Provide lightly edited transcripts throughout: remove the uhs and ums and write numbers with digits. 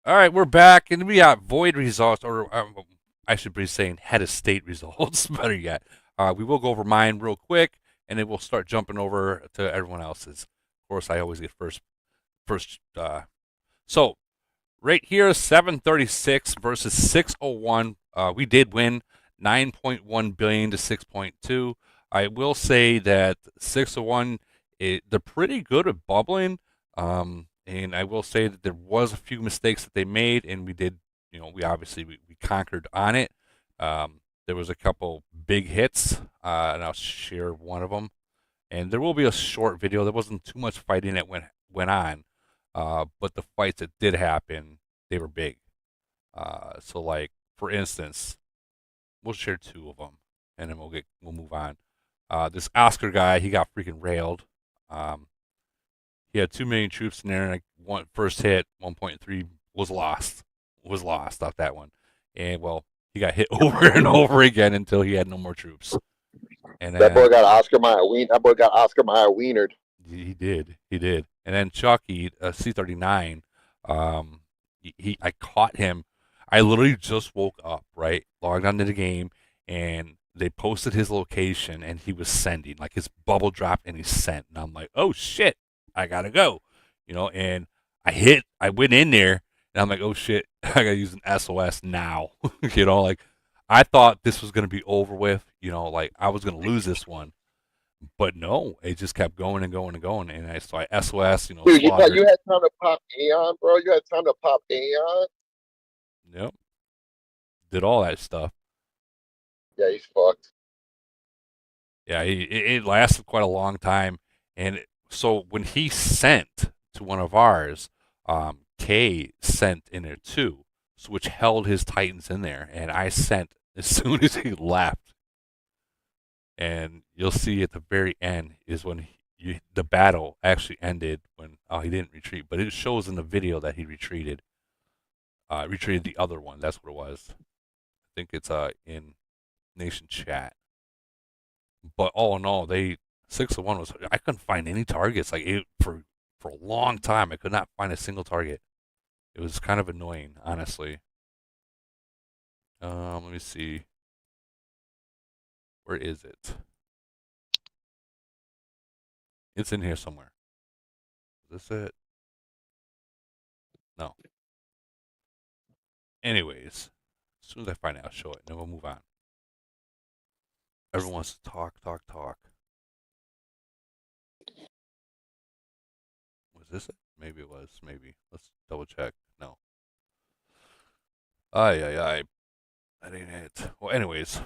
All right, we're back, and we got void results, or I should be saying head of state results. Better yet, we will go over mine real quick, and then we'll start jumping over to everyone else's. Of course, I always get first. First, so right here, 736 versus 601. We did win 9.1 billion to 6.2. I will say that 601, they're pretty good at bubbling. And I will say that there was a few mistakes that they made, and we did, we obviously we conquered on it. There was a couple big hits, and I'll share one of them. And there will be a short video. There wasn't too much fighting that went on, but the fights that did happen, they were big. So like for instance, we'll share two of them, and then we'll move on. This Oscar guy, he got freaking railed. Um, he had 2 million troops in there, and like one first hit, 1.3 was lost off that one, and well, he got hit over and over again until he had no more troops, and That boy then got Oscar Mayer wienered. he did, and then Chucky, C-39, I caught him. I literally just woke up, right, logged onto the game, and they posted his location, and he was sending, like his bubble dropped, and he sent, and I'm like, oh shit, I gotta go, and I went in there, and I'm like, oh shit, I gotta use an SOS now, like I thought this was gonna be over with, like I was gonna lose this one, but no, it just kept going and going and going, and so I SOS, Dude, you thought slaughtered. you had time to pop Aeon, bro? You had time to pop Aeon? Yep, did all that stuff. Yeah, he's fucked. Yeah, it lasted quite a long time, and so when he sent to one of ours, Kay sent in there too, so which held his Titans in there, and I sent as soon as he left, and you'll see at the very end is when the battle actually ended when he didn't retreat, but it shows in the video that he retreated. Retreated the other one. That's what it was. I think it's in Nation Chat. But all in all, they 601 was. I couldn't find any targets. Like for a long time, I could not find a single target. It was kind of annoying, honestly. Let me see. Where is it? It's in here somewhere. Is this it? No. Anyways, as soon as I find it, I'll show it, and then we'll move on. Everyone wants to talk, talk, talk. Was this it? Maybe it was. Maybe. Let's double check. No. Aye. That ain't it. Well, anyways,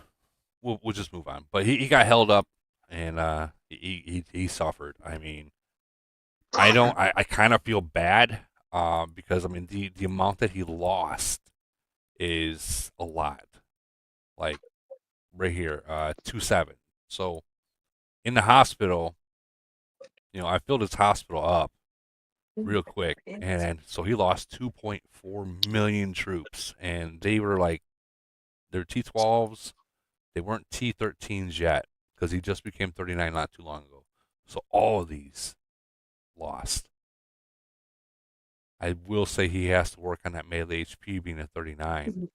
we'll just move on. But he got held up, and he suffered. I mean, I kind of feel bad, because I mean the amount that he lost is a lot. Like right here, 2-7. So in the hospital, I filled his hospital up real quick, and so he lost 2.4 million troops, and they were like they're T12s. They weren't T13s yet because he just became 39 not too long ago. So all of these lost. I will say he has to work on that melee HP being a 39.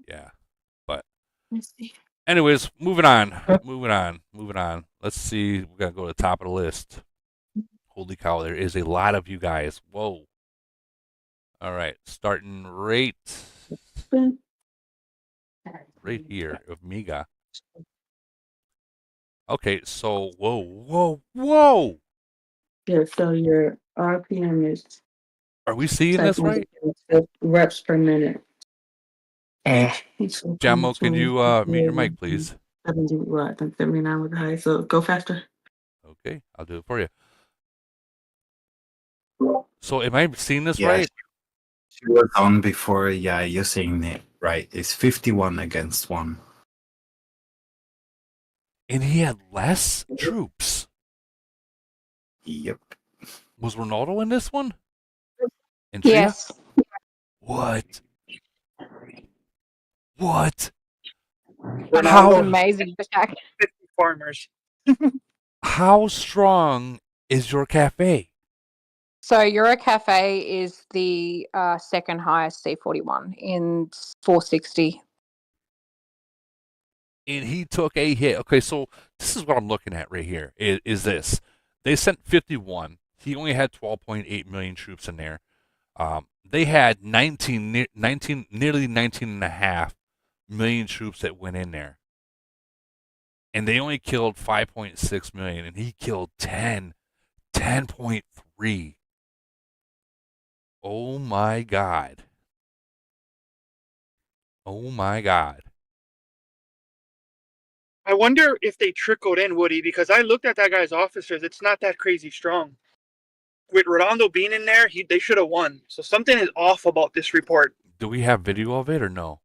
Yeah. But anyways, moving on. Let's see. We gotta go to the top of the list. Holy cow, there is a lot of you guys. Whoa. All right. Starting right here of Miga. Okay, so whoa. Yeah, so your RPM is Are we seeing this right? reps per minute. Jamo, can you mute your mic, please? 70, what, 79 with the high, so go faster. Okay, I'll do it for you. So am I seeing this Yeah, right? she was on before. Yeah, you're saying it right. It's 51 against 1. And he had less troops. Yep. Was Ronaldo in this one? And Yes. What? What? That was How amazing attack. Farmers. how strong is your cafe? So Euro Cafe is the second highest C41 in 460. And he took a hit. Okay, so this is what I'm looking at right here. Is this? They sent 51. He only had 12.8 million troops in there. They had 19, nearly 19 and a half million troops that went in there. And they only killed 5.6 million, and he killed 10.3. Oh my God. Oh my God. I wonder if they trickled in, Woody, because I looked at that guy's officers. It's not that crazy strong. With Redondo being in there, they should have won. So something is off about this report. Do we have video of it or no?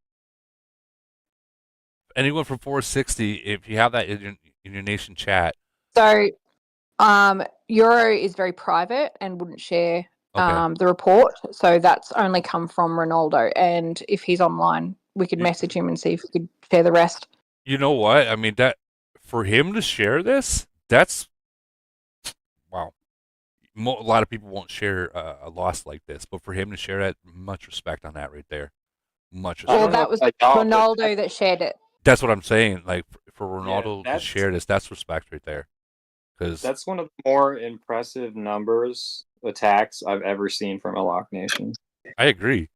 Anyone from 460, if you have that in your nation chat. So Euro is very private and wouldn't share Okay. the report. So that's only come from Ronaldo. And if he's online, we could message him and see if we could share the rest. You know what? I mean, that for him to share this, that's wow. A lot of people won't share a loss like this, but for him to share that, much respect on that right there. Much respect. Well, that was Ronaldo that shared it. That's what I'm saying. Like for Yeah, Ronaldo to share this, that's respect right there. Because that's one of the more impressive attacks I've ever seen from a Lock Nation. I agree.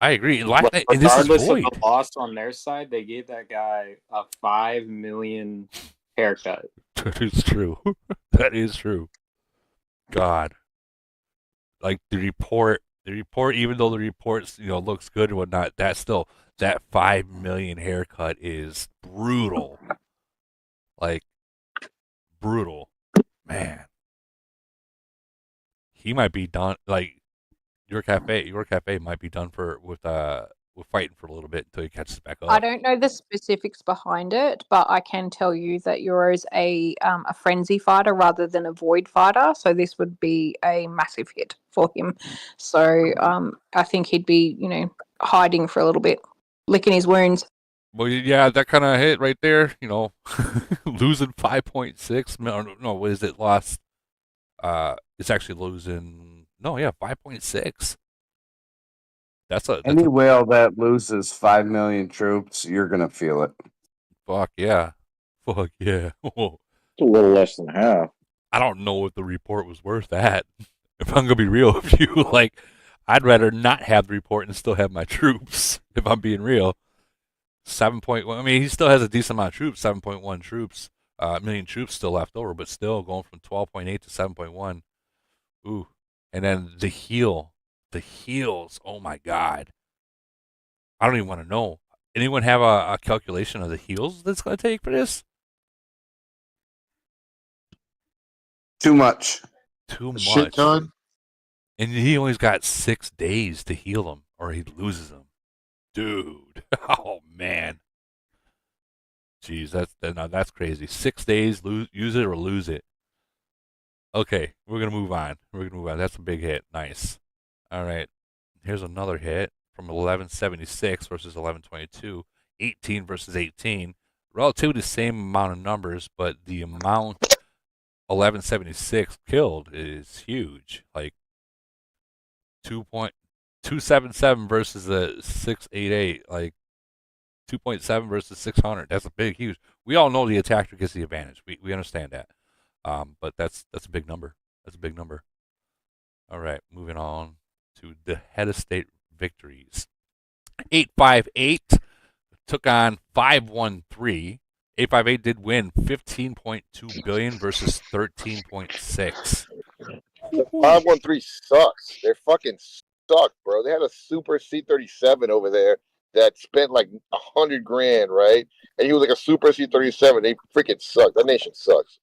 And this is Regardless of void. the loss on their side, they gave that guy a 5 million haircut. That is true. That is true. God. Like the report, even though the report, looks good and whatnot, that 5 million haircut is brutal. Like brutal. Man. He might be done. Like your cafe might be done with fighting for a little bit until he catches back up. I don't know the specifics behind it, but I can tell you that Euro's a frenzy fighter rather than a void fighter. So this would be a massive hit for him. So I think he'd be, hiding for a little bit, licking his wounds. Well, yeah, that kind of hit right there. Losing 5.6. No, what is it? Lost. It's actually losing. No, yeah, 5.6. That's Any whale that loses 5 million troops, you're gonna feel it. Fuck yeah. Fuck yeah. It's a little less than half. I don't know if the report was worth that. If I'm gonna be real with you, like I'd rather not have the report and still have my troops. If I'm being real, 7.1. I mean, he still has a decent amount of troops. 7.1 troops, million troops still left over, but still going from 12.8 to 7.1. Ooh, and then the heals. Oh my God. I don't even want to know. Anyone have a calculation of the heals that's going to take for this? Too much. Too much. Shit ton. And he only's got 6 days to heal them, or he loses them. Dude. Oh man. Jeez, that's crazy. 6 days, use it or lose it. Okay, we're gonna move on. That's a big hit. Nice. All right. Here's another hit from 1176 versus 1122. 18 versus 18. Relatively the same amount of numbers, but the amount 1176 killed is huge. Like 2.277 versus a 688. Like 2.7 versus 600. That's a huge. We all know the attacker gets the advantage. We understand that. But that's a big number. That's a big number. All right, moving on to the head of state victories. 858 took on 513. 858 did win 15.2 billion versus 13.6. 513 sucks. They fucking suck, bro. They had a super C-37 over there that spent like $100,000, right? And he was like a super C-37. They freaking suck. That nation sucks.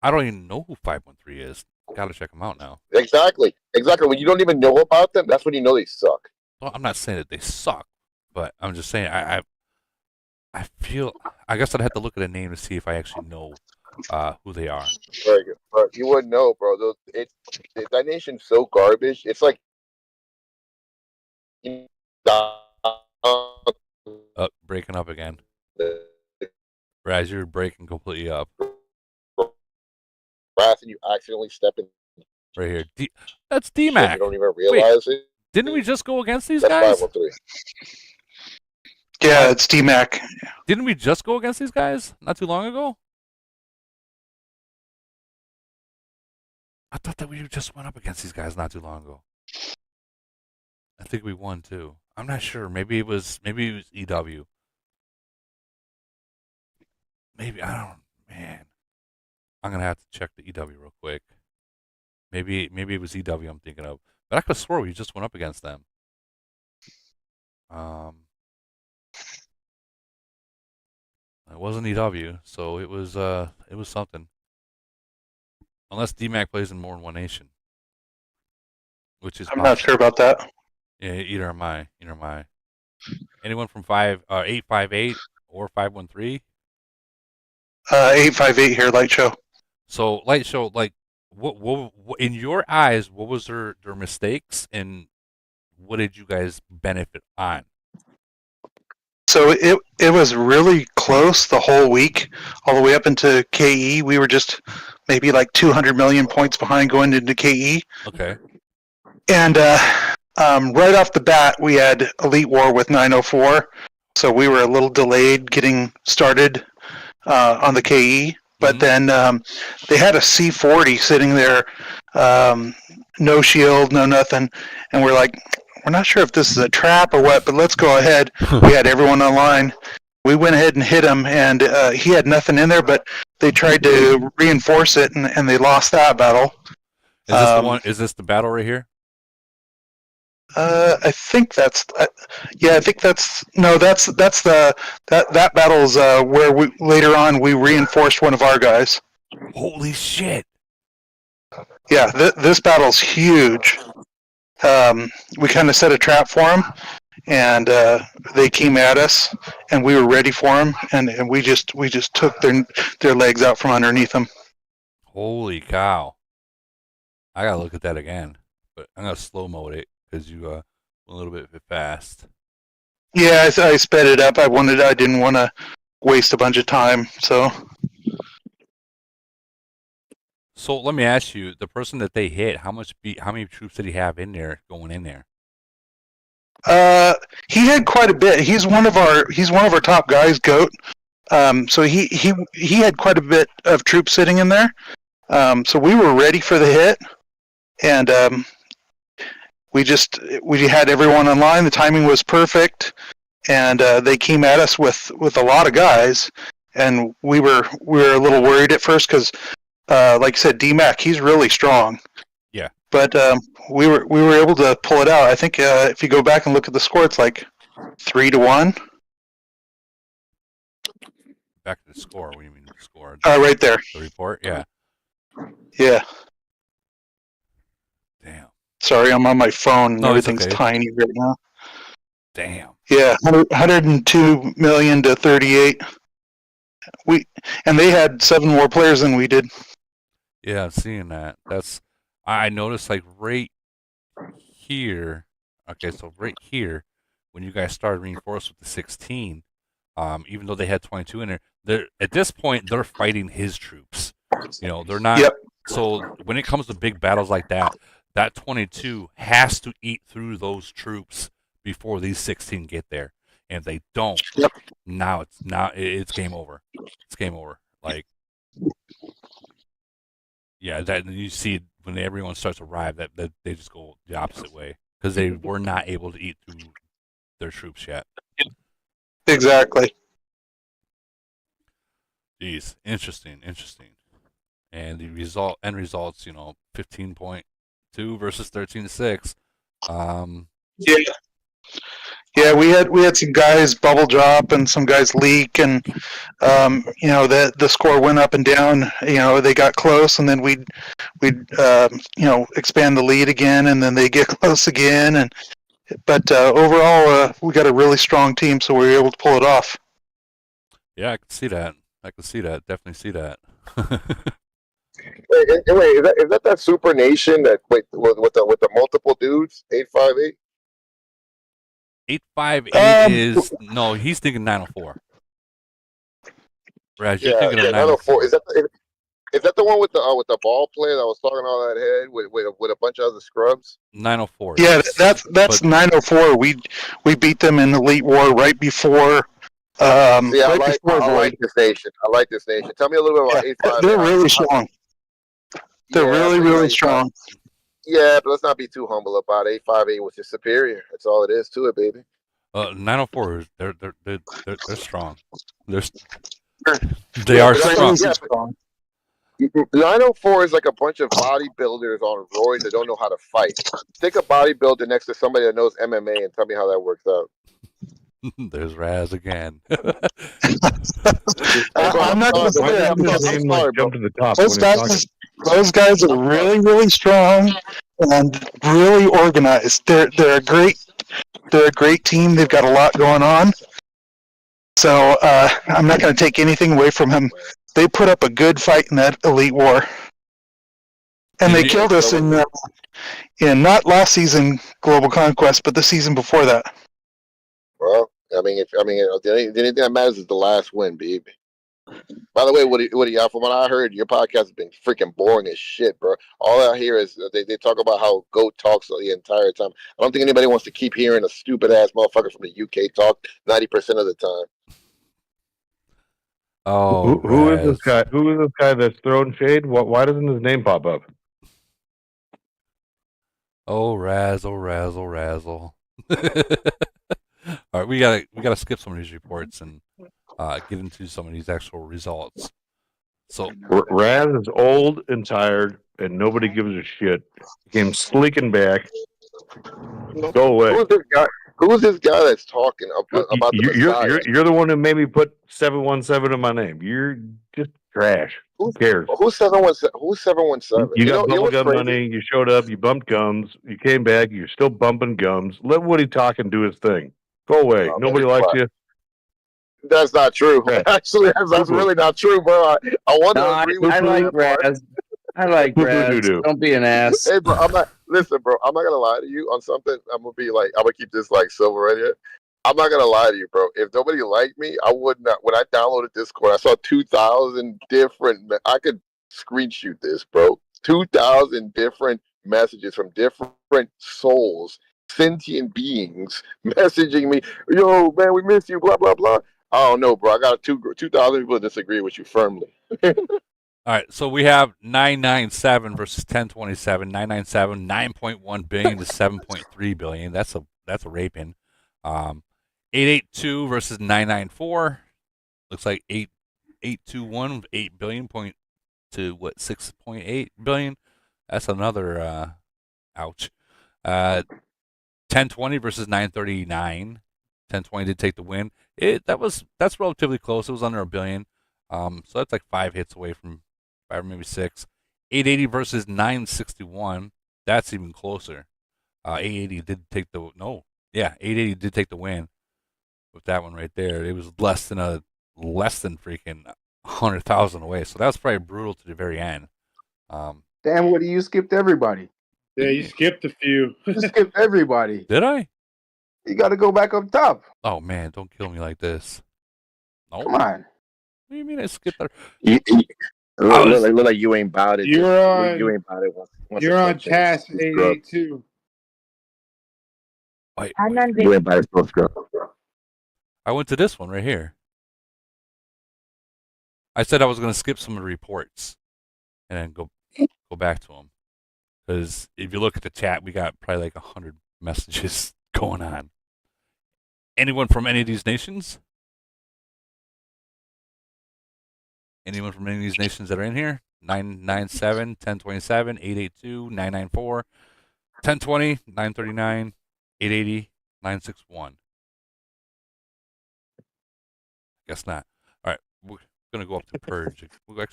I don't even know who 513 is. Gotta check them out now. Exactly. When you don't even know about them, that's when you know they suck. Well, I'm not saying that they suck, but I'm just saying I feel. I guess I'd have to look at a name to see if I actually know who they are. Very good. But you wouldn't know, bro. That nation's so garbage. It's like Breaking up again. Raz, you're breaking completely up. and you accidentally step in Right here. That's shit, DMAC. you don't even realize it. Didn't we just go against these That's guys? 513. Yeah, it's DMAC. Didn't we just go against these guys not too long ago? I thought that we just went up against these guys not too long ago. I think we won too. I'm not sure. Maybe it was EW. Maybe I don't. Man, I'm gonna have to check the EW real quick. Maybe it was EW I'm thinking of, but I could have swore we just went up against them. It wasn't EW, so it was something. Unless DMAC plays in more than one nation, which is I'm not sure about that. Yeah, either am I. Anyone from 858 or 513? 858 here, Light Show. So Light Show, like, what in your eyes, what was their mistakes, and what did you guys benefit on? So it was really close the whole week, all the way up into KE. We were just maybe like 200 million points behind going into KE. Okay. And right off the bat, we had Elite War with 904. So we were a little delayed getting started on the KE. But then they had a C40 sitting there, no shield, no nothing. And we're like, we're not sure if this is a trap or what, but let's go ahead. We had everyone online. We went ahead and hit him, and he had nothing in there, but they tried to reinforce it, and they lost that battle. Is this the one? Is this the battle right here? I think that's yeah. I think that's that battle's where we later on we reinforced one of our guys. Holy shit! Yeah, this battle's huge. We kind of set a trap for them, and they came at us, and we were ready for them, and we just took their legs out from underneath them. Holy cow! I gotta look at that again, but I'm gonna slow mode it because you went a little bit fast. Yeah, I sped it up. I didn't want to waste a bunch of time, so. So let me ask you: the person that they hit, how many troops did he have in there going in there? He had quite a bit. He's one of our top guys, Goat. So he had quite a bit of troops sitting in there. So we were ready for the hit, and we had everyone online. The timing was perfect, and they came at us with a lot of guys, and we were a little worried at first because, like I said, DMAC, he's really strong. Yeah. But we were able to pull it out. I think if you go back and look at the score, it's like 3-1. Back to the score. What do you mean the score? Right there. The report. Yeah. Yeah. Damn. Sorry, I'm on my phone and No, it's everything's okay. tiny right now. Damn. Yeah, 102 million to 38. And they had 7 more players than we did. Yeah, I'm seeing that. I noticed like right here. Okay, so right here, when you guys started reinforced with the 16, even though they had 22 in there, they're at this point they're fighting his troops. You know, they're not. Yep. So when it comes to big battles like that, that 22 has to eat through those troops before these 16 get there. And if they don't, Yep. now it's game over. It's game over. Like, yeah, that you see when everyone starts to arrive that they just go the opposite way because they were not able to eat through their troops yet. Exactly. Jeez, interesting. And the end results, 15.2 versus 13-6. Yeah. Yeah, we had some guys bubble drop and some guys leak, and the score went up and down. They got close, and then we'd expand the lead again, and then they get close again. But overall, we got a really strong team, so we were able to pull it off. Yeah, I can see that. Definitely see that. Wait, is that super nation that with the multiple dudes? 858. 858 is no. He's thinking 904. Raz, you're thinking of 904. Is that the one with the ball player that was talking all that head with a bunch of other scrubs? 904. Yeah, yes. that's 904. We beat them in Elite War right before. See, I Right like before I like Void. this nation. I like this nation. Tell me a little bit Yeah, about A5. they're really strong. They're really, but really strong. Yeah, but let's not be too humble about it. 858 was just superior. That's all it is to it, baby. 904 is they're strong. They Yeah, are but that's strong. yeah, strong. 904 is like a bunch of bodybuilders on roids that don't know how to fight. Take a bodybuilder next to somebody that knows MMA and tell me how that works out. There's Raz again. Hey, bro, I'm not going to sorry, say bro. that. I'm sorry, bro. to the top Those guys are really, really strong and really organized. They're a great team. They've got a lot going on. So I'm not going to take anything away from him. They put up a good fight in that Elite War, and they killed us in not last season Global Conquest, but the season before that. Well, the only thing that matters is the last win, baby. By the way, Woody, from what I heard, your podcast has been freaking boring as shit, bro. All I hear is they talk about how GOAT talks the entire time. I don't think anybody wants to keep hearing a stupid ass motherfucker from the UK talk 90% of the time. Oh, Who is this Raz. guy? Who is this guy that's throwing shade? Why doesn't his name pop up? Oh, razzle, razzle, razzle. All right, we gotta skip some of these reports and get into some of these actual results. So Raz is old and tired, and nobody gives a shit. He came sleeking back. Go away. Who's this guy that's talking about the Messiah? You're the one who made me put 717 in my name. You're just trash. Who cares? Who's 717? Who's 717? You got what's bubblegum crazy? money. You showed up. You bumped gums. You came back. You're still bumping gums. Let Woody talk and do his thing. Go away. Oh, Nobody likes you. That's not true. Right. Actually, that's really not true, bro. I want to agree with I you. like Raz. I like Raz. Don't be an ass. Hey, bro, listen, bro. I'm not gonna lie to you on something. I'm gonna keep this like silver right here. I'm not gonna lie to you, bro. If nobody liked me, I would not. When I downloaded Discord, I saw 2,000 different. I could screenshot this, bro. 2,000 different messages from different souls, sentient beings, messaging me. Yo, man, we miss you. Blah blah blah. I don't know, bro. I got 2,000 people that disagree with you firmly. all right, so we have 997 versus 1027. 997, 9.1 billion to 7.3 billion. That's a raping. 882 versus 994. Looks like 821 with 8 billion point to what 6.8 billion. That's another ouch. 1020 versus 939. 1020 did take the win. That's relatively close. It was under a billion. So that's like 5 hits away from 5 or maybe 6. 880 versus 961. That's even closer. 880 did take the 880 did take the win with that one right there. It was less than freaking 100,000 away. So that was probably brutal to the very end. Damn, Woody, you skipped everybody. Yeah, you skipped a few. You skipped everybody. Did I? You got to go back up top. Oh man, don't kill me like this. No. Come on. What do you mean I skipped that? Look like you ain't about it. You're on. You ain't about it. You're on task 882. Wait. You ain't about it. I went to this one right here. I said I was going to skip some of the reports and then go back to them. Because if you look at the chat, we got probably like 100 messages going on. Anyone from any of these nations? Anyone from any of these nations that are in here? 997, 1027, 882, 994, 1020, 939, 880, 961. Guess not. All right, we're gonna go up to purge. We'll go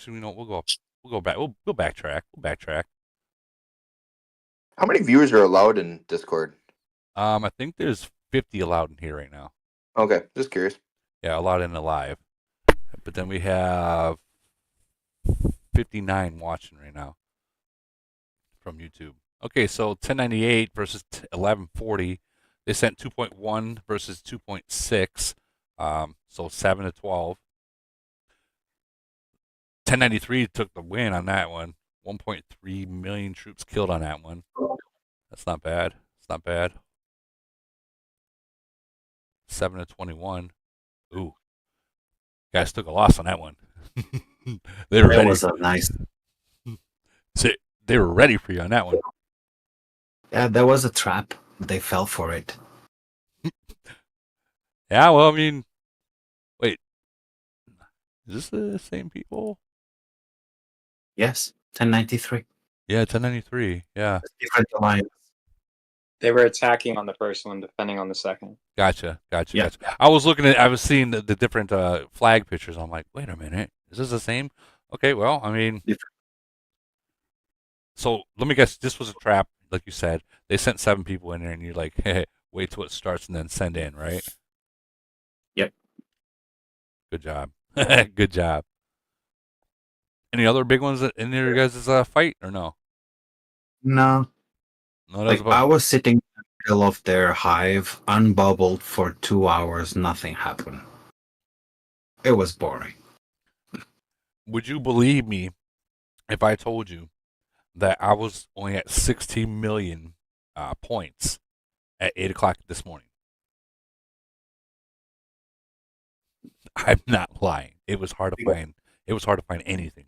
up. We'll go back. We'll backtrack. We'll backtrack. How many viewers are allowed in Discord? I think there's 50 allowed in here right now. Okay, just curious. Yeah, allowed in the live. But then we have 59 watching right now from YouTube. Okay, so 1098 versus 1140. They sent 2.1 versus 2.6. So 7 to 12. 1093 took the win on that one. 1.3 million troops killed on that one. That's not bad. It's not bad. 7-21. Ooh, guys took a loss on that one. They were That ready. was a nice. They were ready for you on that one. Yeah, that was a trap. They fell for it. Yeah, well, I mean, wait, is this the same people? Yes, 1093. Yeah, 1093. Yeah, Different alliance. They were attacking on the first one, defending on the second. gotcha. Yeah. I was seeing the different flag pictures. I'm like, wait a minute, is this the same? Okay, well, I mean, so let me guess, this was a trap, like you said. They sent 7 people in there, and you're like, hey, wait till it starts and then send in, right? Yep. Good job. Good job. Any other big ones in there, you guys' fight or no? No. No, Like, I was sitting in the middle of their hive, unbubbled for 2 hours, nothing happened. It was boring. Would you believe me if I told you that I was only at 16 million points at 8 o'clock this morning? I'm not lying. It was hard to find. It was hard to find anything.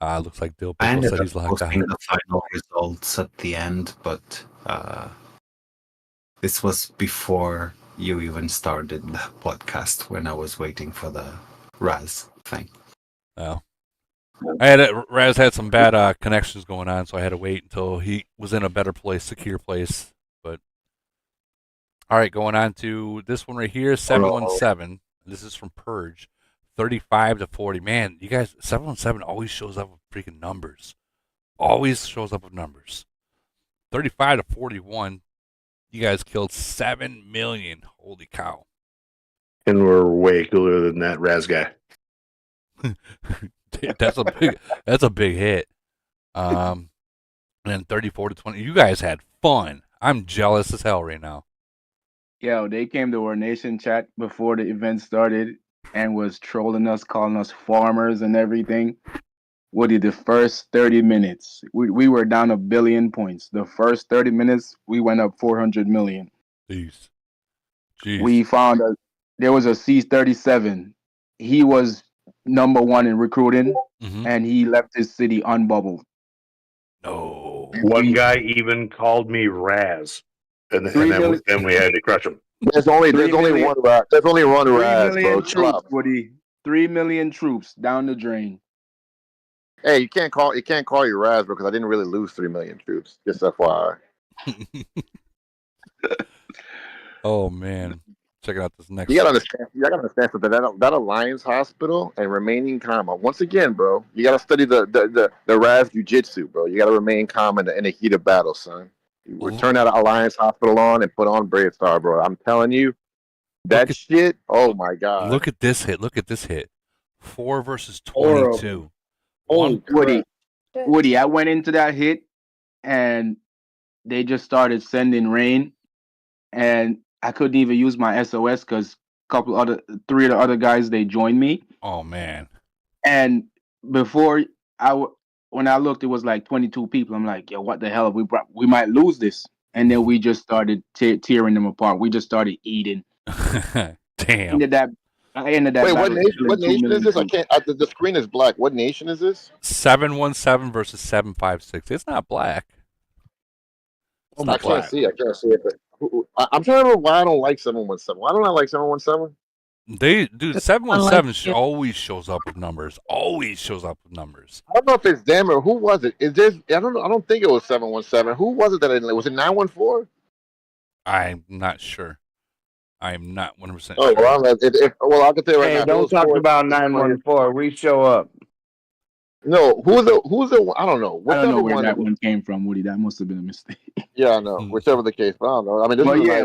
Looks like Dill I Pickle ended said up he's locked posting on. the final results at the end, but this was before you even started the podcast when I was waiting for the Raz thing. Oh. Raz had some bad connections going on, so I had to wait until he was in a better place, secure place. But all right, going on to this one right here, 717. This is from Purge, 35-40. Man, you guys, 717 always shows up with freaking numbers. Always shows up with numbers. 35-41. You guys killed 7 million. Holy cow! And we're way cooler than that Raz guy. That's a big hit. And then 34-20. You guys had fun. I'm jealous as hell right now. Yo, they came to our nation chat before the event started and was trolling us, calling us farmers and everything. Woody, the first 30 minutes, we were down 1 billion points. The first 30 minutes, we went up 400 million. Jeez. We found there was a C-37. He was number 1 in recruiting, and he left his city unbubbled. No. One guy even called me Raz, and then we had to crush him. There's only one Raz. There's only one 3 Raz, million bro. Chill troops, out. Woody. 3 million troops down the drain. Hey, you can't call you Raz because I didn't really lose 3 million troops. Just FYI. Oh man, check out this next. You gotta understand something. That Alliance Hospital and remaining calm. Once again, bro, you gotta study the Raz Jiu-Jitsu, bro. You gotta remain calm in the heat of battle, son. You turn that Alliance Hospital on and put on Brave Star, bro. I'm telling you, shit. Oh my god. Look at this hit. 4 versus 22. Woody, I went into that hit, and they just started sending rain, and I couldn't even use my SOS because 3 of the other guys, they joined me. Oh man! And when I looked, it was like 22 people. I'm like, yo, what the hell? We might lose this. And then we just started tearing them apart. We just started eating. Damn. I ended that. Wait, what nation is this? I can't. The screen is black. What nation is this? 717 versus 756. It's not black. I can't see it. I'm trying to remember why I don't like 717. Why don't I like 717? 717 always shows up with numbers. Always shows up with numbers. I don't know if it's them or who was it. Is this? I don't know. I don't think it was 717. Who was it that was it 914? I'm not sure. I'm not 100% sure. Well, I can tell you right now. Hey, don't talk about 914. We show up. No, who's the? I don't know. I don't know where that one came from, Woody. That must have been a mistake. Yeah, I know. Whichever the case, but I don't know. I mean, this is yeah,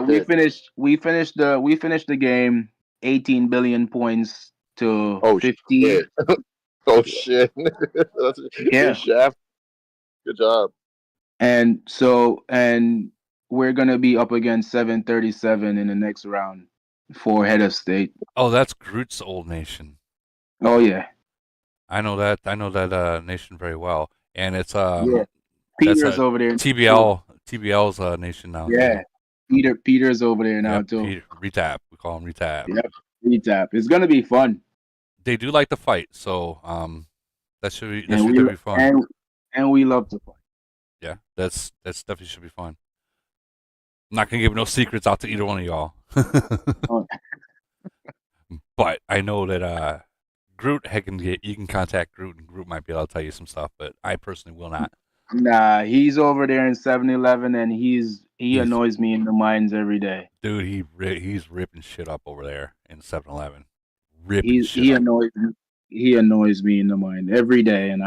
we finished the game 18 billion points to 50. Shit. Oh shit! Yeah, Shaft. Good job. And we're gonna be up against 737 in the next round. for head of state. Oh, that's Groot's old nation. Oh yeah, I know that. I know that nation very well, and it's yeah. that's Peter's a over there too. TBL's nation now Yeah, too. Peter's over there now Yep, too. Peter Retap. We call him Retap. Yep, retap. It's gonna be fun, They do like to fight, so that should and we definitely be fun. and we love to fight. Yeah, that's definitely should be fun. I'm not gonna give no secrets out to either one of y'all. But I know that Groot you can contact Groot and Groot might be able to tell you some stuff, but I personally will not. Nah, he's over there in 7-Eleven, and he annoys me in the mines every day. Dude, he's ripping shit up over there in 7-Eleven. Ripping shit He up. annoys me in the mine every day, and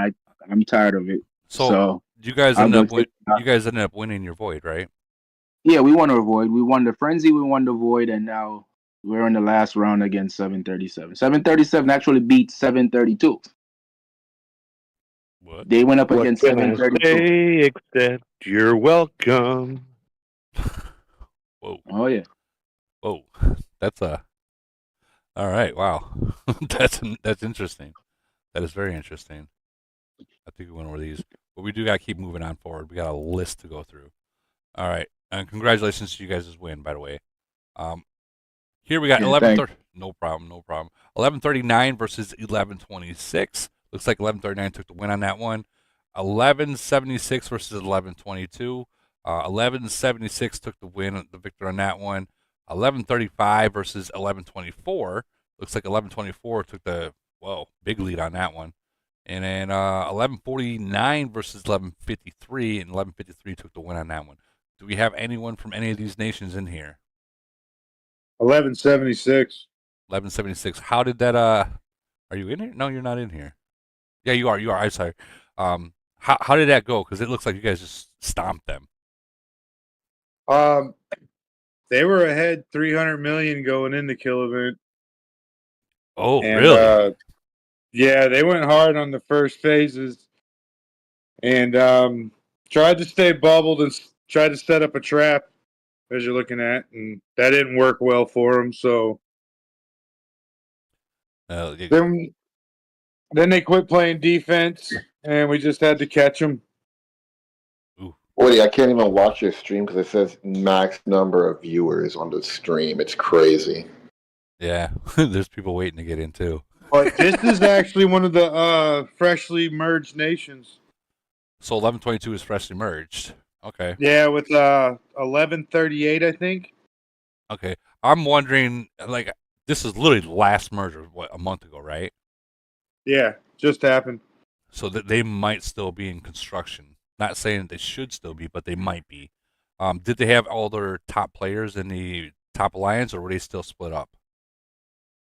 I'm tired of it. So you guys I'll ended go up winning your void, right? Yeah, we won our void. We won the frenzy. We won the void, and now we're in the last round against 737. 737 actually beat 732. What? They went up What against can I 732. say except you're welcome? Whoa. Oh yeah. Whoa. That's all right. Wow. that's interesting. That is very interesting. I think we went over these, but we do got to keep moving on forward. We got a list to go through. All right, and congratulations to you guys' win, by the way. Here we got 11:30. No problem, no problem. 11:39 versus 11:26. Looks like 11:39 took the win on that one. 11:76 versus 11:22. 11:76 took the victor on that one. 11:35 versus 11:24. Looks like 11:24 took the big lead on that one. And then 11:49 versus 11:53, and 11:53 took the win on that one. Do we have anyone from any of these nations in here? 1176. 11:76. How did that? Are you in here? No, you're not in here. Yeah, you are. You are. I'm sorry. How did that go? Because it looks like you guys just stomped them. They were ahead 300 million going into kill event. Oh, and, really? Yeah, they went hard on the first phases, and tried to stay bubbled and tried to set up a trap, as you're looking at, and that didn't work well for them. So then they quit playing defense, and we just had to catch them. Woody, I can't even watch your stream because it says max number of viewers on the stream. It's crazy. Yeah, there's people waiting to get in too. But this is actually one of the freshly merged nations. So 1122 is freshly merged. Okay. Yeah, with 1138, I think. Okay, I'm wondering, like, this is literally the last merger, a month ago, right? Yeah, just happened. So that they might still be in construction. Not saying they should still be, but they might be. Did they have all their top players in the top alliance, or were they still split up?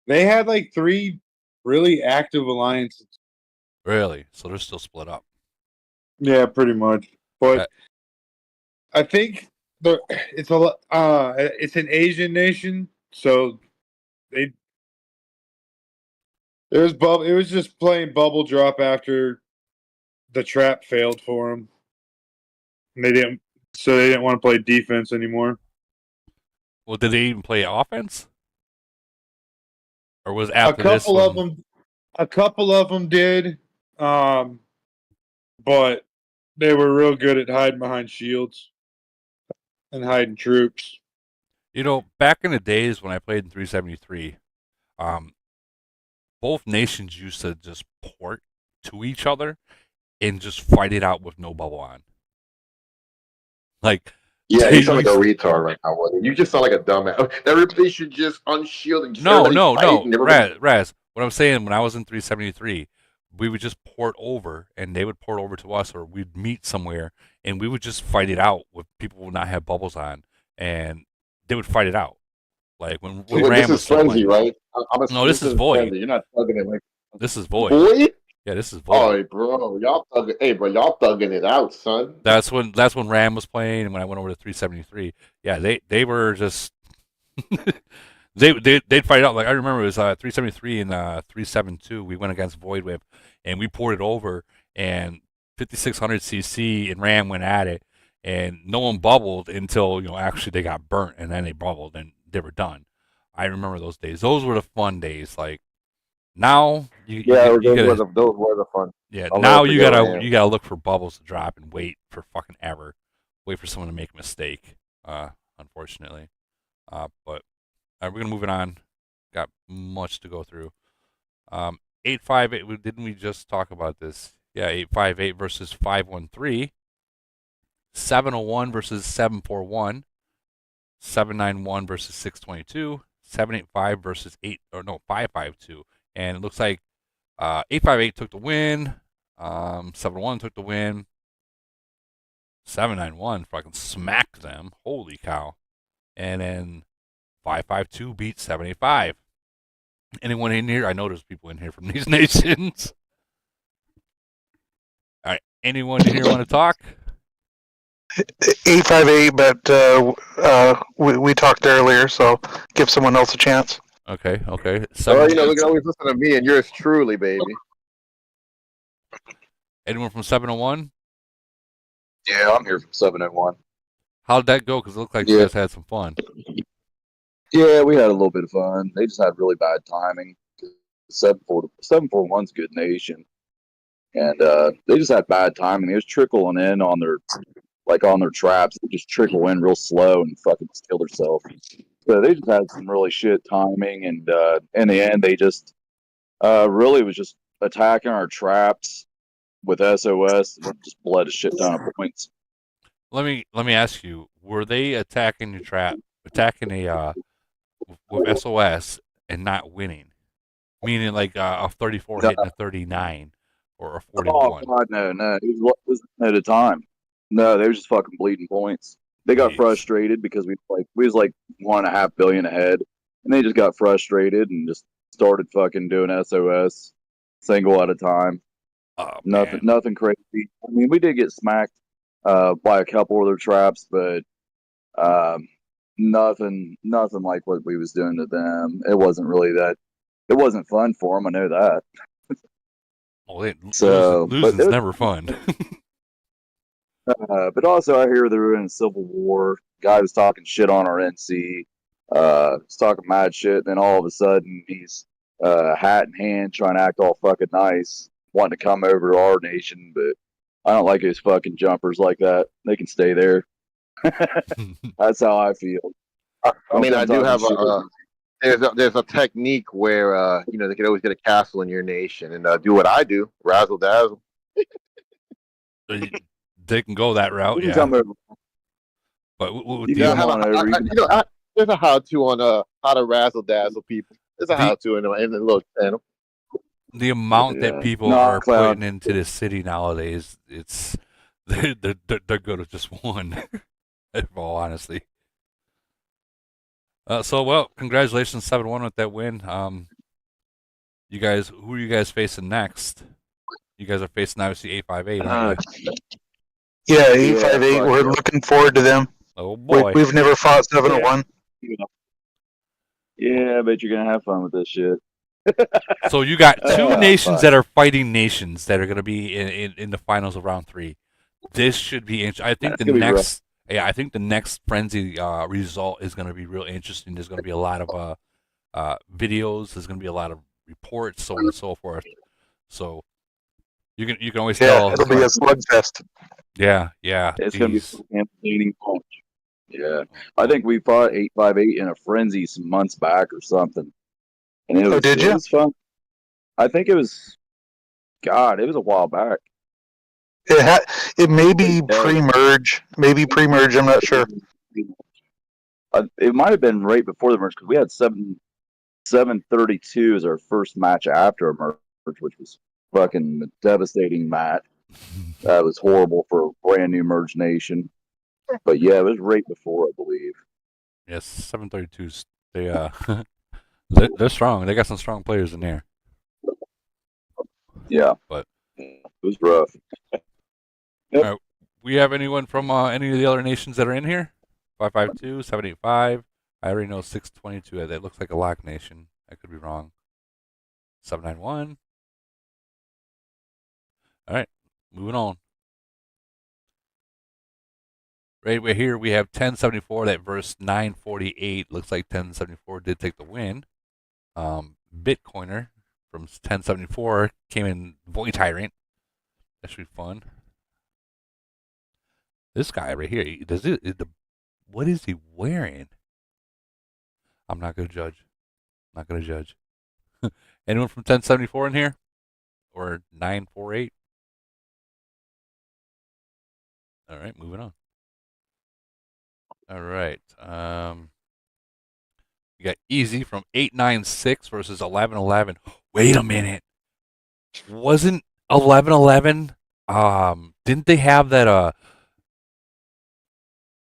They had like 3 really active alliances. Really? So they're still split up. Yeah, pretty much. But I think it's an Asian nation, so it was just playing bubble drop after the trap failed for them. And they didn't want to play defense anymore. Well, did they even play offense? Or was after a couple of them did, but they were real good at hiding behind shields and hiding troops. You know, back in the days when I played in 373, both nations used to just port to each other and just fight it out with no bubble on. Like, yeah, you sound like a retard right now, Woody. You just sound like a dumbass. Everybody should just unshield and no. Raz, what I'm saying, when I was in 373, we would just port over, and they would port over to us, or we'd meet somewhere, and we would just fight it out with people who would not have bubbles on, and they would fight it out. Like when Ram was frenzy, right? No, this is void. Frenzy. You're not thugging it like this is void. Void? Yeah, this is void. Oh, bro, y'all thugging it out, son. That's when Ram was playing, and when I went over to 373, yeah, they were just they'd fight it out. Like I remember it was 373 and 372. We went against Void Whip, and we poured it over, and 5600 CC and Ram went at it, and no one bubbled until actually they got burnt, and then they bubbled and they were done. I remember those days. Those were the fun days. Like now, you Yeah, you gotta those were the fun. yeah. I'll never Now forget when you gotta look for bubbles to drop and wait for fucking ever. Wait for someone to make a mistake. Unfortunately. But we're gonna move it on. Got much to go through. 858. Didn't we just talk about this? Yeah, 858 versus 513. 701 versus 741. 791 versus 622. 785 versus 552. And it looks like 858 took the win. 71 took the win. 791 fucking smacked them. Holy cow. And then 552 beat 785. Anyone in here? I know there's people in here from these nations. All right. Anyone in here want to talk? 858, but we talked earlier, so give someone else a chance. Okay. Okay. Well, we can always listen to me and yours truly, baby. Anyone from 701? Yeah, I'm here from 701. How'd that go? Because it looked like you guys had some fun. Yeah, we had a little bit of fun. They just had really bad timing. 741's a good nation. And they just had bad timing. It was trickling in on their traps. They just trickle in real slow and fucking just kill themselves. So they just had some really shit timing, and in the end, they just really was just attacking our traps with SOS and just bled a shit ton of points. Let me ask you: were they attacking your trap, attacking with SOS and not winning? Meaning like a 34 hitting a 39 or a 41. Oh God, no. It was at a time. No, they were just fucking bleeding points. They got frustrated because we was like 1.5 billion ahead, and they just got frustrated and just started fucking doing SOS single at a time. Oh, nothing crazy. I mean, we did get smacked by a couple of their traps, but nothing like what we was doing to them. It wasn't really that. It wasn't fun for them. I know that. Well, So losing's never fun. But also, I hear they were in a civil war. Guy was talking shit on our NC. Was talking mad shit. Then all of a sudden, he's hat in hand, trying to act all fucking nice, wanting to come over to our nation. But I don't like his fucking jumpers like that. They can stay there. That's how I feel. I mean, I do have there's a technique where they could always get a castle in your nation and do what I do, razzle dazzle. They can go that route, yeah. But there's a how-to on how to razzle dazzle people. There's a how-to in the little channel. The amount that people are putting into the city nowadays, they're good with just one. In all honesty. Congratulations 7-1 with that win. You guys, who are you guys facing next? You guys are facing obviously 858, aren't you? Yeah, 858. We're looking forward to them. Oh boy, we've never fought 701. Yeah, I bet you're gonna have fun with this shit. So you got two nations that are fighting nations that are going to be in the finals of round 3. This should be interesting. I think I think the next frenzy result is going to be real interesting. There's going to be a lot of videos. There's going to be a lot of reports, so on and so forth. So you can always tell. It'll be a slugfest. Yeah. It's going to be an entertaining punch. Yeah, I think we fought 858 in a frenzy some months back or something, and it was, did you? It was fun. I think it was. God, it was a while back. It may be pre-merge. Maybe pre-merge. I'm not sure. It might have been right before the merge because we had 732 as our first match after a merge, which was fucking devastating match. That was horrible for a brand new merge nation. But yeah, it was right before, I believe. Yes, 732s. They're strong. They got some strong players in there. Yeah, but it was rough. All right. We have anyone from any of the other nations that are in here? 552, 785. I already know 622. That looks like a lock nation. I could be wrong. 791. All right. Moving on. Right here we have 1074 that verse 948. Looks like 1074 did take the win. Bitcoiner from 1074 came in Void Tyrant. That should be fun. This guy right here, what is he wearing? I'm not gonna judge. Not gonna judge. Anyone from 1074 in here? Or 948? All right, moving on. All right. You got Easy from 896 versus 1111. Wait a minute. Wasn't 1111? Didn't they have that?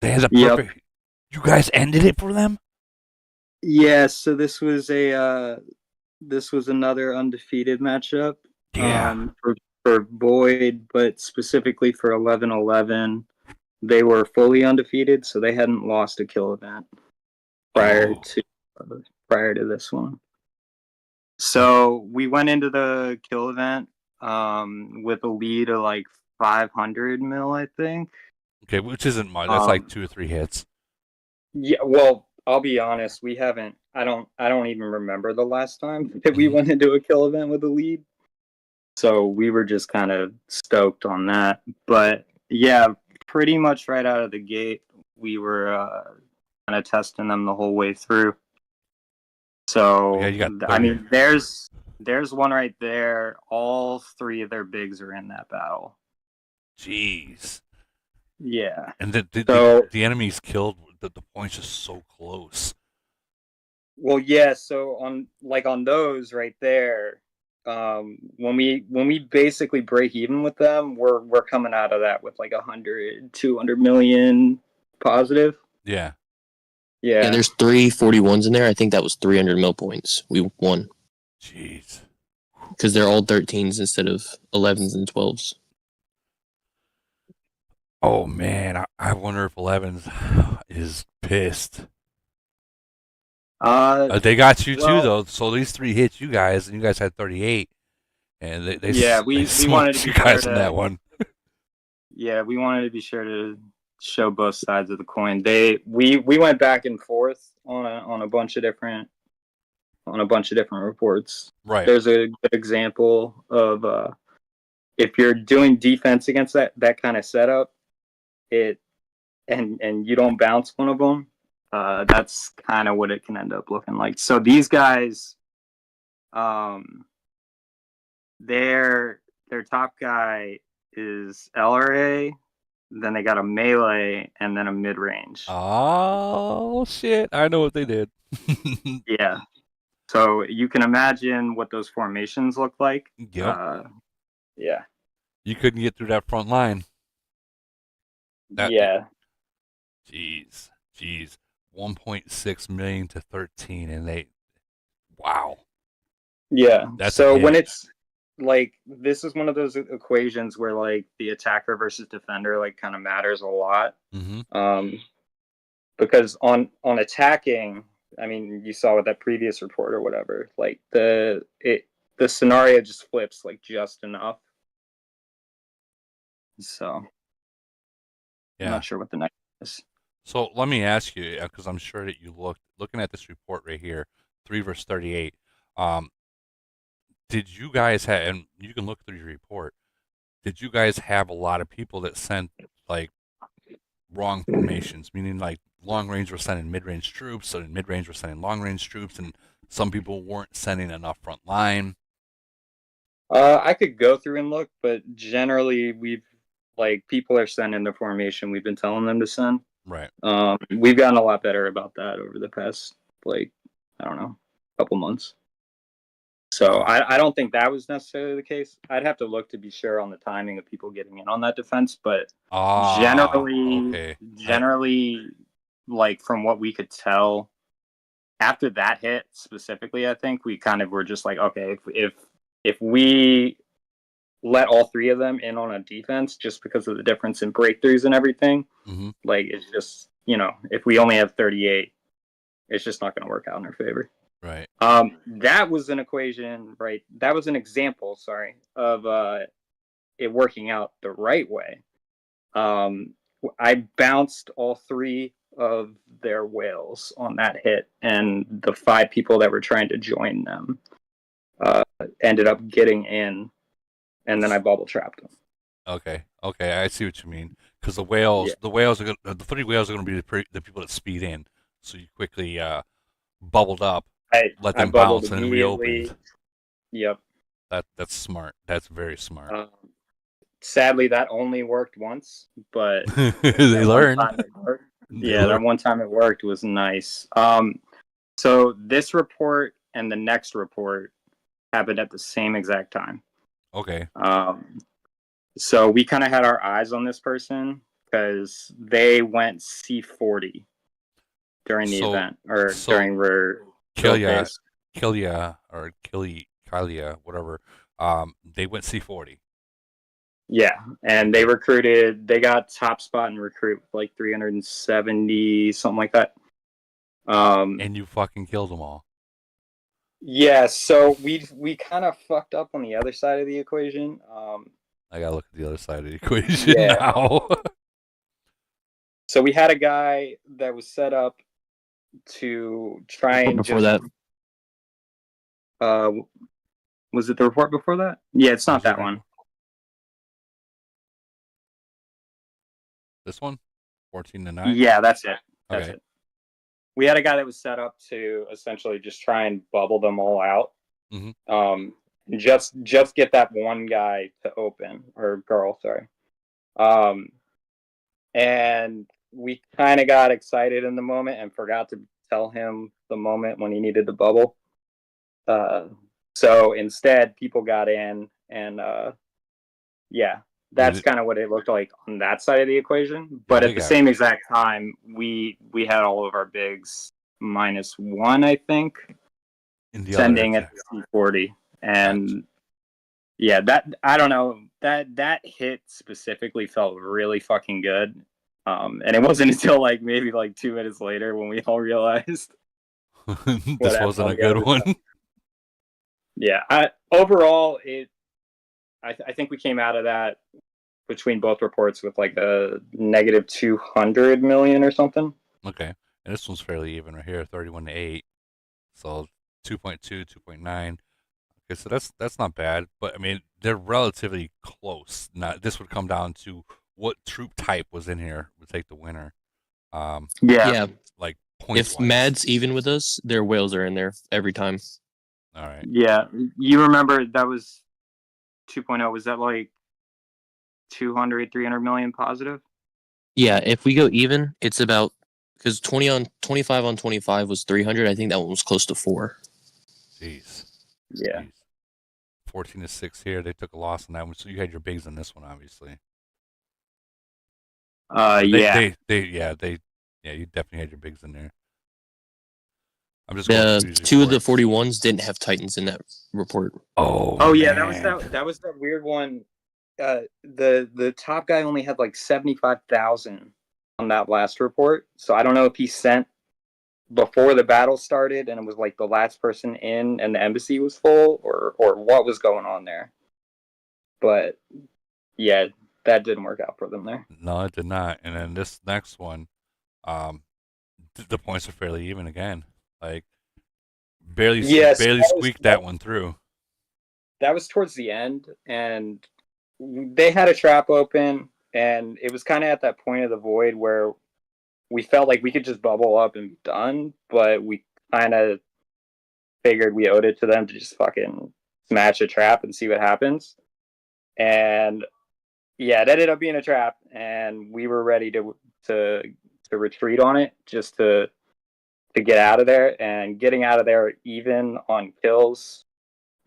They had the Yep. perfect. You guys ended it for them? Yeah, so this was another undefeated matchup. Yeah. For Void, but specifically for 1111, they were fully undefeated, so they hadn't lost a kill event prior to this one. So we went into the kill event with a lead of like 500 mil, I think. Okay, which isn't much. That's like 2 or 3 hits. Yeah, well, I'll be honest, we haven't. I don't even remember the last time that we went into a kill event with a lead. So we were just kind of stoked on that. But yeah, pretty much right out of the gate, we were kind of testing them the whole way through. So Yeah, you got I mean, there's one right there. All 3 of their bigs are in that battle. Jeez. Yeah. And the enemies killed. The points just so close. Well, yeah. So on those right there, when we basically break even with them, we're coming out of that with like 100-200 million positive. Yeah. Yeah. There's 341s in there. I think that was 300 mil points. We won. Jeez. Because they're all 13s instead of 11s and 12s. Oh man, I wonder if 11's is pissed. They got you too though. So these 3 hit you guys, and you guys had 38, and they we smoked wanted to you be guys sure on that one. Yeah, we wanted to be sure to show both sides of the coin. We went back and forth on a bunch of different reports. Right. There's a good example of if you're doing defense against that kind of setup, and you don't bounce one of them, that's kind of what it can end up looking like. So these guys, their top guy is LRA, then they got a melee, and then a mid range. Oh shit! I know what they did. Yeah. So you can imagine what those formations look like. Yep. Yeah. You couldn't get through that front line. Yeah. Jeez. 1.6 million to 13, and wow. Yeah. That's so when it's like, this is one of those equations where like the attacker versus defender like kind of matters a lot. Mm-hmm. Because on attacking, I mean, you saw with that previous report or whatever, like the scenario just flips like just enough. So yeah. I'm not sure what the next is. So let me ask you, because I'm sure that you looking at this report right here, 3 versus 38. Did you guys have, and you can look through your report, did you guys have a lot of people that sent like wrong formations, meaning like long range were sending mid range troops, so mid range were sending long range troops, and some people weren't sending enough front line? I could go through and look, but generally people are sending the formation we've been telling them to send. Right. We've gotten a lot better about that over the past, I don't know, couple months. So I don't think that was necessarily the case. I'd have to look to be sure on the timing of people getting in on that defense, but generally, like from what we could tell, after that hit specifically, I think we kind of were just like, okay, if we let all 3 of them in on a defense just because of the difference in breakthroughs and everything, like it's just, if we only have 38, it's just not going to work out in our favor. Right. That was an equation, right? That was an example, sorry, of it working out the right way. I bounced all 3 of their whales on that hit, and the 5 people that were trying to join them ended up getting in, and then I bubble trapped them. Okay, I see what you mean. Because the whales are gonna, the 3 whales are going to be the people that speed in. So you quickly bubbled up, let I them bubbled bounce, and then immediately. reopened. Yep. That's smart. That's very smart. Sadly, that only worked once, but They learned. That one time it worked was nice. So this report and the next report happened at the same exact time. Okay. So we kind of had our eyes on this person because they went C40 during the event or during Kilia or Kilia, whatever. They went C40. Yeah, and they got top spot in recruit like 370, something like that. And you fucking killed them all. Yeah, so we kind of fucked up on the other side of the equation. I gotta look at the other side of the equation now. So we had a guy that was set up to try and before that. Was it the report before that? Yeah, it's not that one. This one? 14-9? Yeah, that's it. That's it. We had a guy that was set up to essentially just try and bubble them all out. Mm-hmm. Just get that one guy to open, or girl, sorry. And we kind of got excited in the moment and forgot to tell him the moment when he needed the bubble. So instead, people got in, and that's kind of what it looked like on that side of the equation. But at the same exact time, we had all of our bigs -1, I think, sending at C40, and that I don't know, that hit specifically felt really fucking good. And it wasn't until maybe 2 minutes later when we all realized this wasn't a good one. Yeah, overall, I think we came out of that between both reports with a -200 million or something. Okay, and this one's fairly even right here, 31-8. So 2.2, 2.9. Okay, so that's not bad, but I mean they're relatively close. Now this would come down to what troop type was in here would take the winner. Yeah. Like points. If Mad's even with us, their whales are in there every time. All right. Yeah, you remember that was 2.0. Was that 200, 300 million positive? Yeah, if we go even, it's about because 25 on 25 was 300. I think that one was close to 4. Jeez. Yeah. 14-6 here. They took a loss on that one, so you had your bigs in this one, obviously. Yeah. You definitely had your bigs in there. I'm just the 2 of the 41s didn't have Titans in that report. Oh yeah, that was that weird one. The top guy only had 75,000 on that last report, so I don't know if he sent before the battle started and it was the last person in and the embassy was full, or what was going on there. But yeah, that didn't work out for them there. No, it did not. And then this next one, the points are fairly even again. Barely squeaked that one through. That was towards the end, and they had a trap open, and it was kind of at that point of the void where we felt like we could just bubble up and be done, but we kind of figured we owed it to them to just fucking smash a trap and see what happens. And yeah, it ended up being a trap, and we were ready to retreat on it just to get out of there. And getting out of there even on kills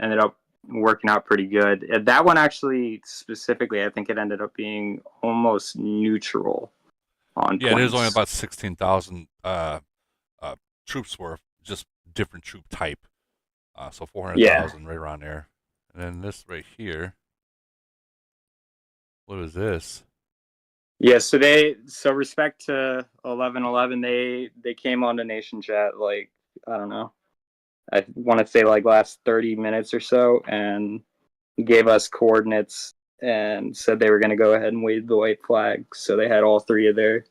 ended up working out pretty good. That one actually specifically, I think it ended up being almost neutral on points. There's only about 16,000 troops worth, just different troop type. So 400,000 right around there. And then this right here. What is this? Yeah, so respect to 1111, they came on to Nation Chat I don't know, I want to say last 30 minutes or so, and gave us coordinates and said they were going to go ahead and wave the white flag. So they had all three of their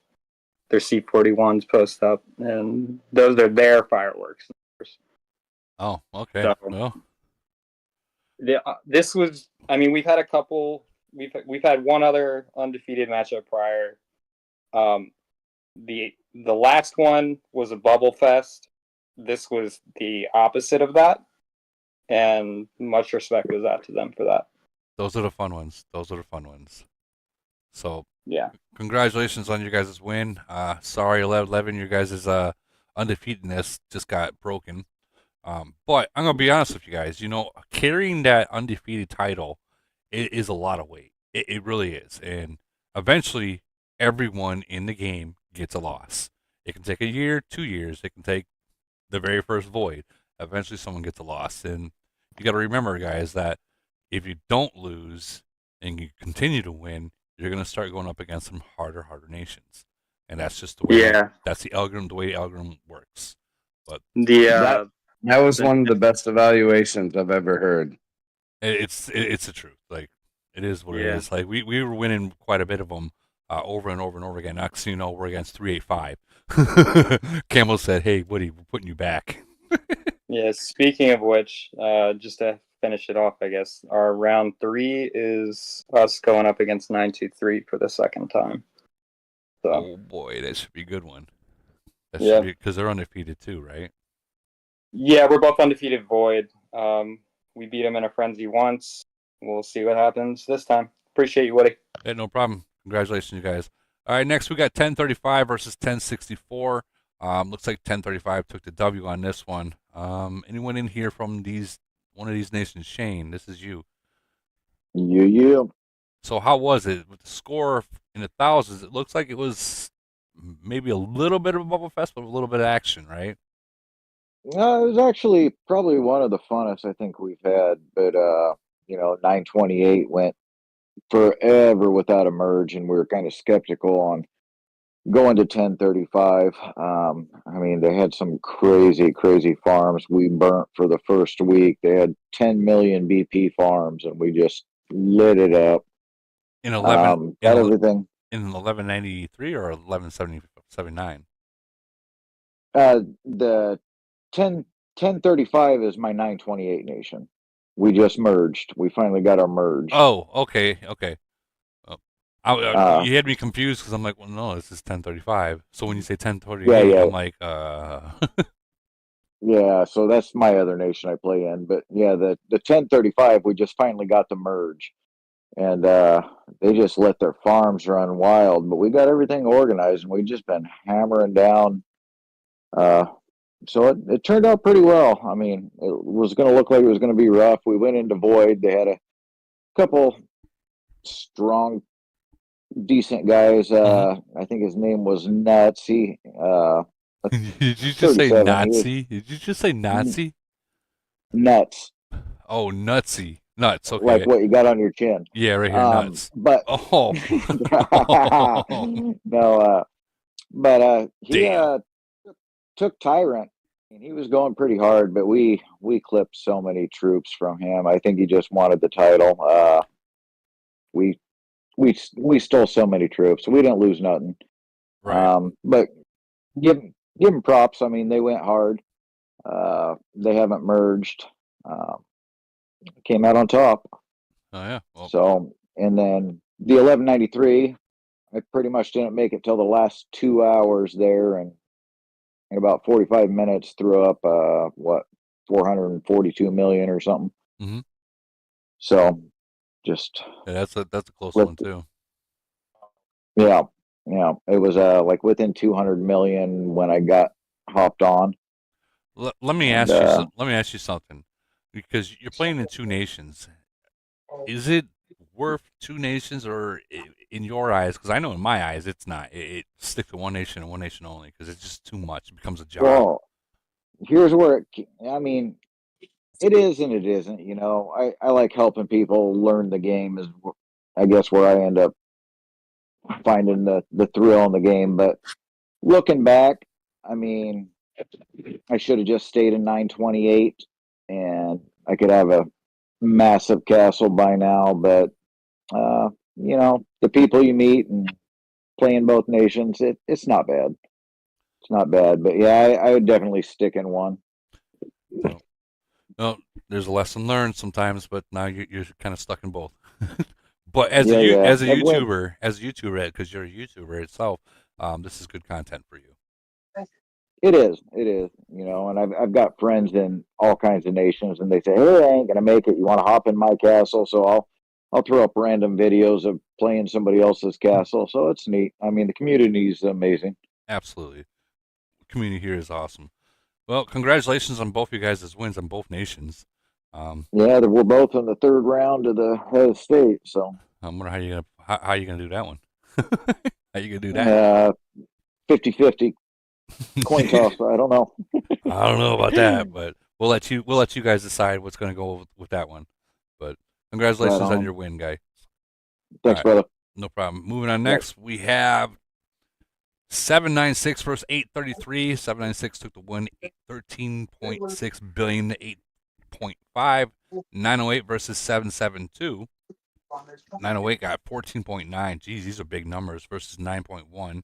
C-41s post up, and those are their fireworks. Oh, okay. So, well, this was. I mean, we've had a couple. We've had one other undefeated matchup prior. The last one was a bubble fest. This was the opposite of that, and much respect goes out to them for that. those are the fun ones. Those are the fun ones. So Yeah. congratulations on your guys' win. Sorry, 11, your guys' undefeatedness just got broken. But I'm gonna be honest with you guys. You know, carrying that undefeated title is a lot of weight. It really is, and eventually, everyone in the game gets a loss. It can take a year, 2 years. It can take the very first void. Eventually, someone gets a loss, and you got to remember, guys, that if you don't lose and you continue to win, you're gonna start going up against some harder nations, and that's just the way. Yeah. That's the algorithm. The way algorithm works. But The that was one of the best evaluations I've ever heard. it's the truth. Like it is what it Yeah. is. Like we were winning quite a bit of them over and over and over again. Next thing you know, we're against 385. Campbell said, "Hey, Woody, we're putting you back." Yeah, speaking of which, just to finish it off, I guess our round 3 is us going up against 923 for the second time. So, Oh boy, that should be a good one. That Yeah. should be because they're undefeated too, right? yeah, we're both undefeated void. We beat them in a frenzy once. We'll see what happens this time. Appreciate you, Woody. Hey, no problem. Congratulations, you guys. All right, next we got 1035 versus 1064. Looks like 1035 took the W on this one. Anyone in here from one of these nations? Shane, this is you. Yeah. So how was it with the score in the thousands? It looks like it was maybe a little bit of a bubble fest, but a little bit of action, right? No, it was actually probably one of the funnest I think we've had. But 928 went forever without a merge, and we were kind of skeptical on going to 1035. I mean, they had some crazy farms we burnt for the first week. They had 10 million BP farms, and we just lit it up. In 11, got everything. In 1193 or 1179. The 1035 is my 928 nation. We just merged. We finally got our merge. Oh, okay. You had me confused because I'm like, well, no, this is 1035. So when you say 1038, Yeah. I'm like, Yeah, so that's my other nation I play in. But yeah, the 1035, we just finally got the merge. And they just let their farms run wild. But we got everything organized, and we've just been hammering down. So it turned out pretty well. I mean, it was going to look like it was going to be rough. We went into void. They had a couple strong, decent guys. I think his name was Nuts. Did you just say Nazi? Did you just say Nazi? Nuts. Oh, nutsy. Nuts, okay. Like what you got on your chin. Yeah, right here, nuts. But oh. No, but he took Tyrant. And he was going pretty hard, but we clipped so many troops from him. I think he just wanted the title. We stole so many troops. We didn't lose nothing. Right. But give them props. I mean, they went hard. They haven't merged. Came out on top. Oh yeah. Well. So, and then the 1193, I pretty much didn't make it till the last 2 hours there, and in about 45 minutes threw up 442 million or something. Mm-hmm. So just that's a close one too. Yeah, it was like within 200 million when I got hopped on. Let me ask you. Let me ask you something, because you're playing in two nations. Is it worth two nations, or in your eyes? Because I know in my eyes it's not. It stick to one nation and one nation only, because it's just too much. It becomes a job. Well, here's where I mean, it is and it isn't. You know, I like helping people learn the game. Is I guess where I end up finding the thrill in the game. But looking back, I mean, I should have just stayed in 928, and I could have a massive castle by now. But the people you meet and playing both nations, it's not bad. It's not bad, but yeah, I would definitely stick in one. Well, there's a lesson learned sometimes, but now you're kind of stuck in both. But as Yeah. as a I've went- YouTuber, because you're a YouTuber itself, this is good content for you. It is, and I've got friends in all kinds of nations, and they say, "Hey, I ain't gonna make it. You want to hop in my castle?" So I'll throw up random videos of playing somebody else's castle. So it's neat. I mean, the community is amazing. Absolutely, the community here is awesome. Well, congratulations on both you guys' wins on both nations. Yeah, we're both in the third round of the head of state. So I wonder how you gonna do that one. How you gonna do that? 50-50 coin toss. I don't know. I don't know about that, but we'll let you guys decide what's going to go with that one. But congratulations Right on on. your win, guy. Thanks, All right, brother. no problem. Moving on next, we have 796 versus 833. 796 took the win, 13.6 billion to 8.5. 908 versus 772. 908 got 14.9. Geez, these are big numbers versus 9.1.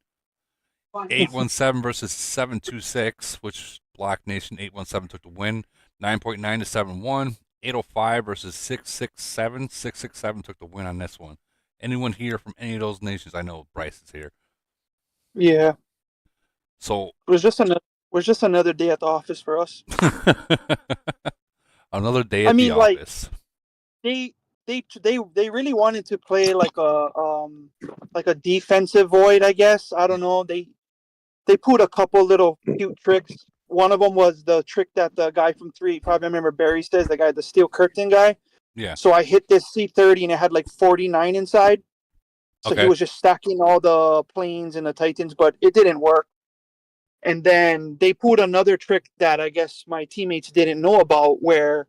817 versus 726, which Block Nation 817 took the win. 9.9 to 7-1. 805 versus 667. 667 took the win on this one. Anyone here from any of those nations? I know Bryce is here. Yeah. So it was just another day at the office for us. Another day at the office. They really wanted to play like a defensive void, I guess. I don't know. They put a couple little cute tricks. One of them was the trick that the guy from 3, probably remember Barry says, the steel curtain guy. Yeah. So I hit this C30 and it had like 49 inside. So Okay. he was just stacking all the planes and the Titans, but it didn't work. And then they put another trick that I guess my teammates didn't know about, where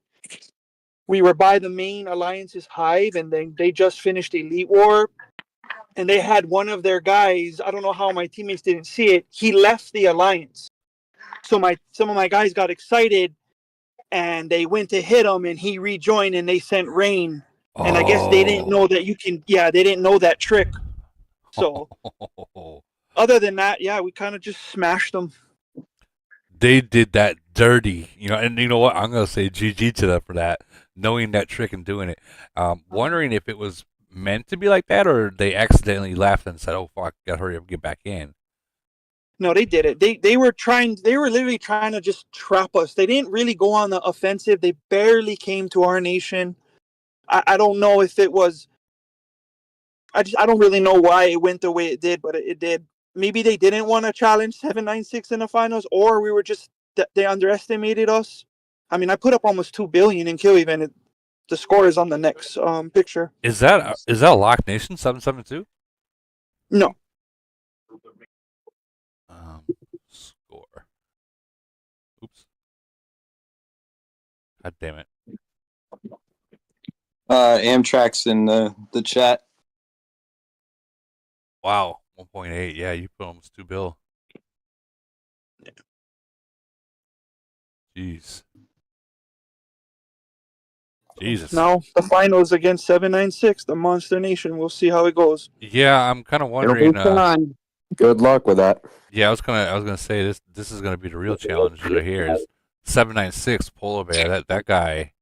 we were by the main Alliance's hive, and then they just finished Elite War, and they had one of their guys. I don't know how my teammates didn't see it. He left the Alliance, so some of my guys got excited, and they went to hit him, and he rejoined, and they sent rain. And I guess they didn't know that you can. Yeah, they didn't know that trick. So other than that, yeah, we kind of just smashed them. They did that dirty, and you know what? I'm gonna say GG to them for that, knowing that trick and doing it. Wondering if it was meant to be like that, or they accidentally left and said, "Oh fuck, gotta hurry up and get back in." No, they did it. They were literally trying to just trap us. They didn't really go on the offensive. They barely came to our nation. I don't know if it was. I don't really know why it went the way it did, but it did. Maybe they didn't want to challenge 796 in the finals, or we were just they underestimated us. I mean, I put up almost 2 billion in kill event. The score is on the next picture. Is that a Lock Nation 772? No. Score. Oops. God damn it. Amtrak's in the chat. Wow, 1.8. Yeah, you put almost 2 bill. Jeez. Jesus. Now the finals against 796, the Monster Nation. We'll see how it goes. Yeah, I'm kind of wondering. Good luck with that. Yeah, I was gonna say this is gonna be the real challenge right here. Is 796 Polar Bear. That guy.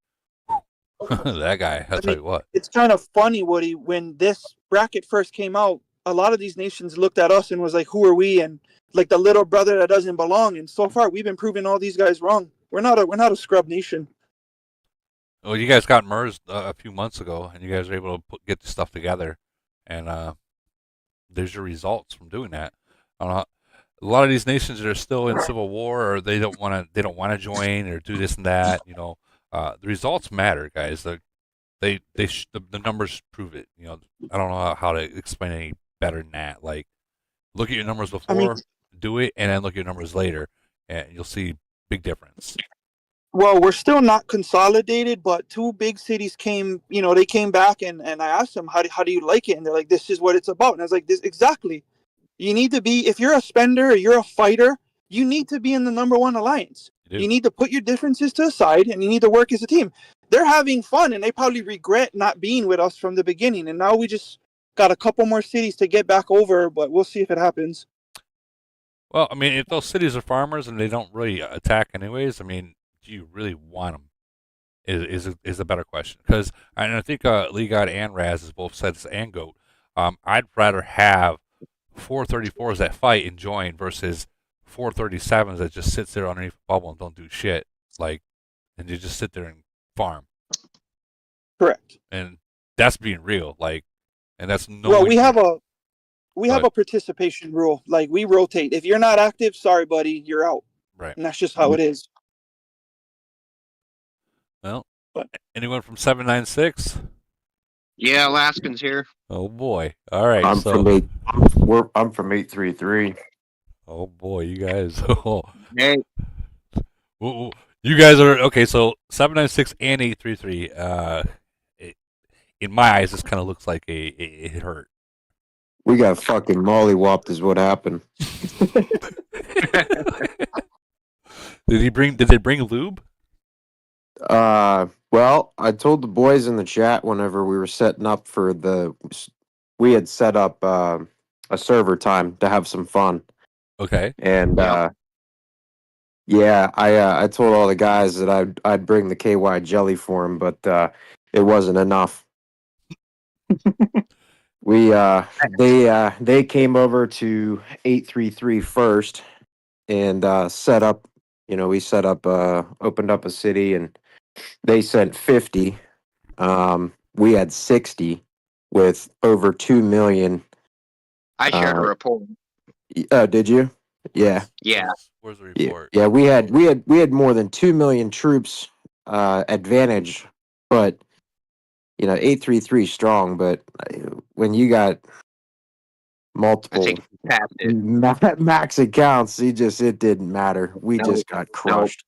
That guy. I'll tell you what. It's kind of funny, Woody. When this bracket first came out, a lot of these nations looked at us and was like, "Who are we?" And like the little brother that doesn't belong. And so far, we've been proving all these guys wrong. We're not a scrub nation. Well, you guys got MERS a few months ago, and you guys were able to get the stuff together, and there's your results from doing that. I don't know. A lot of these nations that are still in civil war, or they don't want to join or do this and that. The results matter, guys. The numbers prove it. I don't know how to explain any better than that. Like, look at your numbers before, do it, and then look at your numbers later, and you'll see big difference. Well, we're still not consolidated, but 2 big cities came. They came back, and I asked them, "How do you like it?" And they're like, "This is what it's about." And I was like, "This exactly. You need to be, if you're a spender or you're a fighter, you need to be in the #1 alliance. You need to put your differences to the side, and you need to work as a team." they're having fun, and they probably regret not being with us from the beginning. And now we just got a couple more cities to get back over, but we'll see if it happens. Well, I mean, if those cities are farmers and they don't really attack anyways, I mean, do you really want them? Is a better question. Because I think Lee God and Raz has both said this, and Goat. I'd rather have 434s that fight and join versus 437s that just sits there underneath the bubble and don't do shit. Like, and you just sit there and farm. Correct. And that's being real. Like, and that's no. Well, we have a participation rule. Like, we rotate. If you're not active, sorry, buddy, you're out. Right. And that's just how it is. Well, anyone from 796? Yeah, Alaskan's here. Oh boy! All right, I'm so from eight. I'm from 833. oh boy, you guys. Hey, You guys are okay. So 796 and 833. In my eyes, this kind of looks like it hurt. We got fucking mollywopped, is what happened. Did they bring lube? Well, I told the boys in the chat whenever we were setting up for we had set up a server time to have some fun. Okay. And yeah, I told all the guys that I'd bring the KY jelly for them, but it wasn't enough. They came over to 833 first and set up. We set up, opened up a city, and they sent 50. We had 60 with over 2 million. I shared a report. Oh, did you? Yeah. Yeah. Where's the report? Yeah, we had more than 2 million troops advantage, but 833 strong, but when you got multiple max accounts, it didn't matter. We just got crushed.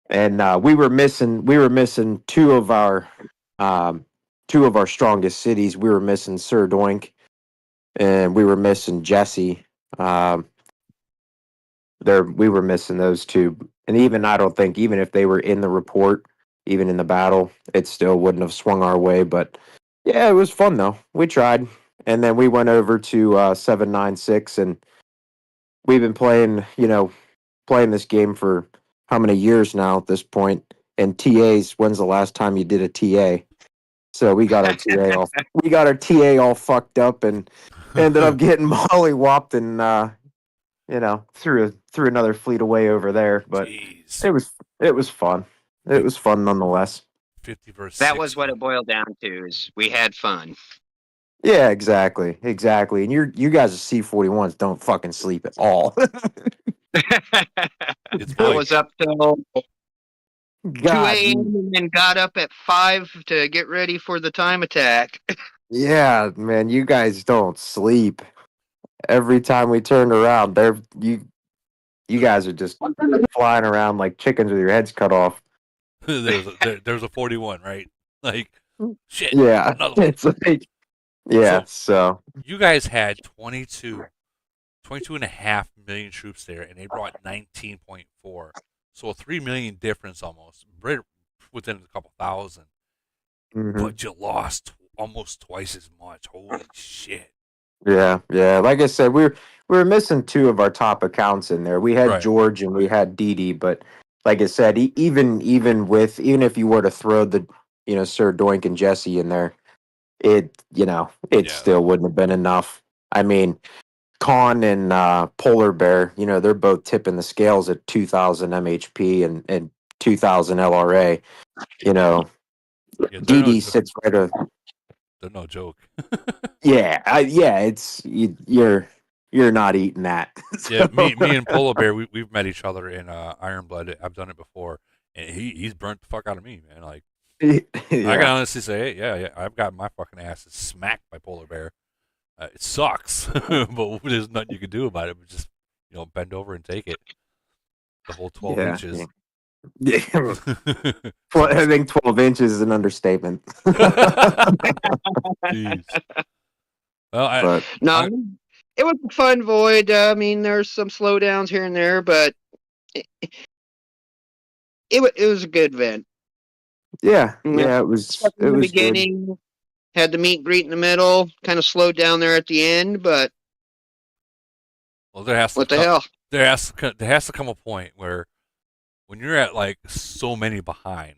And we were missing two of our strongest cities. We were missing Sir Doink, and we were missing Jesse. We were missing those two. And I don't think even if they were in the report, even in the battle, it still wouldn't have swung our way. But yeah, it was fun though. We tried. And then we went over to 796, and we've been playing this game for how many years now at this point? And TAs, when's the last time you did a TA? So we got our TA all fucked up and ended up getting mollywopped and threw another fleet away over there. But it was fun. It was fun nonetheless. 50 versus That was what it boiled down to, is we had fun. Yeah, exactly. And you guys' C-41s don't fucking sleep at all. I was up till 2 a.m. and then got up at 5 to get ready for the time attack. Yeah, man, you guys don't sleep. Every time we turned around, you guys are just flying around like chickens with your heads cut off. There's a 41, right? Like, shit. Yeah, it's like, yeah. So you guys had 22.5 million troops there, and they brought 19.4. So a 3 million difference almost, right within a couple thousand. Mhm. But you lost almost twice as much. Holy shit. Yeah. Like I said, we were missing two of our top accounts in there. We had Right. George and we had Didi, but like I said, even if you were to throw the Sir Doink and Jesse in there, it still wouldn't have been enough. I mean, Con and Polar Bear, they're both tipping the scales at 2,000 MHP and 2,000 LRA. Didi sits right a. They're no joke. Yeah, it's you're not eating that. Yeah, me and Polar Bear, we've met each other in Iron Blood. I've done it before, and he's burnt the fuck out of me, man. Like, I can honestly say, yeah, I've got my fucking ass smacked by Polar Bear. It sucks, but there's nothing you can do about it. But just bend over and take it. The whole 12 inches. Yeah. I think 12 inches is an understatement. Jeez. Well, it was a fun void. I mean, there's some slowdowns here and there, but it was a good event. Yeah, Yeah. it was Stuck in the good. beginning, had the meet and greet in the middle, kind of slowed down there at the end, but Well, there has what to the hell? there has to come a point where when you're at like so many behind,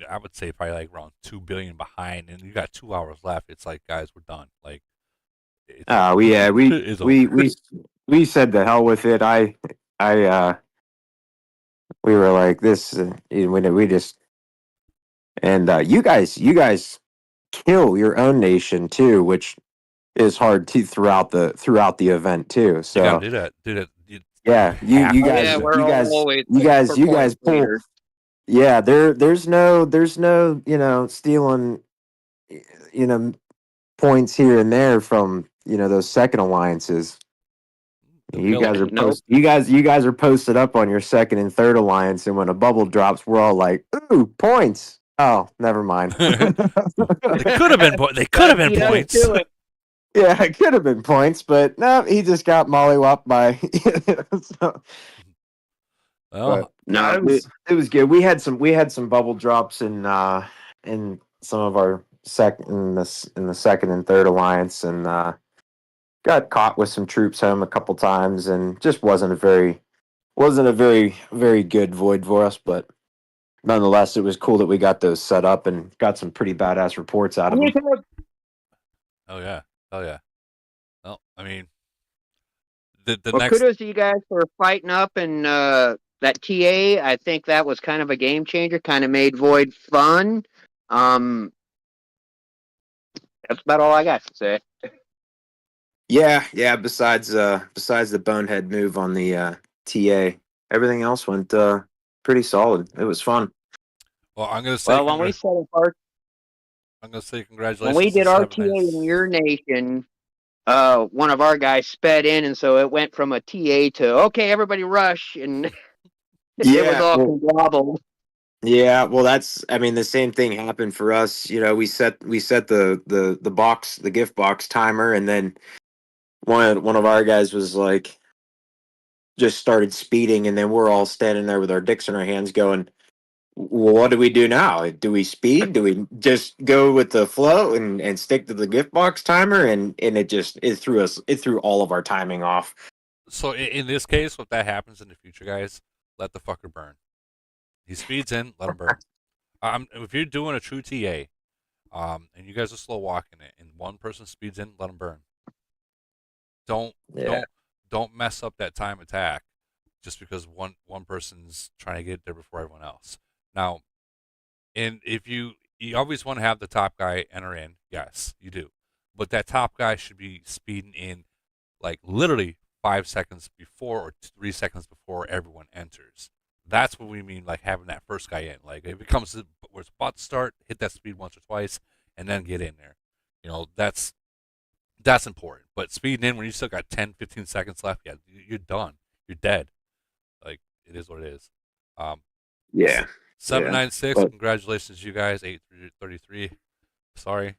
I would say probably like around 2 billion behind, and you got 2 hours left. It's like, guys, we're done. Like, it's over. It's over. We said the hell with it. We were like this. We just and you guys kill your own nation too, which is hard to throughout the event too. You So gotta do that. yeah, you guys, Yeah, we're always you guys pull. later. Yeah, there's no stealing points here and there from those second alliances. You guys are you guys are posted up on your second and third alliance, and when a bubble drops, we're all like, "Ooh, points!" Oh, never mind. They could have been. They could have been points. Yeah, it could have been points, but no, he just got mollywopped by. So, Well, no, it was good. We had some bubble drops in some of our in the second and third alliance, and got caught with some troops home a couple times, and just wasn't a very very good void for us, but nonetheless, it was cool that we got those set up and got some pretty badass reports out of them. Oh yeah. Well, I mean, Well, kudos to you guys for fighting up and that TA. I think that was kind of a game changer. Kind of made Void fun. That's about all I got to say. Yeah. Besides the bonehead move on the TA, everything else went pretty solid. It was fun. Well, I'm gonna say. Well, when we set apart, I'm gonna say congratulations. when we did our to TA in your nation, one of our guys sped in, and so it went from a TA to okay, everybody rush, and it was all conglomerate. Yeah, well, the same thing happened for us. We set the box, the gift box timer, and then one of our guys was like, just started speeding, and then we're all standing there with our dicks in our hands, going, "Well, what do we do now? Do we speed? Do we just go with the flow and stick to the gift box timer?" And it threw all of our timing off. So in this case, if that happens in the future, guys, let the fucker burn. He speeds in, let him burn. If you're doing a true TA, and you guys are slow walking it, and one person speeds in, let him burn. Don't mess up that time attack just because one person's trying to get there before everyone else. Now, and if you always want to have the top guy enter in, yes, you do, but that top guy should be speeding in like literally 5 seconds before or 3 seconds before everyone enters. That's what we mean, like having that first guy in. Like if it comes to where it's about to start, hit that speed once or twice, and then get in there. That's important. But speeding in when you still got 10, 15 seconds left, yeah, you're done. You're dead. Like it is what it is. Yeah. 796. Congratulations, you guys. 833. Sorry,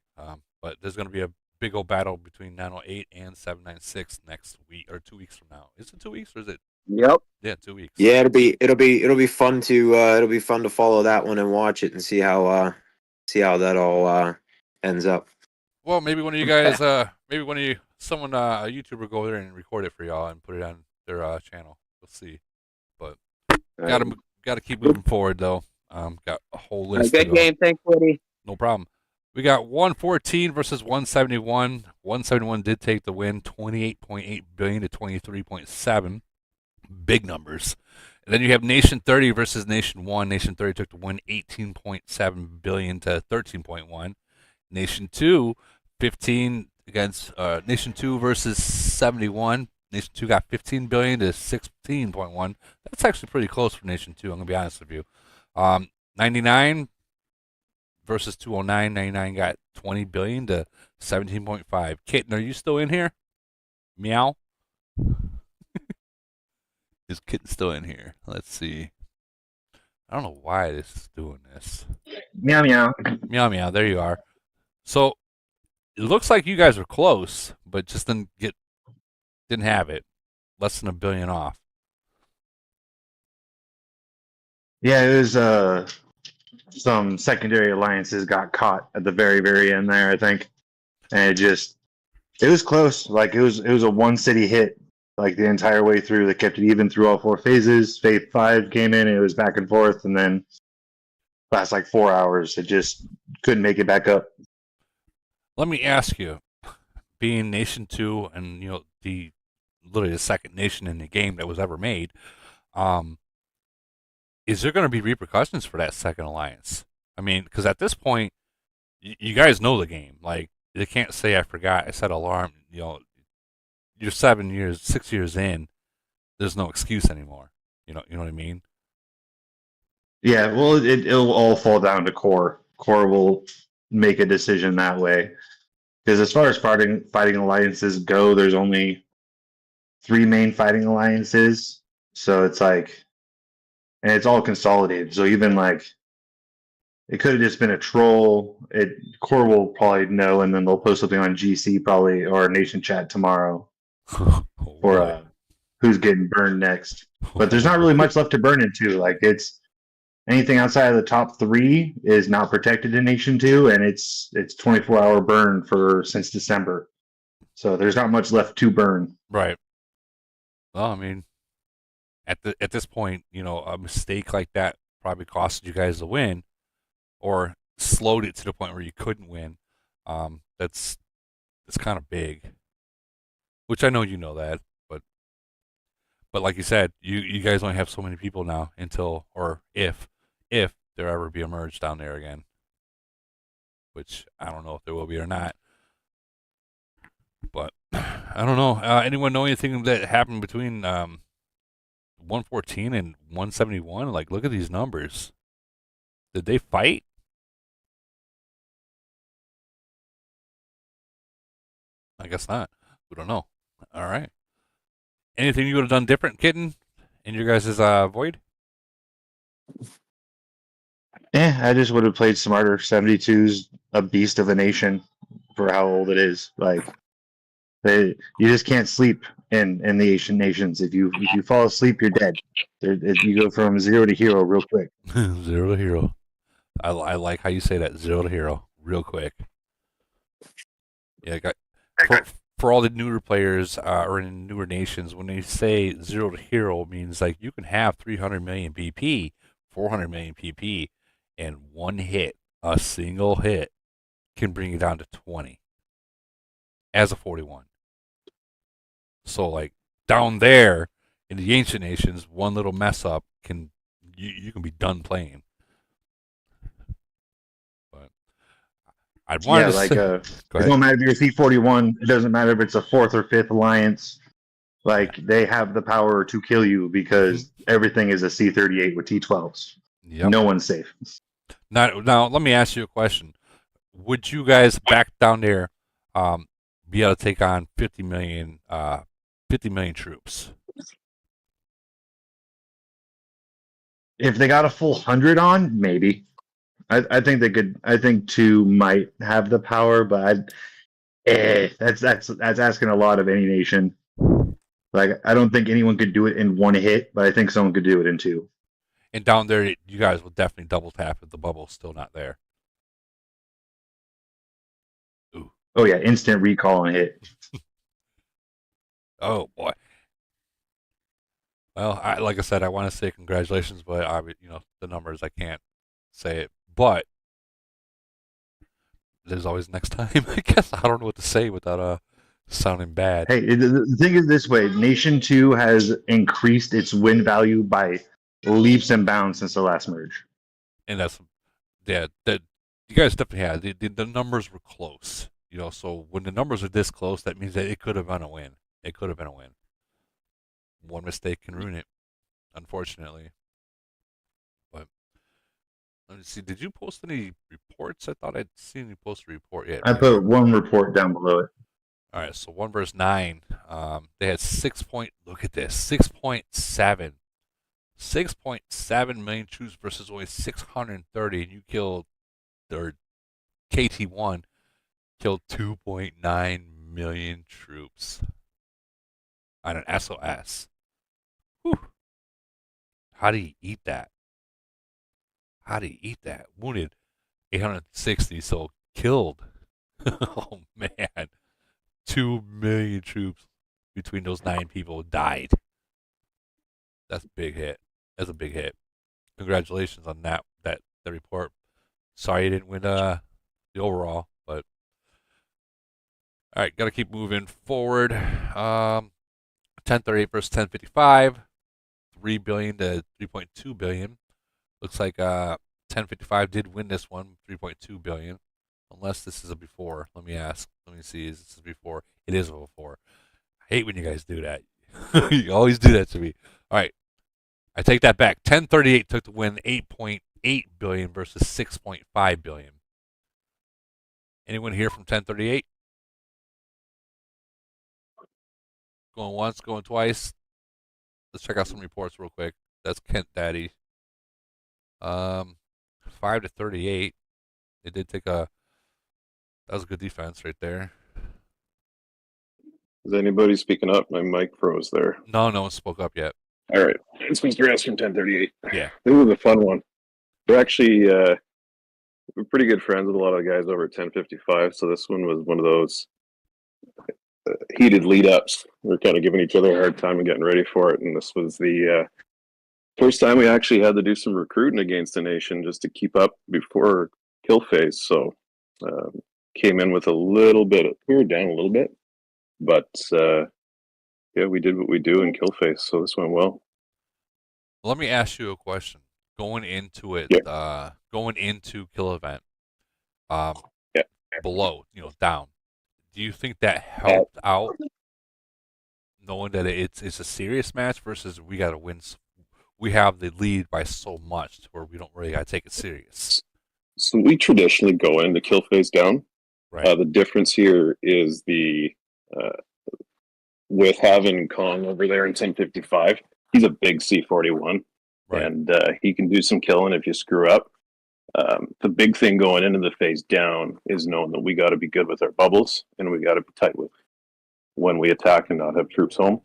but there's gonna be a big old battle between 908 and 796 next week or 2 weeks from now. Is it 2 weeks or is it? Yep. Yeah, 2 weeks. Yeah, it'll be fun to follow that one and watch it and see how that all ends up. Well, maybe one of you guys, a YouTuber go there and record it for y'all and put it on their channel. We'll see. But gotta keep moving forward though. Got a whole list. Good game, thanks, Woody. No problem. We got 114 versus 171. 171 did take the win, 28.8 billion to 23.7. Big numbers. And then you have Nation 30 versus Nation 1. Nation 30 took the win, 18.7 billion to 13.1. Nation 2, 15 against Nation 2 versus 71. Nation 2 got 15 billion to 16.1. That's actually pretty close for Nation 2, I'm going to be honest with you. 99 versus 209. 99 got 20 billion to 17.5. Kitten, are you still in here? Meow. Is Kitten still in here? Let's see. I don't know why this is doing this. Meow meow. Meow meow. There you are. So it looks like you guys are close, but just didn't have it. Less than $1 billion off. Yeah, it was some secondary alliances got caught at the very, very end there, I think. And it was close. Like it was a one city hit like the entire way through. They kept it even through all 4 phases. Phase 5 came in and it was back and forth, and then last like 4 hours it just couldn't make it back up. Let me ask you, being Nation 2 and literally the second nation in the game that was ever made, is there going to be repercussions for that second alliance? I mean, because at this point, you guys know the game. Like, they can't say, I forgot, I set alarm. You're 6 years in. There's no excuse anymore. You know what I mean? Yeah, well, it'll all fall down to core. Core will make a decision that way. Because as far as fighting alliances go, there's only 3 main fighting alliances. So it's like, and it's all consolidated. So even like, it could have just been a troll. Core will probably know, and then they'll post something on GC probably or Nation Chat tomorrow for who's getting burned next. But there's not really much left to burn into. Like it's anything outside of the top 3 is not protected in Nation 2, and it's 24-hour burn since December. So there's not much left to burn. Right. Well, I mean, at this point, a mistake like that probably costed you guys the win, or slowed it to the point where you couldn't win. That's kind of big. Which I know you know that, but like you said, you guys only have so many people now until, or if there ever be a merge down there again. Which I don't know if there will be or not. But I don't know. Anyone know anything that happened between 114 and 171? Like, look at these numbers. Did they fight? I guess not. We don't know. All right. Anything you would have done different, Kitten, in your guys' void? Yeah, I just would have played smarter. 72's a beast of a nation for how old it is. Like, you just can't sleep in the Asian nations. If you fall asleep, you're dead. You go from 0 to hero real quick. 0 to hero. I like how you say that. 0 to hero real quick. Yeah, for all the newer players or in newer nations, when they say 0 to hero, it means like you can have 300 million PP, 400 million PP, and one hit, a single hit, can bring you down to 20 as a 41. So like down there in the ancient nations, one little mess up you can be done playing. But I'd want to like say, it don't matter if you're C41. It doesn't matter if it's a 4th or 5th alliance. Like they have the power to kill you because everything is a C38 with T12s. Yep. No one's safe. Now, let me ask you a question. Would you guys back down there be able to take on 50 million troops? If they got a full 100 on, maybe. I think they could. I think 2 might have the power, but that's asking a lot of any nation. Like I don't think anyone could do it in 1 hit, but I think someone could do it in 2. And down there, you guys will definitely double tap if the bubble's still not there. Ooh. Oh yeah, instant recall and hit. Oh boy. Well, like I said, I want to say congratulations, but the numbers I can't say it. But there's always next time. I guess I don't know what to say without sounding bad. Hey, the thing is this way: Nation 2 has increased its win value by leaps and bounds since the last merge. And that you guys definitely had the numbers were close. So when the numbers are this close, that means that it could have been a win. It could have been a win. One mistake can ruin it, unfortunately. But let me see. Did you post any reports? I thought I'd seen you post a report yet. I put 1 report down below it. All right, so 1 verse 9. They had 6 point. Look at this, 6.7. 6.7 million troops versus only 630, and you killed, or KT1 killed 2.9 million troops on an SOS. Whew. How do you eat that? How do you eat that? Wounded 860, so killed. Oh man, 2 million troops between those 9 people died. That's a big hit. That's a big hit. Congratulations on that report. Sorry you didn't win the overall, but all right, got to keep moving forward. 1038 versus 1055, 3 billion to 3.2 billion. Looks like 1055 did win this one, 3.2 billion. Unless this is a before. Let me ask. Let me see. Is this a before? It is a before. I hate when you guys do that. You always do that to me. All right. I take that back. 1038 took the win, 8.8 billion versus 6.5 billion. Anyone here from 1038? Going once, going twice. Let's check out some reports real quick. That's Kent Daddy. 5 to 38. It did take a. That was a good defense right there. Is anybody speaking up? My mic froze there. No one spoke up yet. All right. It's Mr. S from 1038. Yeah. This was a fun one. We're actually we're pretty good friends with a lot of the guys over at 1055, so this one was one of those heated lead ups. We're kind of giving each other a hard time and getting ready for it, and this was the first time we actually had to do some recruiting against a nation just to keep up before kill phase. So came in with a little bit. We were down a little bit, but yeah, we did what we do in kill phase. So this went well. Let me ask you a question. Going into it, going into kill event, below, down. Do you think that helped out, knowing that it's a serious match versus we got to win? We have the lead by so much to where we don't really got to take it serious. So we traditionally go into kill phase down. Right. The difference here is the with having Kong over there in 1055. He's a big C41, right. And he can do some killing if you screw up. The big thing going into the phase down is knowing that we got to be good with our bubbles and we got to be tight with when we attack and not have troops home.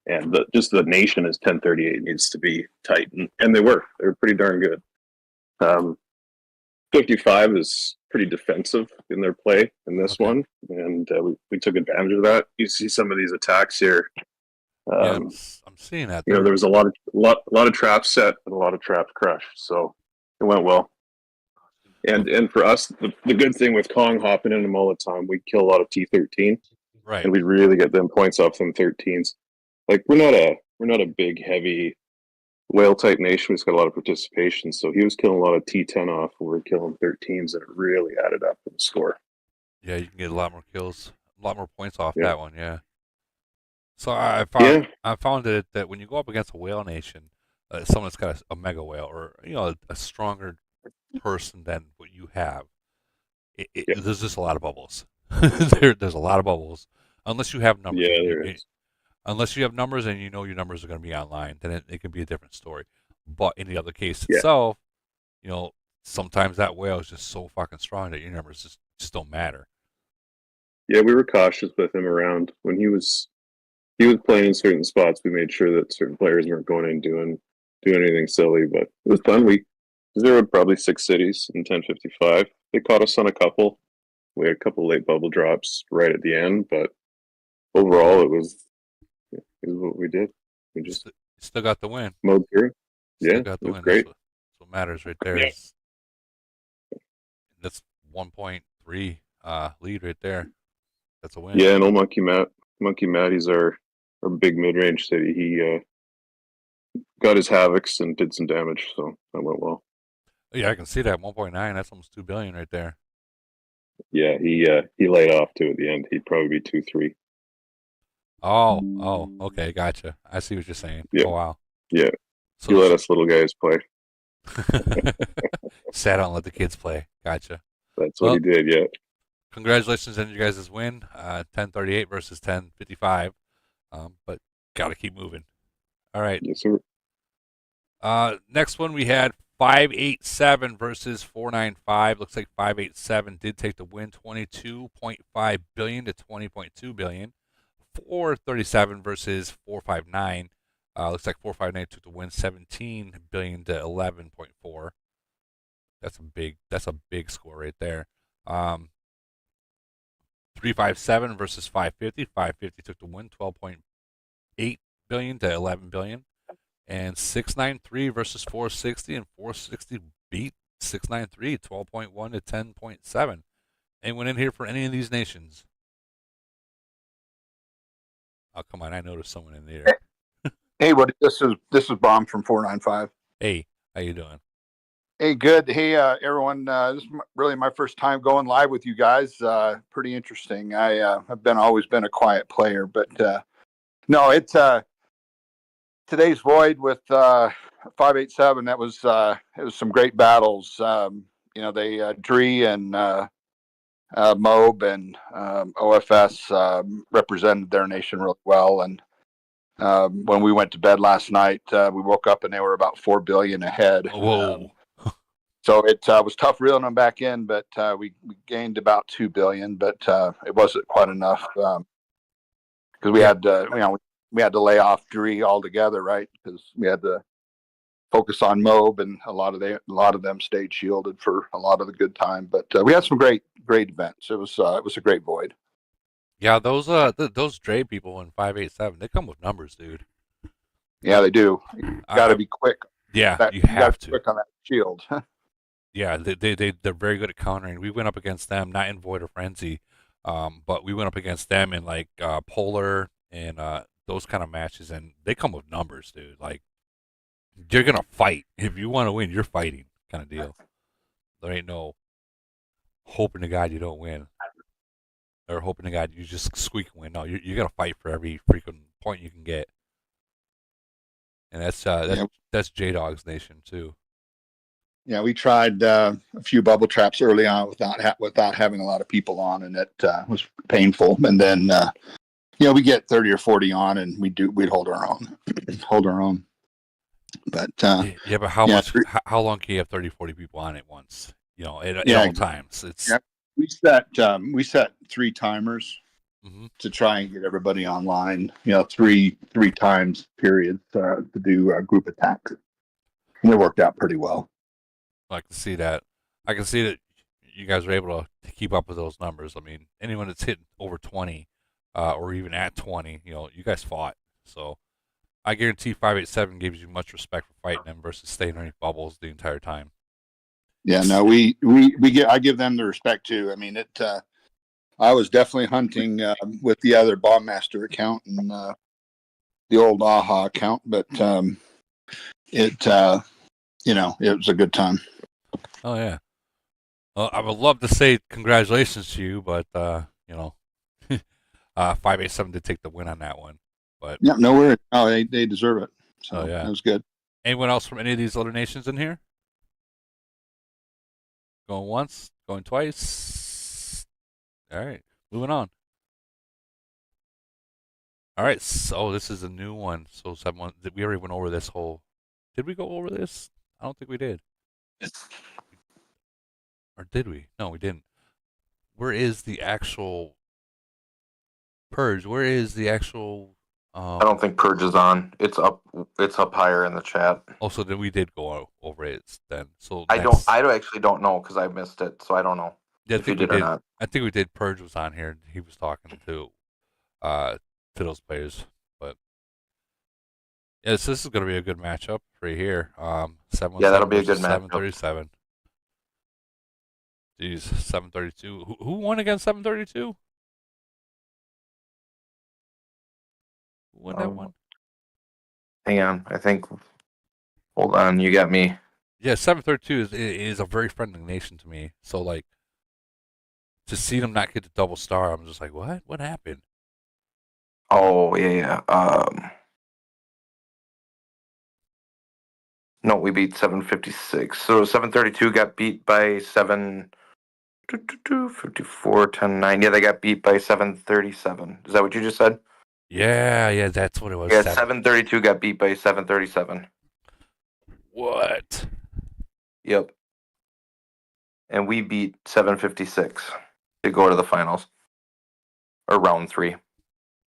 And just the nation is 1038 needs to be tight, and they were pretty darn good. 55 is pretty defensive in their play in this one, and we took advantage of that. You see some of these attacks here. Yeah, I'm seeing that. There was a lot of traps set and a lot of traps crushed, so it went well. And for us, the good thing with Kong hopping in them all the time, we kill a lot of T13, right? And we really get them points off them 13s. Like we're not a big heavy whale type nation. We've got a lot of participation, so he was killing a lot of T10 off. We were killing 13s, and it really added up in the score. Yeah, you can get a lot more kills, a lot more points off Yeah. that one. Yeah. So I found that when you go up against a whale nation, someone that's got a mega whale or a stronger person than what you have, there's just a lot of bubbles. There's a lot of bubbles unless you have numbers. Yeah, there is. Unless you have numbers and you know your numbers are going to be online, then it can be a different story. But in the other case itself, sometimes that whale is just so fucking strong that your numbers just don't matter. Yeah, we were cautious with him around when he was playing in certain spots. We made sure that certain players weren't going in doing anything silly, but it was fun. We zeroed probably 6 cities in 1055. They caught us on a couple. We had a couple late bubble drops right at the end, but overall it was what we did. We just still got the win. Mowed through. Still got the win. Great. That's what matters right there. Yeah. That's 1.3 lead right there. That's a win. Yeah, and old Monkey Matt, he's our big mid-range city. He got his havocs and did some damage, so that went well. Yeah, I can see that 1.9. That's almost 2 billion right there. Yeah, he laid off too at the end. He'd probably be 2-3. Oh, okay, gotcha. I see what you're saying. Yeah. Oh wow. Yeah, So he let us little guys play. Sat out and let the kids play. Gotcha. That's what he did. Yeah. Congratulations on you guys' win. 1038 versus 1055. But gotta keep moving. All right. Yes, sir. Next one we had 587 versus 495. Looks like 587 did take the win, 22.5 billion to 20.2 billion. 437 versus 459. Looks like 459 took the win, 17 billion to 11.4. That's a big score right there. 357 versus 550. 550 took the win, 12.8 billion to 11 billion. And 693 versus 460, and 460 beat 693, 12.1 to 10.7. Anyone in here for any of these nations? Oh, come on, I noticed someone in there. Hey, buddy, this is Bomb from 495. Hey, how you doing? Hey, good. Hey, everyone. This is really my first time going live with you guys. Pretty interesting. I have always been a quiet player, but no, it's today's void with 587. It was some great battles. They Dree and Moab and OFS represented their nation really well. And when we went to bed last night, we woke up and they were about 4 billion ahead. Whoa. So it was tough reeling them back in, but we gained about 2 billion, but it wasn't quite enough because we had we had to lay off Dree altogether, right? Because we had to focus on Moab, and a lot of them stayed shielded for a lot of the good time. But we had some great events. It was a great void. Yeah, those Dre people in 587, they come with numbers, dude. Yeah, they do. You got to be quick. Yeah, you have to. Quick on that shield. Yeah, they're very good at countering. We went up against them, not in Void or Frenzy, but we went up against them in like Polar and those kind of matches, and they come with numbers, dude. Like you're gonna fight if you want to win. You're fighting, kind of deal. There ain't no hoping to God you don't win, or hoping to God you just squeak and win. No, you're gonna fight for every freaking point you can get, and that's J Dog's nation too. Yeah, we tried a few bubble traps early on without having a lot of people on, and it was painful. And then we get 30 or 40 on, and we'd hold our own. But but how much? How long can you have 30, 40 people on at once? At all times. It's we set 3 timers to try and get everybody online. Three times periods to do group attacks, and it worked out pretty well. I can see that. I can see that you guys are able to keep up with those numbers. I mean, anyone that's hitting over 20 or even at 20, you guys fought. So I guarantee 587 gives you much respect for fighting them versus staying underneath bubbles the entire time. Yeah, no, I give them the respect too. I mean, I was definitely hunting with the other Bomb Master account and the old AHA account, but it was a good time. Oh yeah. Well, I would love to say congratulations to you, but 587 did take the win on that one. But yeah, no worries. Oh, they deserve it. So yeah, that was good. Anyone else from any of these other nations in here? Going once, going twice. All right, moving on. All right, so this is a new one. So we already went over this whole. Did we go over this? I don't think we did. Or did we? No, we didn't. Where is the actual Purge? Where is the actual? I don't think Purge is on. It's up higher in the chat. Oh, so then we did go over it then. So I actually don't know because I missed it, so I don't know if you did or not. I think we did. Purge was on here. He was talking to those players, but yeah, so this is going to be a good matchup right here. 717 that'll be a good matchup. 737. Jeez, 732. Who won against 732? Who won that one? Hang on, I think. Hold on, you got me. Yeah, 732 is a very friendly nation to me. So like, to see them not get the double star, I'm just like, what? What happened? Oh yeah. No, we beat 756. So 732 got beat by 54, 10, 9. Yeah, they got beat by 737. Is that what you just said? Yeah, that's what it was. Yeah, 732 got beat by 737. What? Yep. And we beat 756 to go to the finals. Or round 3.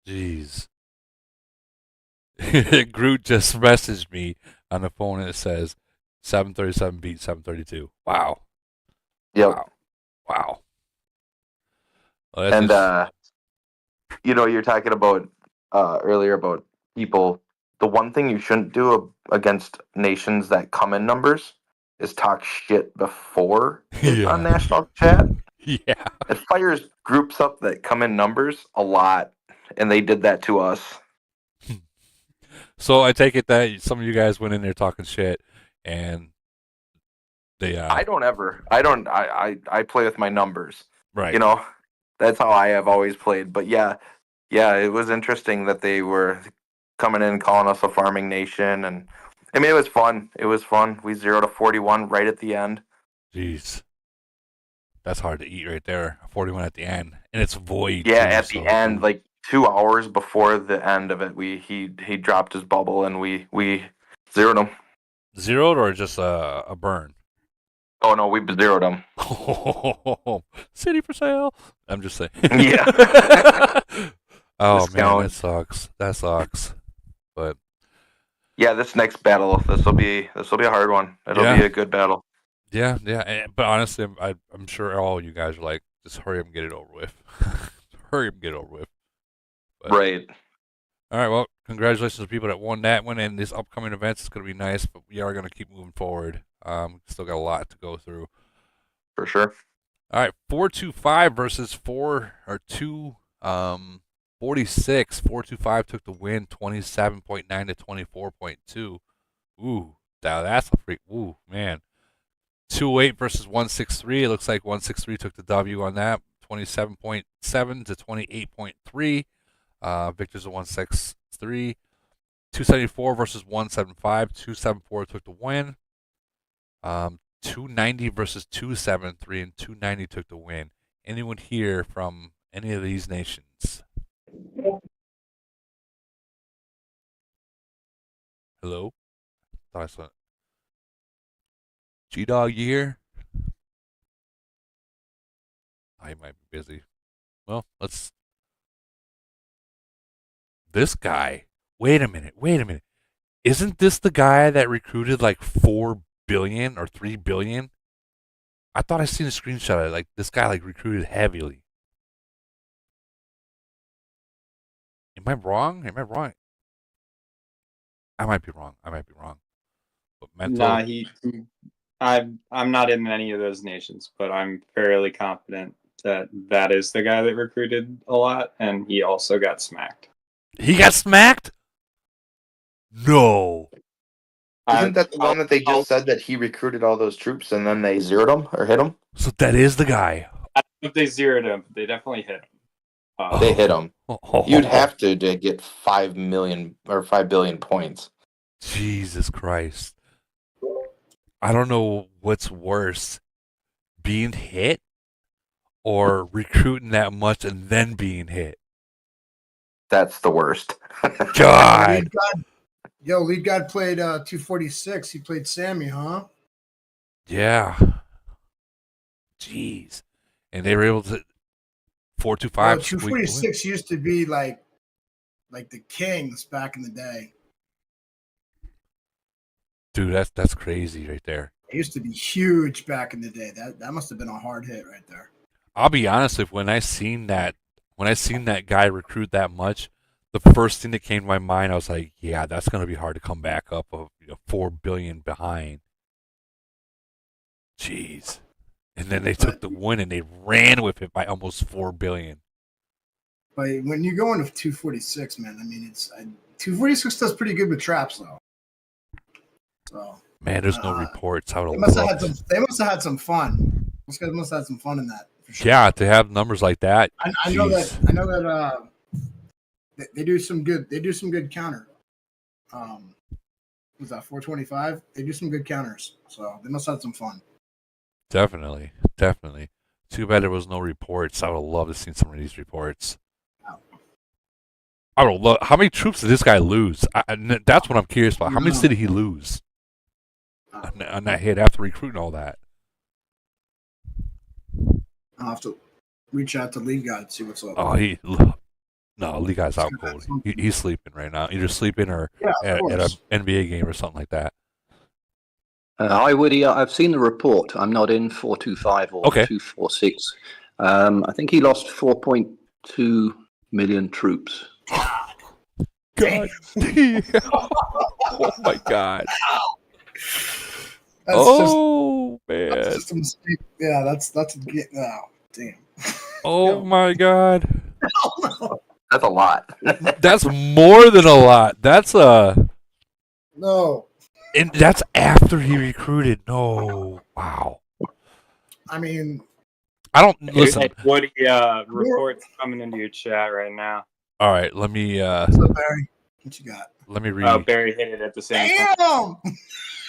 Jeez. Groot just messaged me on the phone and it says, 737 beat 732. Wow. Yep. Wow. Wow. Well, that's And just, you're talking about earlier about people. The one thing you shouldn't do against nations that come in numbers is talk shit before it on yeah. national chat. Yeah. It fires groups up that come in numbers a lot, and they did that to us. So I take it that some of you guys went in there talking shit, and they I don't ever. I don't. I play with my numbers. right. You know, that's how I have always played. But yeah, it was interesting that they were coming in calling us a farming nation, and I mean it was fun. It was fun. We 0-41 right at the end. Jeez. That's hard to eat right there. 41 at the end, and it's void. Yeah, too, at so the end, like 2 hours before the end of it, he dropped his bubble, and we zeroed him. zeroed or just a burn. Oh no, we zeroed him. City for sale. I'm just saying. Yeah. Oh man, Discount. that sucks. That sucks. But Yeah, this next battle, this will be a hard one. It'll Yeah. be a good battle. yeah, but honestly, I'm sure all you guys are like, just hurry up and get it over with. Hurry up and get it over with. But, Right. All right. Well, congratulations to people that won that one, and this upcoming events is going to be nice. But we are going to keep moving forward. Still got a lot to go through. For sure. All right, 425 versus 2. 46. 425 took the win, 27.9 to 24.2. Ooh, that's a freak. Ooh, man. 28 versus 163. It looks like 163 took the W on that, 27.7 to 28.3. Victor's a 163. 274 versus 175. 274 took the win. 290 versus 273, and 290 took the win. Anyone here from any of these nations? Hello? Thought I saw G-Dog, you here? I might be busy. Well, let's... This guy. Wait a minute. Isn't this the guy that recruited like 4 billion or 3 billion? I thought I seen a screenshot of it. Like this guy like recruited heavily. Am I wrong? I might be wrong. But mental. Nah, I'm not in any of those nations, but I'm fairly confident that is the guy that recruited a lot, and he also got smacked. He got smacked? No. Isn't that the one that they just said that he recruited all those troops and then they zeroed him or hit him? So that is the guy. I don't know if they zeroed him, but they definitely hit him. They hit him. You'd have to get 5 million or 5 billion points. Jesus Christ. I don't know what's worse, being hit or recruiting that much and then being hit. That's the worst. God. Lead God played 246. He played Sammy, huh? Yeah. Jeez. And they were able to 425. 246 used to be like the Kings back in the day. Dude, that's crazy right there. It used to be huge back in the day. That must have been a hard hit right there. I'll be honest, when I seen that guy recruit that much, the first thing that came to my mind, I was like, yeah, that's going to be hard to come back up of 4 billion behind. Jeez. And then they took the win and they ran with it by almost 4 billion. But when you go into 246, man, I mean, 246 does pretty good with traps, though. So man, there's no reports. How they must have had some fun. Those guys must have had some fun in that. For sure. Yeah, to have numbers like that. I know that. They do some good. They do some good counter. Was that 425? They do some good counters, so they must have had some fun. Definitely. Too bad there was no reports. I would love to see some of these reports. I would love. How many troops did this guy lose? That's what I'm curious about. How many did he lose on that hit after recruiting all that? I'll have to reach out to League God and see what's up. Oh, League Guy's out cold. He's sleeping right now. Either sleeping or at an NBA game or something like that. Hi, Woody. I've seen the report. I'm not in 425 or Okay. 246. I think he lost 4.2 million troops. God damn. Oh my god. That's Oh man. That's just a mistake. Yeah, that's oh, damn. Oh my god. That's a lot. That's more than a lot. That's No. and that's after he recruited. No. Wow. I mean, I don't Hey, listen. Woody, reports coming into your chat right now. All right, let me what's up, Barry? What you got? let me read. Oh, Barry hit it at the same time. Damn!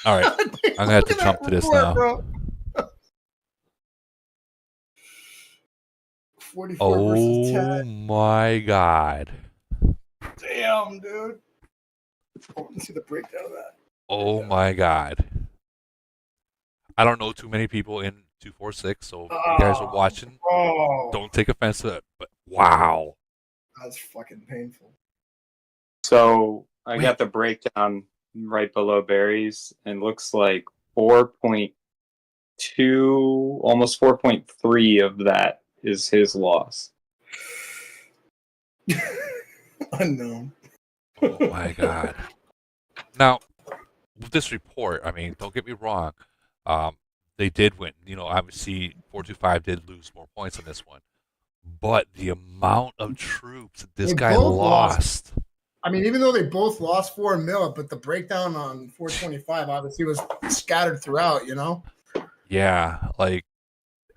All right. I'm gonna have to jump to this now. Bro. 44 versus 10. Oh my god. Damn, dude. I want to see the breakdown of that. Oh my god. I don't know too many people in 246, so if you guys are watching, don't take offense to that. But wow. That's fucking painful. So I got the breakdown right below Barry's, and looks like 4.2, almost 4.3 of that is his loss. Unknown. Oh my god. Now, with this report, I mean, don't get me wrong. They did win. You know, obviously 425 did lose more points on this one. But the amount of troops this They guy both lost. I mean, even though they both lost 4 mil, but the breakdown on 425 obviously was scattered throughout, you know? Yeah, like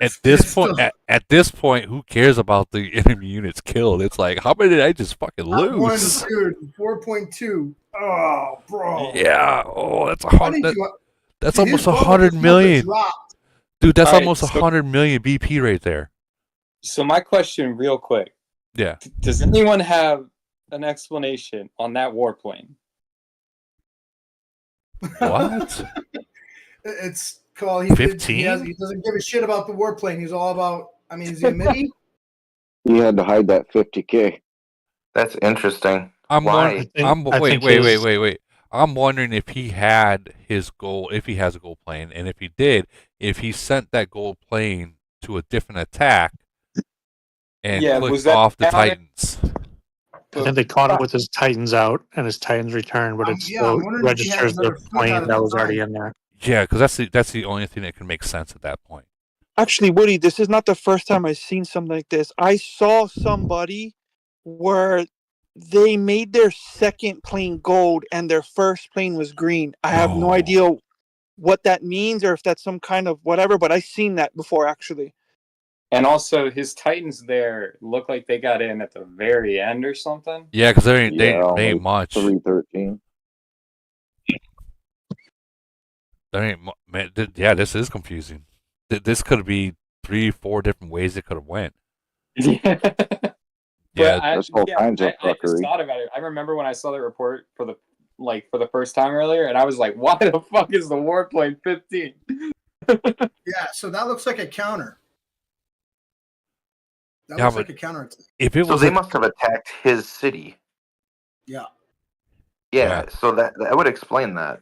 at this point, at this point, who cares about the enemy units killed? It's like, how many did I just fucking lose? 4.2. Oh, bro. Yeah. Oh, that's Why didn't you- that's Dude, almost his bubble 100 just must have million. dropped. Dude, that's All right, almost so- 100 million BP right there. So my question, real quick: Yeah. does anyone have an explanation on that warplane? What? It's called. He 15? doesn't give a shit about the warplane. He's all about. I mean, is he a MIDI? He had to hide that 50K. That's interesting. I'm Why? wait. I'm wondering if he had his goal, if he has a gold plane, and if he did, if he sent that gold plane to a different attack and Yeah, was clicked that off the counted? Titans. I think they caught it with his Titans out and his Titans returned, but it I'm still wondering if he had registers the another foot out plane of that the was already time. in there. Yeah, because that's the only thing that can make sense at that point. Actually, Woody, this is not the first time I've seen something like this. I saw somebody where they made their second plane gold and their first plane was green. I have no idea what that means or if that's some kind of whatever, but I've seen that before actually. And also, his Titans there look like they got in at the very end or something. Yeah, because they ain't only much. 313. There ain't man. Yeah, this is confusing. This could be 3-4 different ways it could have went. Yeah. Yeah, There's all kinds of I just fuckery. thought about it. I remember when I saw the report for the first time earlier, and I was like, "Why the fuck is the warplane 15?" Yeah, so that looks like a counter. That Yeah, looks but like a counter. if it So was they a- must have attacked his city. Yeah. Yeah, so that would explain that.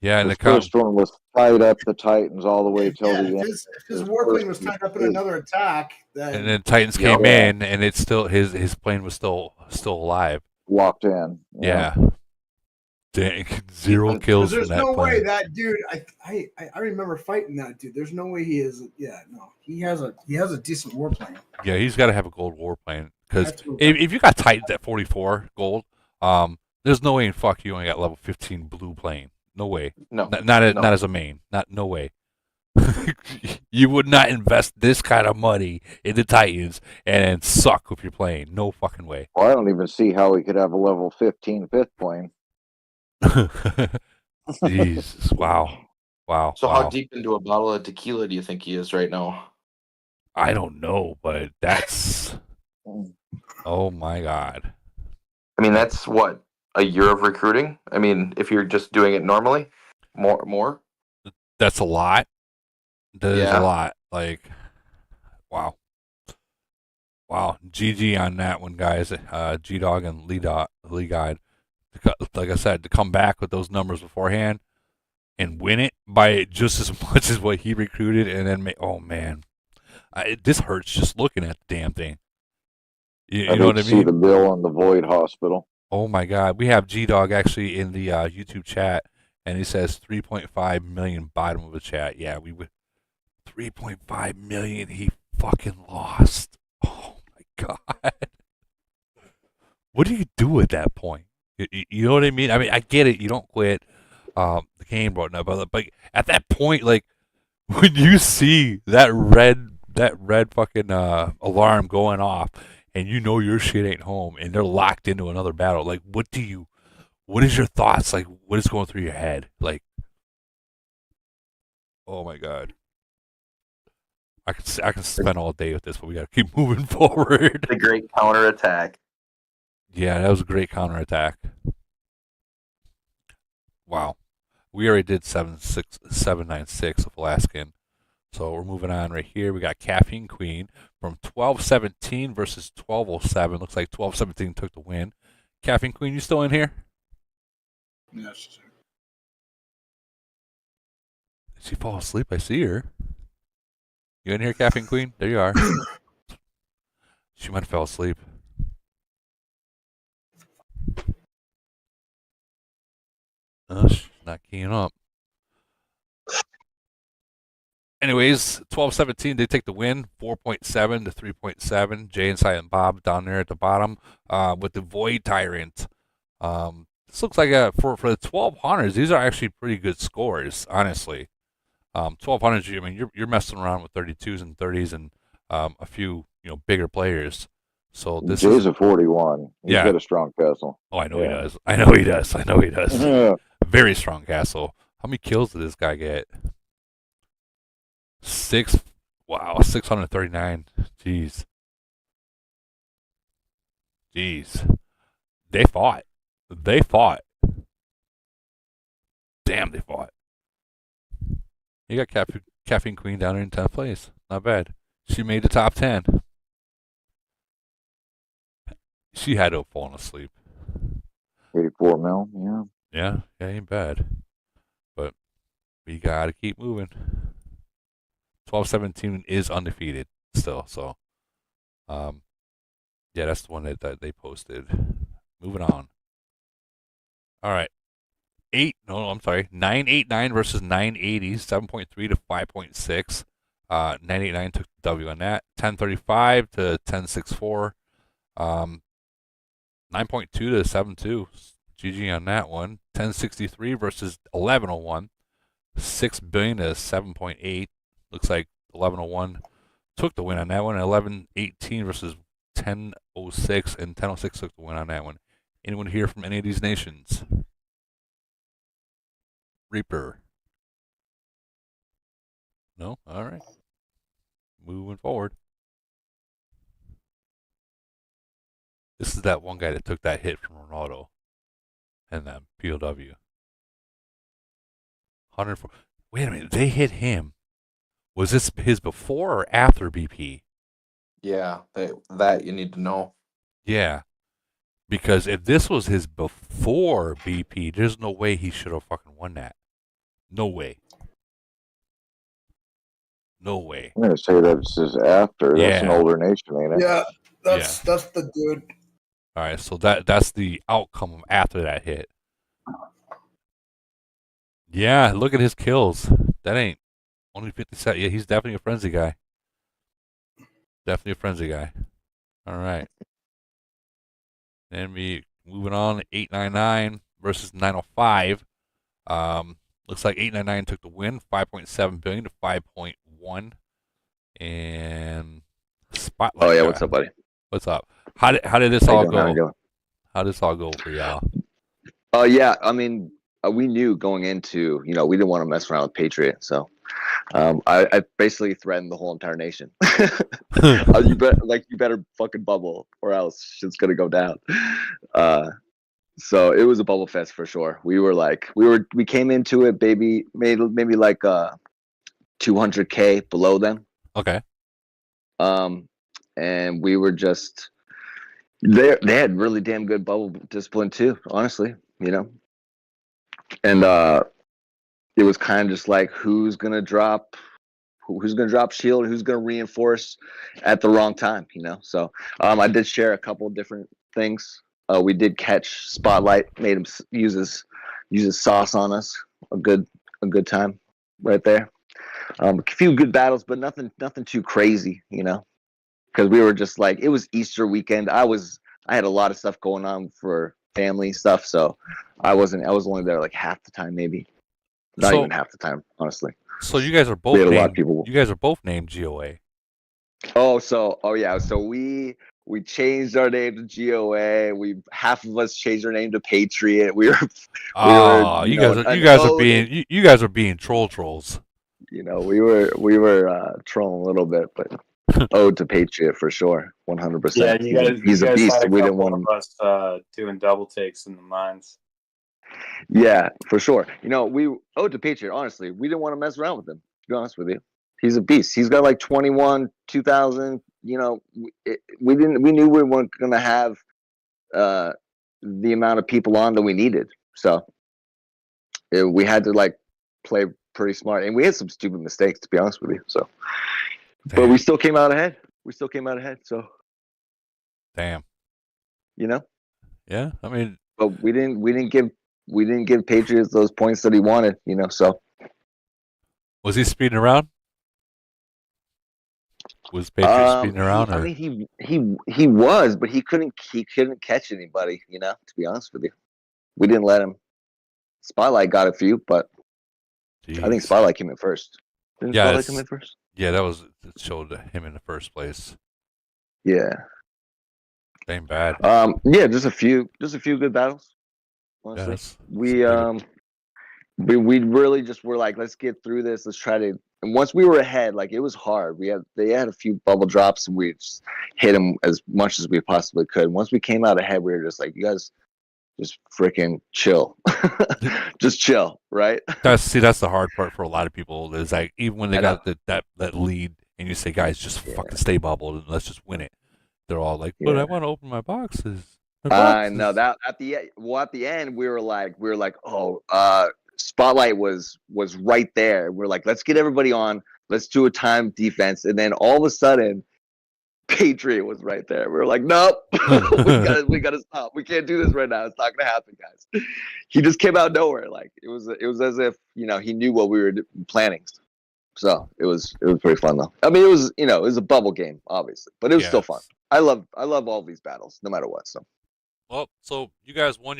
Yeah, and His the count. first one was tied up the Titans all the way till Yeah, the if end. his warplane was tied up in another attack, then And then Titans came in, and it's still his plane was still alive. Locked in. Yeah. Dang, 0 kills from there's that no plane. way that dude. I remember fighting that dude. There's no way he is. Yeah, no, he has a decent warplane. Yeah, he's got to have a gold warplane because Absolutely. if you got Titans at 44 gold, there's no way in fuck you only got level 15 blue plane. No way. No, not as a main. No way. You would not invest this kind of money into Titans and suck with your plane. No fucking way. Well, I don't even see how he could have a level 15 fifth plane. Jesus! Wow! So wow. how deep into a bottle of tequila do you think he is right now? I don't know, but that's. Oh my god! I mean, that's what, a year of recruiting? I mean, if you're just doing it normally, more. That's a lot. That is Yeah. a lot. Like, wow. GG on that one, guys. G Dog and Lee Guide. Like I said, to come back with those numbers beforehand, and win it by just as much as what he recruited, and then oh man, this hurts just looking at the damn thing. You I'd know hate what to I see mean? the bill on the Void Hospital. Oh my God, we have G Dog actually in the YouTube chat, and he says 3.5 million bottom of the chat. Yeah, we would 3.5 million. He fucking lost. Oh my God. What do you do at that point? You know what I mean? I mean, I get it. You don't quit the game, but at that point, like when you see that red fucking alarm going off, and you know your shit ain't home, and they're locked into another battle, like what is your thoughts? Like what is going through your head? Like, oh my God. I can spend all day with this, but we got to keep moving forward. The great counterattack. Yeah, that was a great counterattack. Wow. We already did 796 of Alaskan. So we're moving on right here. We got Caffeine Queen from 1217 versus 1207. Looks like 1217 took the win. Caffeine Queen, you still in here? Yes, sir. Did she fall asleep? I see her. You in here, Caffeine Queen? There you are. She might have fell asleep. Oh, she's not keying up. Anyways, 12-17, they take the win, 4.7 to 3.7. Jay and Silent Bob down there at the bottom with the Void Tyrant. This looks like for the 1200s, these are actually pretty good scores, honestly. 1200s, I mean, you're messing around with 32s and 30s and a few bigger players. So this Jay's is a 41. He's got a strong castle. Oh, I know he Yeah. does. I know he does. I know he does. Yeah. Very strong castle. How many kills did this guy get? 6. Wow, 639. Jeez. They fought. Damn, they fought. You got Caffeine Queen down there in 10th place. Not bad. She made the top 10. She had to have fallen asleep. 84 mil, yeah. Yeah, ain't bad. But we gotta keep moving. 12-17 is undefeated still, so yeah, that's the one that they posted. Moving on. All right. 989 versus 980, 7.3 to 5.6. 989 took the W on that. 1035 to 1064. 9.2 to 7.2. GG on that one. 1063 versus 1101. 6 billion to 7.8. Looks like 1101 took the win on that one. 1118 versus 1006, and 1006 took the win on that one. Anyone here from any of these nations? Reaper. No? All right. Moving forward. This is that one guy that took that hit from Ronaldo and that POW. 104. Wait a minute. They hit him. Was this his before or after BP? Yeah, that you need to know. Yeah. Because if this was his before BP, there's no way he should have fucking won that. No way. No way. I'm going to say that's his after. That's an Yeah. older nation, ain't it? Yeah, that's the dude. All right, so that's the outcome after that hit. Yeah, look at his kills. That ain't only 57. Yeah, he's definitely a frenzy guy. Definitely a frenzy guy. All right. Then we moving on. 899 versus 905. Looks like 899 took the win. 5.7 billion to 5.1. And Spotlight. Oh yeah, guy. what's up, buddy? What's up? How did this How all you doing? How you go? doing? How did this all go for y'all? Yeah, I mean, we knew going into, we didn't want to mess around with Patriot, so I basically threatened the whole entire nation. You better fucking bubble, or else shit's gonna go down. So it was a bubble fest for sure. We came into it, maybe like 200K below them. Okay. And we were just they had really damn good bubble discipline too, honestly, And it was kind of just like who's gonna drop shield, who's gonna reinforce at the wrong time, So I did share a couple of different things. We did catch Spotlight, made him use his sauce on us. A good time right there. A few good battles, but nothing too crazy, because we were just like, it was Easter weekend. I had a lot of stuff going on for family stuff, so I was only there like half the time, maybe not even half the time, honestly. So you guys are both We had a named, lot of people. You guys are both named GOA. Oh yeah. So we changed our name to GOA. Half of us changed our name to Patriot. We were You guys are being trolls. We were trolling a little bit, but ode to Patriot for sure, 100%. Yeah, He's a beast. Had a We didn't couple want him. of us doing double takes in the mines. Yeah, for sure. We ode to Patriot. Honestly, we didn't want to mess around with him. To be honest with you, he's a beast. He's got like 21, 2,000. We knew we weren't gonna have the amount of people on that we needed, so we had to like play pretty smart, and we had some stupid mistakes, to be honest with you. So, but we still came out ahead. So, damn. Yeah. I mean, but we didn't give Patriots those points that he wanted. So. Was he speeding around? Was Patriot speeding around? I mean, he was, but he couldn't catch anybody. To be honest with you, we didn't let him. Spotlight got a few, but I think Spotlight came in first. Didn't Spotlight come in first? Yeah, it showed him in the first place. Yeah. Same bad. Yeah, just a few good battles. Honestly, we really just were like, let's get through this. Let's try to. And once we were ahead, like it was hard. They had a few bubble drops, and we just hit them as much as we possibly could. Once we came out ahead, we were just like, you guys, just freaking chill, just chill, right? That's the hard part for a lot of people. Is like even when they got that lead, and you say, guys, just fucking stay bubbled and let's just win it. They're all like, but I want to open my boxes. I know that at the end we were like, oh, Spotlight was right there. We're like, let's get everybody on. Let's do a time defense, and then all of a sudden, Patriot was right there. We were like, nope, we gotta stop. We can't do this right now. It's not gonna happen, guys. He just came out of nowhere. Like it was as if he knew what we were planning. So it was pretty fun though. I mean, it was a bubble game, obviously, but it was still fun. I love all these battles, no matter what. So. Well, so you guys won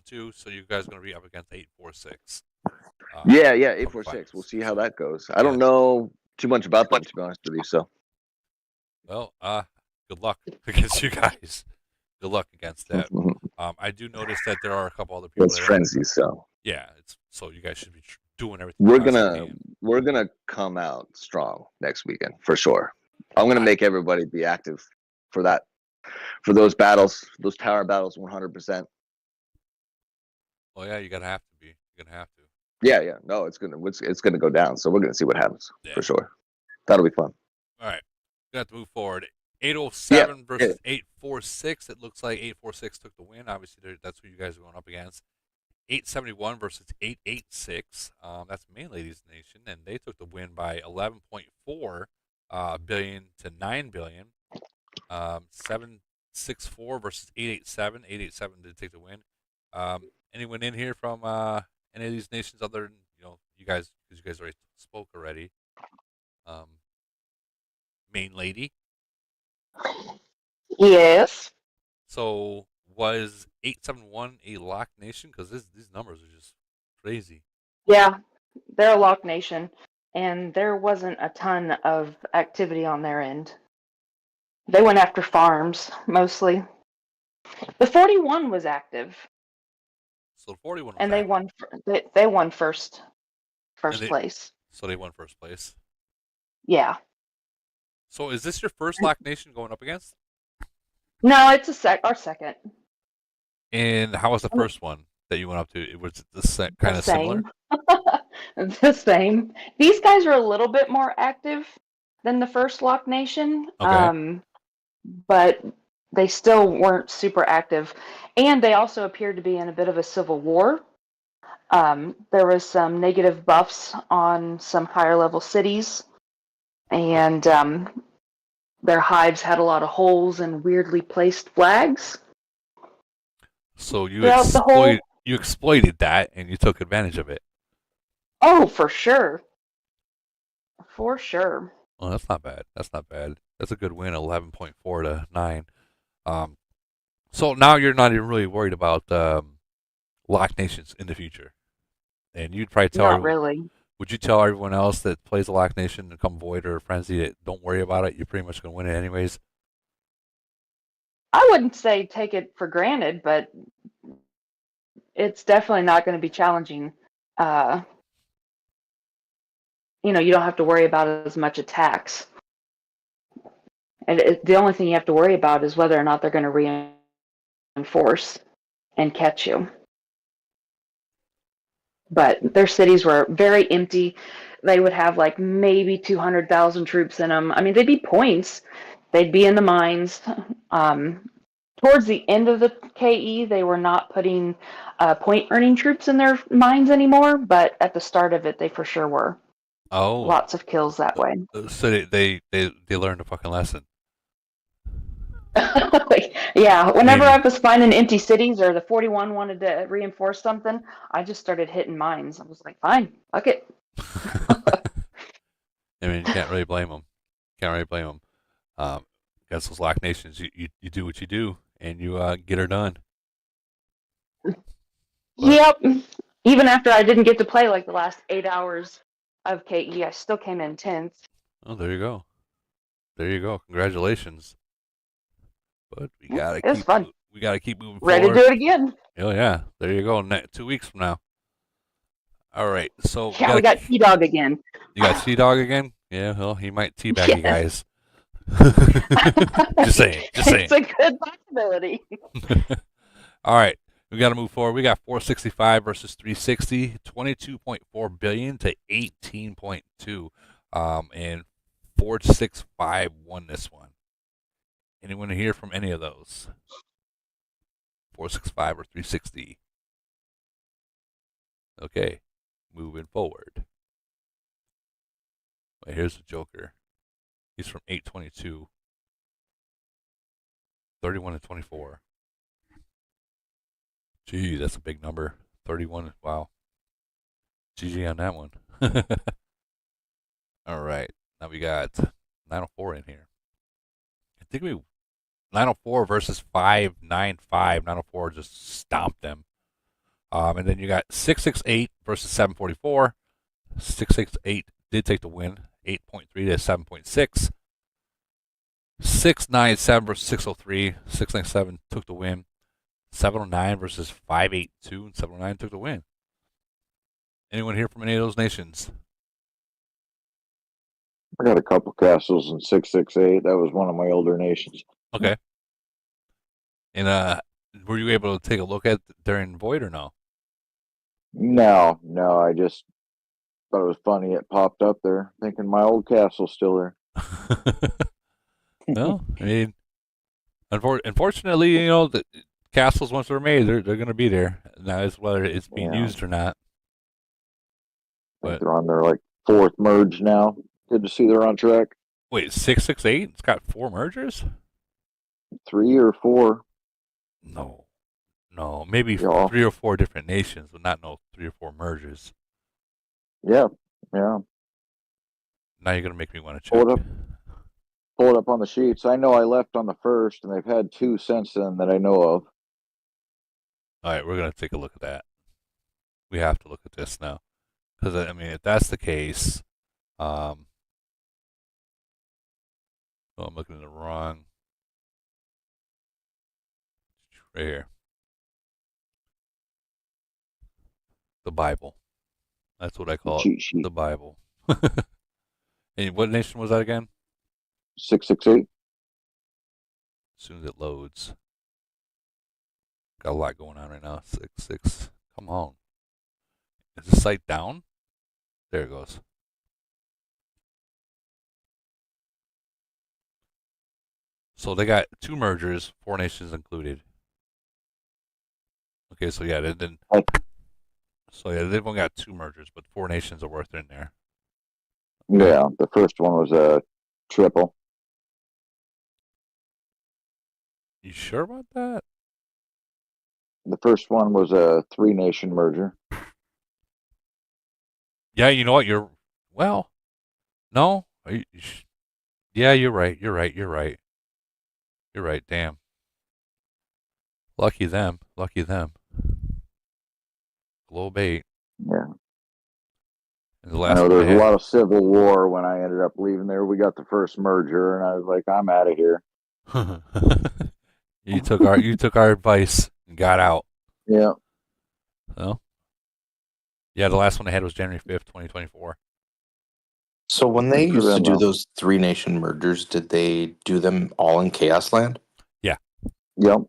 too. So you guys are going to be up against 846. Yeah, 846. We'll see how that goes. I don't know too much about them, to be honest with you. So. Well, good luck against you guys. Good luck against that. I do notice that there are a couple other people. It's frenzy, so. Yeah, so you guys should be doing everything. We're gonna come out strong next weekend for sure. I'm gonna make everybody be active for that. For those battles, those tower battles, 100%. Oh yeah, you're gonna have to be. You're gonna have to. Yeah. No, it's gonna go down. So we're gonna see what happens for sure. That'll be fun. All right, we have to move forward. 807 versus 846. It looks like 846 took the win. Obviously, that's who you guys are going up against. 871 versus 886. That's Main Ladies Nation, and they took the win by 11.4 billion to 9 billion. 764 versus 887. 887 did take the win. Anyone in here from any of these nations other than you guys, because you guys already spoke already? Main Lady. Yes. So was 871 a lock nation? Because these numbers are just crazy. Yeah, they're a lock nation, and there wasn't a ton of activity on their end. They went after farms mostly. The 41 was active. So 41 was and active. They won first place. So they won first place. Yeah. So is this your first lock nation going up against? No, it's our second. And how was the first one that you went up to? It was kind of similar. The same. These guys are a little bit more active than the first lock nation. Okay. But they still weren't super active, and they also appeared to be in a bit of a civil war. There was some negative buffs on some higher level cities, and their hives had a lot of holes and weirdly placed flags. So you Throughout the whole. exploited that and you took advantage of it. Oh, for sure. For sure. Oh, that's not bad. That's not bad. That's a good win, 11.4 to 9. So now you're not even really worried about lock nations in the future, and you'd probably tell Not really. Would you tell everyone else that plays a lock nation to come void or frenzy that don't worry about it? You're pretty much gonna win it anyways. I wouldn't say take it for granted, but it's definitely not going to be challenging. You don't have to worry about as much attacks. And the only thing you have to worry about is whether or not they're going to reinforce and catch you. But their cities were very empty. They would have like maybe 200,000 troops in them. I mean, they'd be points. They'd be in the mines. Towards the end of the KE, they were not putting point earning troops in their mines anymore, but at the start of it, they for sure were. Oh, Lots of kills that way. so they learned a fucking lesson. Yeah, whenever Maybe. I was finding empty cities or the 41 wanted to reinforce something, I just started hitting mines. I was like, fine, fuck it. I mean, you can't really blame them. Can't really blame them. Against those lock nations, you do what you do, and you get her done. Yep. Even after I didn't get to play like the last 8 hours of KE, I still came in 10th. Oh, there you go. There you go. Congratulations. But we gotta It was fun. We gotta keep moving Ready forward. to do it again. Oh yeah, there you go. 2 weeks from now. All right, so Yeah, we got T-Dog again. You got T-Dog again? Yeah, well, he might teabag you guys. Just saying. It's a good possibility. All right, we got to move forward. We got 465 versus 360, 22.4 billion to 18.2, and 465 won this one. Anyone hear from any of those? 465 or 360? Okay, moving forward. Well, here's the Joker. He's from 822. 31 to 24. Gee, that's a big number. 31. Wow. GG on that one. All right. Now we got 904 in here. I think 904 versus 595. 904 just stomped them. And then you got 668 versus 744. 668 did take the win. 8.3 to 7.6. 697 versus 603. 697 took the win. 709 versus 582, and 709 took the win. Anyone here from any of those nations? I got a couple castles in 668. That was one of my older nations. Okay. And were you able to take a look at during Void or no? No, I just thought it was funny. It popped up there, thinking my old castle's still there. Well, I mean, unfortunately, the castles once they're made, they're going to be there. Now it's whether it's being used or not. But they're on their fourth merge now. Good to see they're on track. Wait, 668? It's got 4 mergers? 3 or 4. No, maybe 3 or 4 different nations, but not 3 or 4 mergers. Yeah. Now you're gonna make me want to check. Pull it up on the sheets. I know I left on the first, and they've had 2 since then that I know of. All right, we're gonna take a look at that. We have to look at this now, because I mean, if that's the case, oh, I'm looking at the wrong. Right here. The Bible. That's what I call it. The Bible. And what nation was that again? 668. As soon as it loads. Got a lot going on right now. 6. Come on. Is the site down? There it goes. So they got 2 mergers, 4 nations included. Okay, so yeah, then So yeah, they've only got 2 mergers, but 4 nations are worth in there. Yeah, the first one was a triple. You sure about that? The first one was a 3-nation merger. Yeah, you know what? Well, no. Yeah, you're right. You're right. You're right. You're right. Damn. Lucky them. Lucky them. Globe 8. Yeah. And the I last know one there's they a had. lot of civil war when I ended up leaving there. We got the first merger, and I was like, I'm out of here. You took our advice and got out. Yeah. Well, yeah, the last one they had was January 5th, 2024. So when they Good for used to them, do though. those 3-nation mergers, did they do them all in Chaos Land? Yeah. Yep.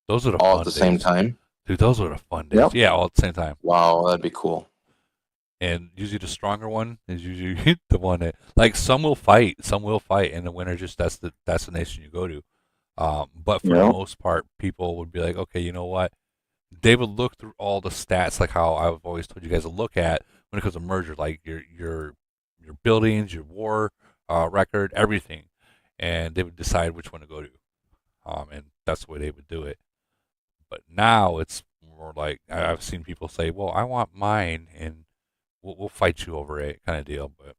Those are the All fun at the days. same time? Dude, those were the fun days. Yep. Yeah, all at the same time. Wow, that'd be cool. And usually the stronger one is usually the one that, like, some will fight, and the winner just that's the nation you go to. But for the Yep. most part, people would be like, okay, you know what? They would look through all the stats, like how I've always told you guys to look at when it comes to merger, like your buildings, your war record, everything, and they would decide which one to go to. And that's the way they would do it. But now it's more like I've seen people say, "Well, I want mine, and we'll fight you over it," kind of deal. But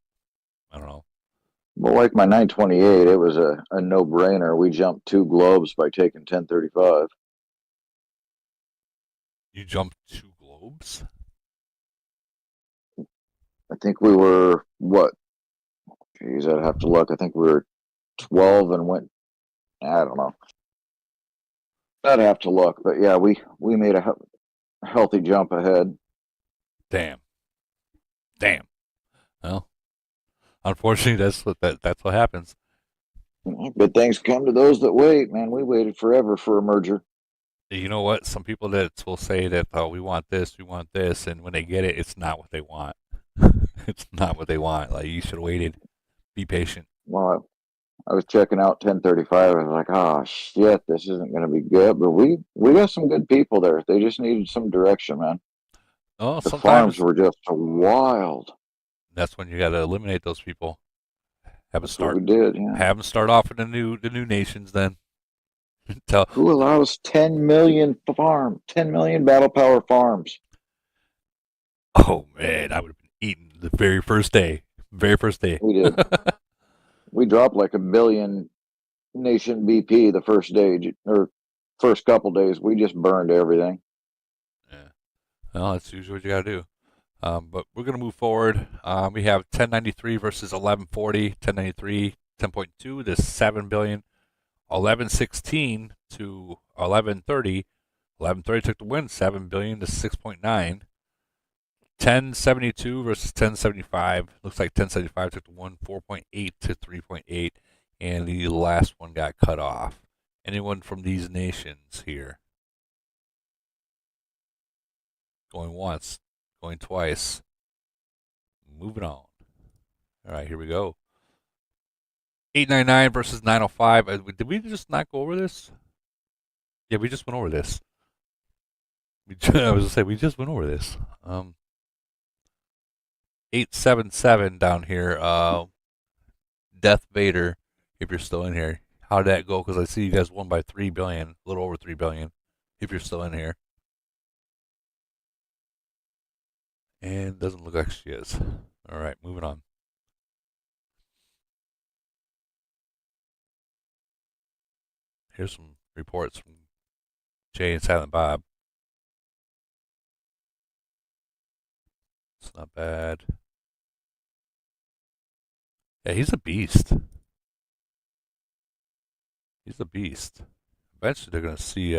I don't know. Well, like my 928, it was a no-brainer. We jumped 2 globes by taking 1035. You jumped 2 globes. I think we were, what? Geez, I'd have to look. I think we were 12 and went, I don't know. I'd have to look. But yeah, we made a healthy jump ahead. Damn. Well, unfortunately, that's what happens. But things come to those that wait, man. We waited forever for a merger. You know what? Some people that will say that, oh, we want this, and when they get it, it's not what they want. It's not what they want. Like, you should have waited. Be patient. Well, I was checking out 1035. I was like, oh shit, this isn't going to be good. But we got some good people there. They just needed some direction, man. Oh, The sometimes farms were just wild. that's when you got to eliminate those people. Have That's what we did. Yeah. Have them start off with the new nations. Then Who allows 10 million battle power farms? Oh man, I would have been eaten the very first day. Very first day. We did. We dropped like 1 billion nation BP the first day, or first couple days. We just burned everything. Well, that's usually what you got to do. But we're going to move forward. We have 1093 versus 1140. 1093, 10.2 to 7 billion. 1116 to 1130. 1130 took the win. 7 billion to 6.9. 1072 versus 1075. Looks like 1075 took the one, 4.8 to 3.8. And the last one got cut off. Anyone from these nations here? Going once, going twice. Moving on. All right, here we go. 899 versus 905. Did we just not go over this? Yeah, we just went over this. I was gonna say we just went over this. 877 down here. Death Vader, if you're still in here. How did that go? Because I see you guys won by 3 billion, a little over 3 billion. If you're still in here. And doesn't look like she is. All right, moving on. Here's some reports from Jay and Silent Bob. It's not bad. Yeah, he's a beast. He's a beast. Eventually, they're going to see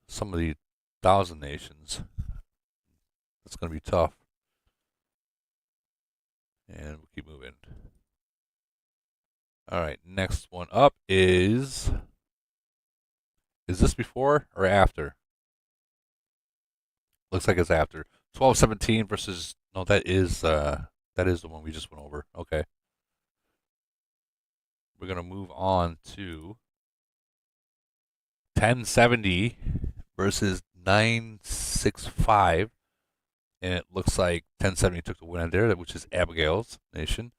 some of the 1,000 nations. It's going to be tough. And we'll keep moving. All right, next one up is this before or after? Looks like it's after. 1217 versus, no, that is the one we just went over. Okay. We're going to move on to 1070 versus 965. and it looks like 1070 took the win there, which is Abigail's nation.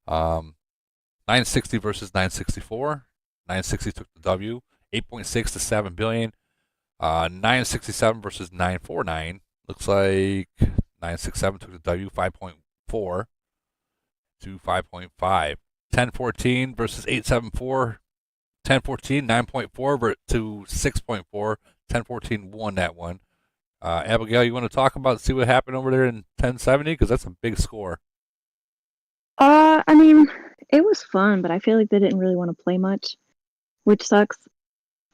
960 versus 964. 960 took the W. 8.6 to 7 billion. 967 versus 949. Looks like 967 took the W. 5.4 to 5.5. 1014 versus 874. 1014, 9.4 to 6.4. 1014 won that one. Abigail, you want to talk about, see what happened over there in 1070? Because that's a big score. I mean, it was fun, but I feel like they didn't really want to play much, which sucks.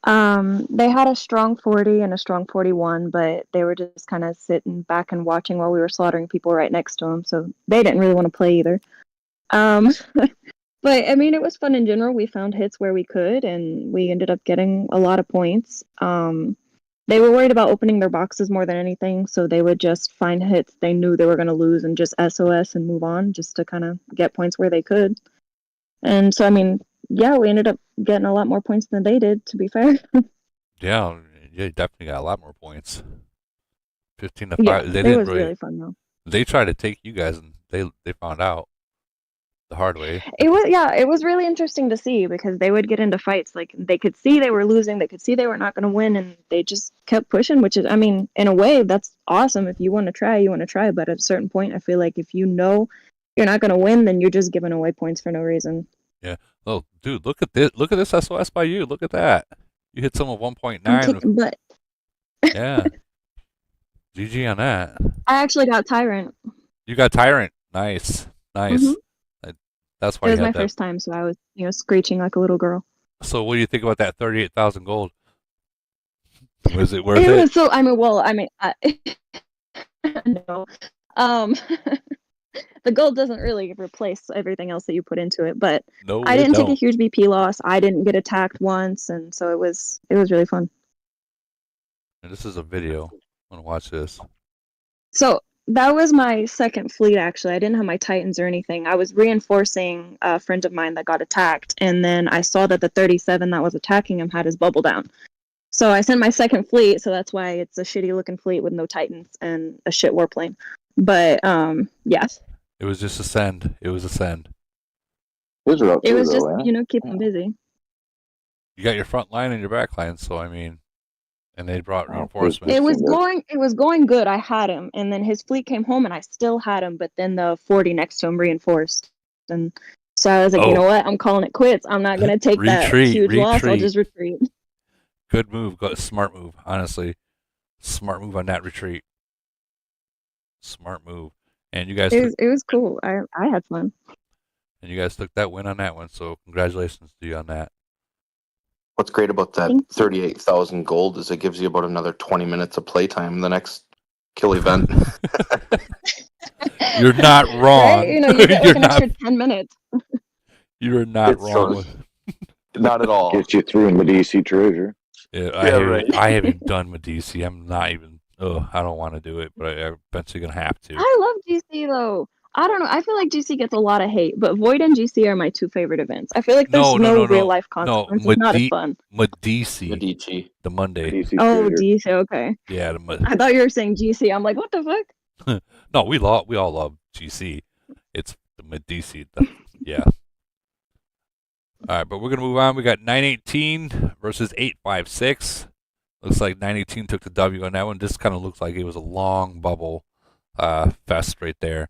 They had a strong 40 and a strong 41, but they were just kind of sitting back and watching while we were slaughtering people right next to them, so they didn't really want to play either. But I mean, it was fun in general. We found hits where we could, and we ended up getting a lot of points. They were worried about opening their boxes more than anything, so they would just find hits they knew they were going to lose and just SOS and move on, just to kind of get points where they could. And so, I mean, yeah, we ended up getting a lot more points than they did, to be fair. Yeah, you definitely got a lot more points. 15 to 5. Yeah, They it didn't was really. really fun, though. They tried to take you guys, and they found out the hard way. It was really interesting to see because they would get into fights. Like, they could see they were losing, they could see they were not going to win, and they just kept pushing, which is, I mean, in a way, that's awesome. If you want to try, you want to try. But at a certain point, I feel like if you know you're not going to win, then you're just giving away points for no reason. Yeah. Oh, dude, look at this! Look at this SOS by you. Look at that. You hit someone 1.9. I'm kicking butt. Yeah. GG on that. I actually got Tyrant. You got Tyrant. Nice. Nice. Mhm. That's It why you was my had that. first time, so I was, screeching like a little girl. So what do you think about that 38,000 gold? Was it worth It it? was so. I mean, well, I mean, no. The gold doesn't really replace everything else that you put into it, but No, I it didn't take a don't. huge BP loss. I didn't get attacked once, and so it was really fun. And this is a video. I want to watch this. So that was my second fleet, actually. I didn't have my Titans or anything. I was reinforcing a friend of mine that got attacked, and then I saw that the 37 that was attacking him had his bubble down. So I sent my second fleet, so that's why it's a shitty looking fleet with no Titans and a shit warplane. But yeah. It was just a send. It was a send. It was just, keep them busy. You got your front line and your back line, so I mean, and they brought It reinforcements. was going good. I had him, and then his fleet came home, and I still had him. But then the 40 next to him reinforced, and so I was like, you know what? I'm calling it quits. I'm not gonna take that huge loss. I'll just retreat. Good move. Smart move. Honestly, smart move on that retreat. Smart move. And you guys. It was cool. I had fun. And you guys took that win on that one, so congratulations to you on that. What's great about that 38,000 gold is it gives you about another 20 minutes of playtime the next kill event. You're not wrong. Right? You get like an extra 10 minutes. You're not wrong. Not at all. Gets you through in the DC treasure. Yeah, right. I haven't done Medici. I'm not even. Oh, I don't want to do it, but I'm eventually gonna have to. I love GC though. I don't know. I feel like GC gets a lot of hate, but Void and GC are my two favorite events. I feel like there's no real life consequence. It's not as fun. Medici. The Monday. Oh, DC. Okay. Yeah, I thought you were saying GC. I'm like, what the fuck? No, we all love GC. It's the Medici. Yeah. All right, but we're gonna move on. We got 918 versus 856. Looks like 918 took the W on that one. This kind of looks like it was a long bubble fest right there.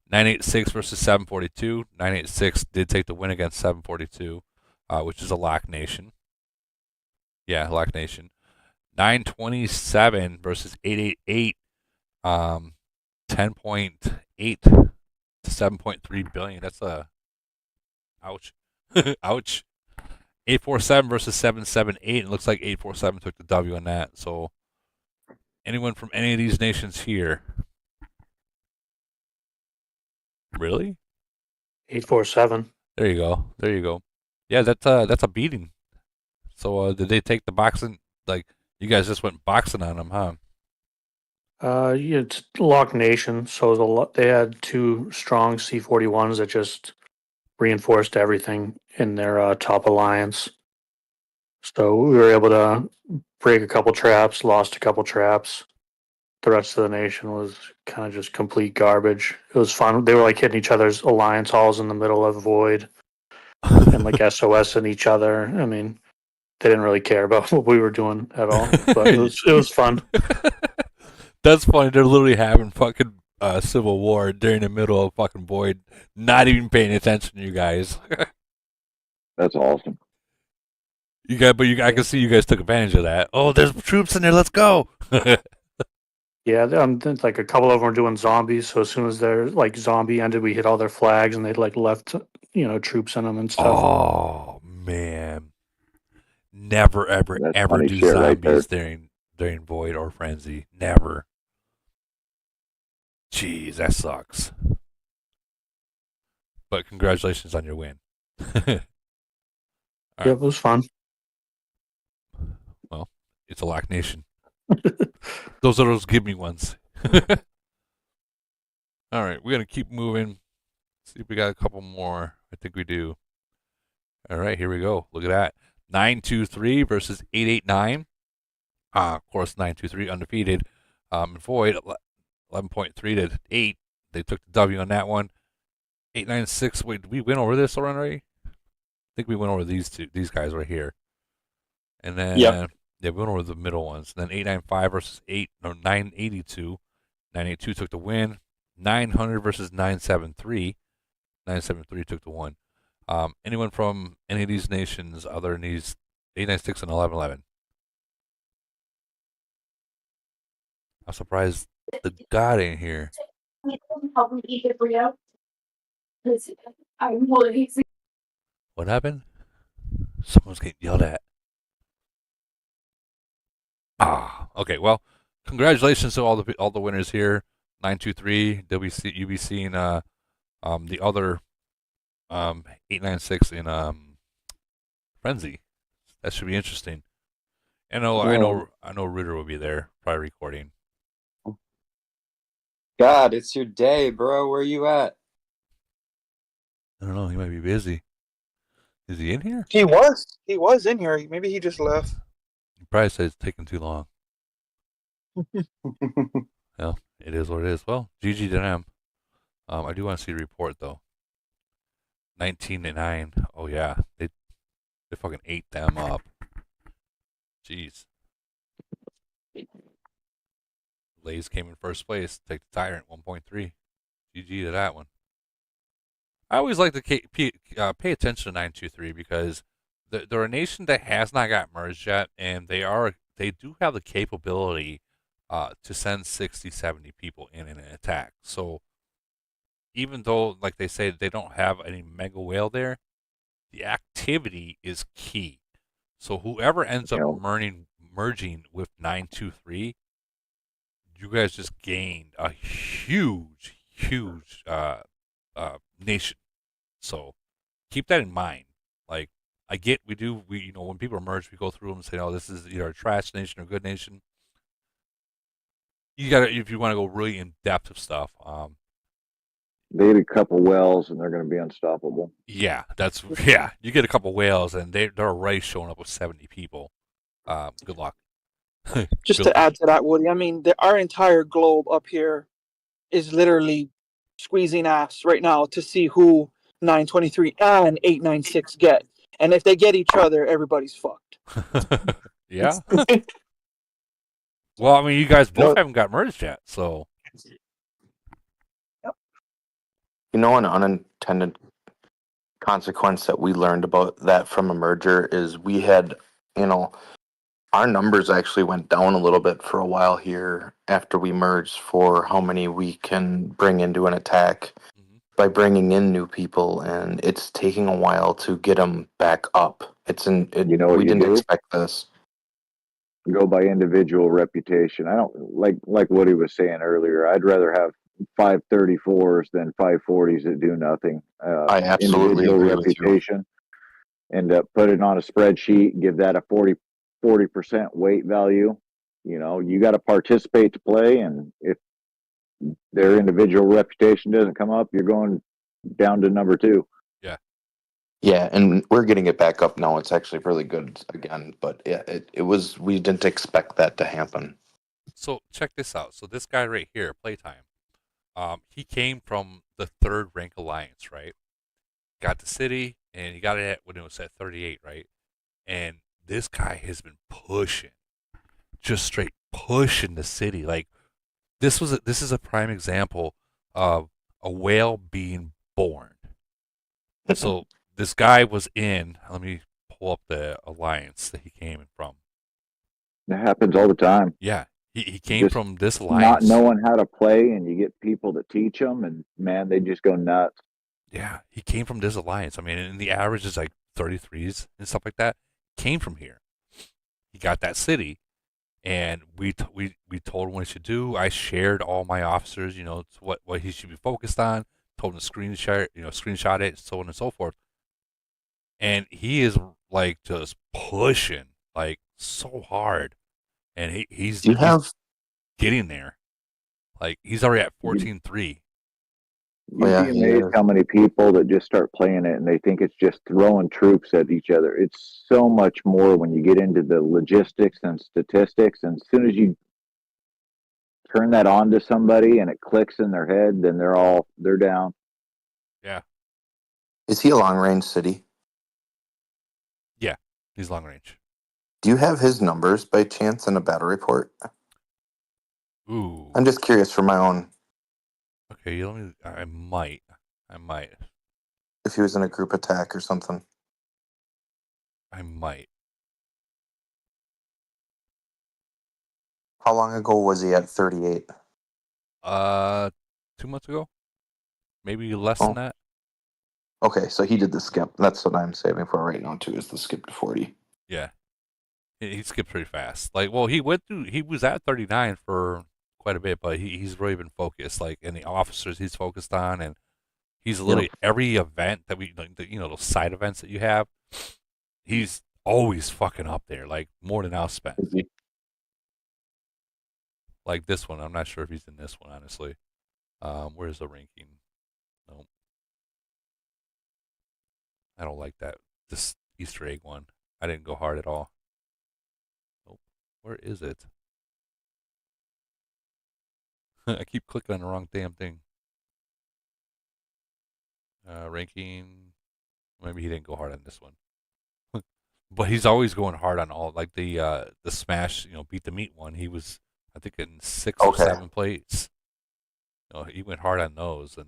986 versus 742. 986 did take the win against 742, which is a lock nation. Yeah, lock nation. 927 versus 888. 10.8 to 7.3 billion. That's a ouch. Ouch. 847 versus 778. It looks like 847 took the W on that. So anyone from any of these nations here? Really? 847. There you go. There you go. Yeah, that's a beating. So did they take the boxing? Like you guys just went boxing on them, huh? Yeah, it's Lock Nation, so they had two strong C-41s that just reinforced everything in their top alliance. So we were able to break a couple traps, lost a couple traps, the rest of the nation was kind of just complete garbage. It was fun. They were like hitting each other's alliance halls in the middle of Void and like SOS in each other. I mean, they didn't really care about what we were doing at all, but it was fun. That's funny. They're literally having fucking civil war during the middle of fucking Void, not even paying attention to you guys. That's awesome. I can see you guys took advantage of that. Oh, there's troops in there. Let's go. Yeah, like a couple of them were doing zombies. So as soon as their like zombie ended, we hit all their flags, and they'd like left, troops in them and stuff. Oh man, never ever That's ever funny do shit right there. zombies during Void or Frenzy. Never. Jeez, that sucks. But congratulations on your win. Yeah, it was fun. Well, it's a Lock Nation. Those are those give me ones. All right, we're gonna keep moving. See if we got a couple more. I think we do. All right, here we go. Look at that. 923 versus 889. Of course, 923 undefeated. Void 11.3 to 8. They took the W on that one. 896. Wait, did we win over this already? I think we went over these guys right here. And then yeah, we went over the middle ones. And then 895 versus 982. 982 took the win. 900 versus 973. 973 took the win. Anyone from any of these nations other than these 896 and 1111? I'm surprised the God ain't here. What happened? Someone's getting yelled at. Okay. Well, congratulations to all the winners here. 923, UBC, and the other 896 in Frenzy. That should be interesting. I know Ritter will be there, probably recording. God, it's your day, bro. Where you at? I don't know. He might be busy. Is he in here? He was in here. Maybe he just left. He probably said it's taking too long. Well, it is what it is. Well, GG to them. I do want to see the report though. 19-9. Oh yeah, they fucking ate them up. Jeez. Lays came in first place. Take the Tyrant 1.3. GG to that one. I always like to pay attention to 923 because they're a nation that has not got merged yet, and they do have the capability to send 60, 70 people in an attack. So even though, like they say, they don't have any mega whale there, the activity is key. So whoever ends up merging with 923, you guys just gained a huge nation. So keep that in mind. Like I get, we when people merge, we go through them and say, oh, this is either a trash nation or good nation. You gotta, if you want to go really in depth of stuff. They had a couple wells and they're going to be unstoppable. Yeah, you get a couple whales and they're already showing up with 70 people. Good luck. Just to add to that, Woody, I mean, our entire globe up here is literally squeezing ass right now to see who 923 and 896 get. And if they get each other, everybody's fucked. Yeah. Well, I mean, you guys both haven't got merged yet, so. An unintended consequence that we learned about that from a merger is we had, our numbers actually went down a little bit for a while here after we merged for how many we can bring into an attack by bringing in new people, and it's taking a while to get them back up. We didn't expect this. Go by individual reputation. I don't like Woody was saying earlier. I'd rather have 534s than 540s that do nothing. I absolutely individual agree reputation, and put it on a spreadsheet. Give that a 40% weight value. You got to participate to play, and if their individual reputation doesn't come up, you're going down to number 2. Yeah, and we're getting it back up now. It's actually really good again, but yeah, we didn't expect that to happen. So check this out. So this guy right here, Playtime, he came from the third rank alliance, right? Got the city, and he got it at when it was at 38, right? And this guy has been pushing, just straight pushing the city. Like this is a prime example of a whale being born. So this guy was in. Let me pull up the alliance that he came from. It happens all the time. Yeah, he came Just from this not alliance. knowing how to play, and you get people that teach them, and man, they just go nuts. Yeah, he came from this alliance. I mean, and the average is like 33s and stuff like that. Came from here. He got that city, and we told him what he should do. I shared all my officers, what he should be focused on. Told him to screenshot it, so on and so forth. And he is like just pushing like so hard, and he's getting there. Like he's already at 14-3. You'd be amazed how many people that just start playing it and they think it's just throwing troops at each other. It's so much more when you get into the logistics and statistics. And as soon as you turn that on to somebody and it clicks in their head, then they're down. Yeah. Is he a long range city? Yeah, he's long range. Do you have his numbers by chance in a battle report? Ooh. I'm just curious for my own. Okay, I might. If he was in a group attack or something. I might. How long ago was he at 38? 2 months ago? Maybe less than that. Okay, so he did the skip. That's what I'm saving for right now too, is the skip to 40. Yeah. He skipped pretty fast. Like, well, he was at 39 for quite a bit, but he's really been focused. Like, and the officers he's focused on, and he's literally every event that those side events that you have, he's always fucking up there, like more than I'll spend. Like this one, I'm not sure if he's in this one, honestly. Where's the ranking? Nope. I don't like that. This Easter egg one. I didn't go hard at all. Nope. Where is it? I keep clicking on the wrong damn thing. Ranking. Maybe he didn't go hard on this one. But he's always going hard on all, like the smash, beat the meat one. He was, I think, in 6 or 7 plates. He went hard on those, and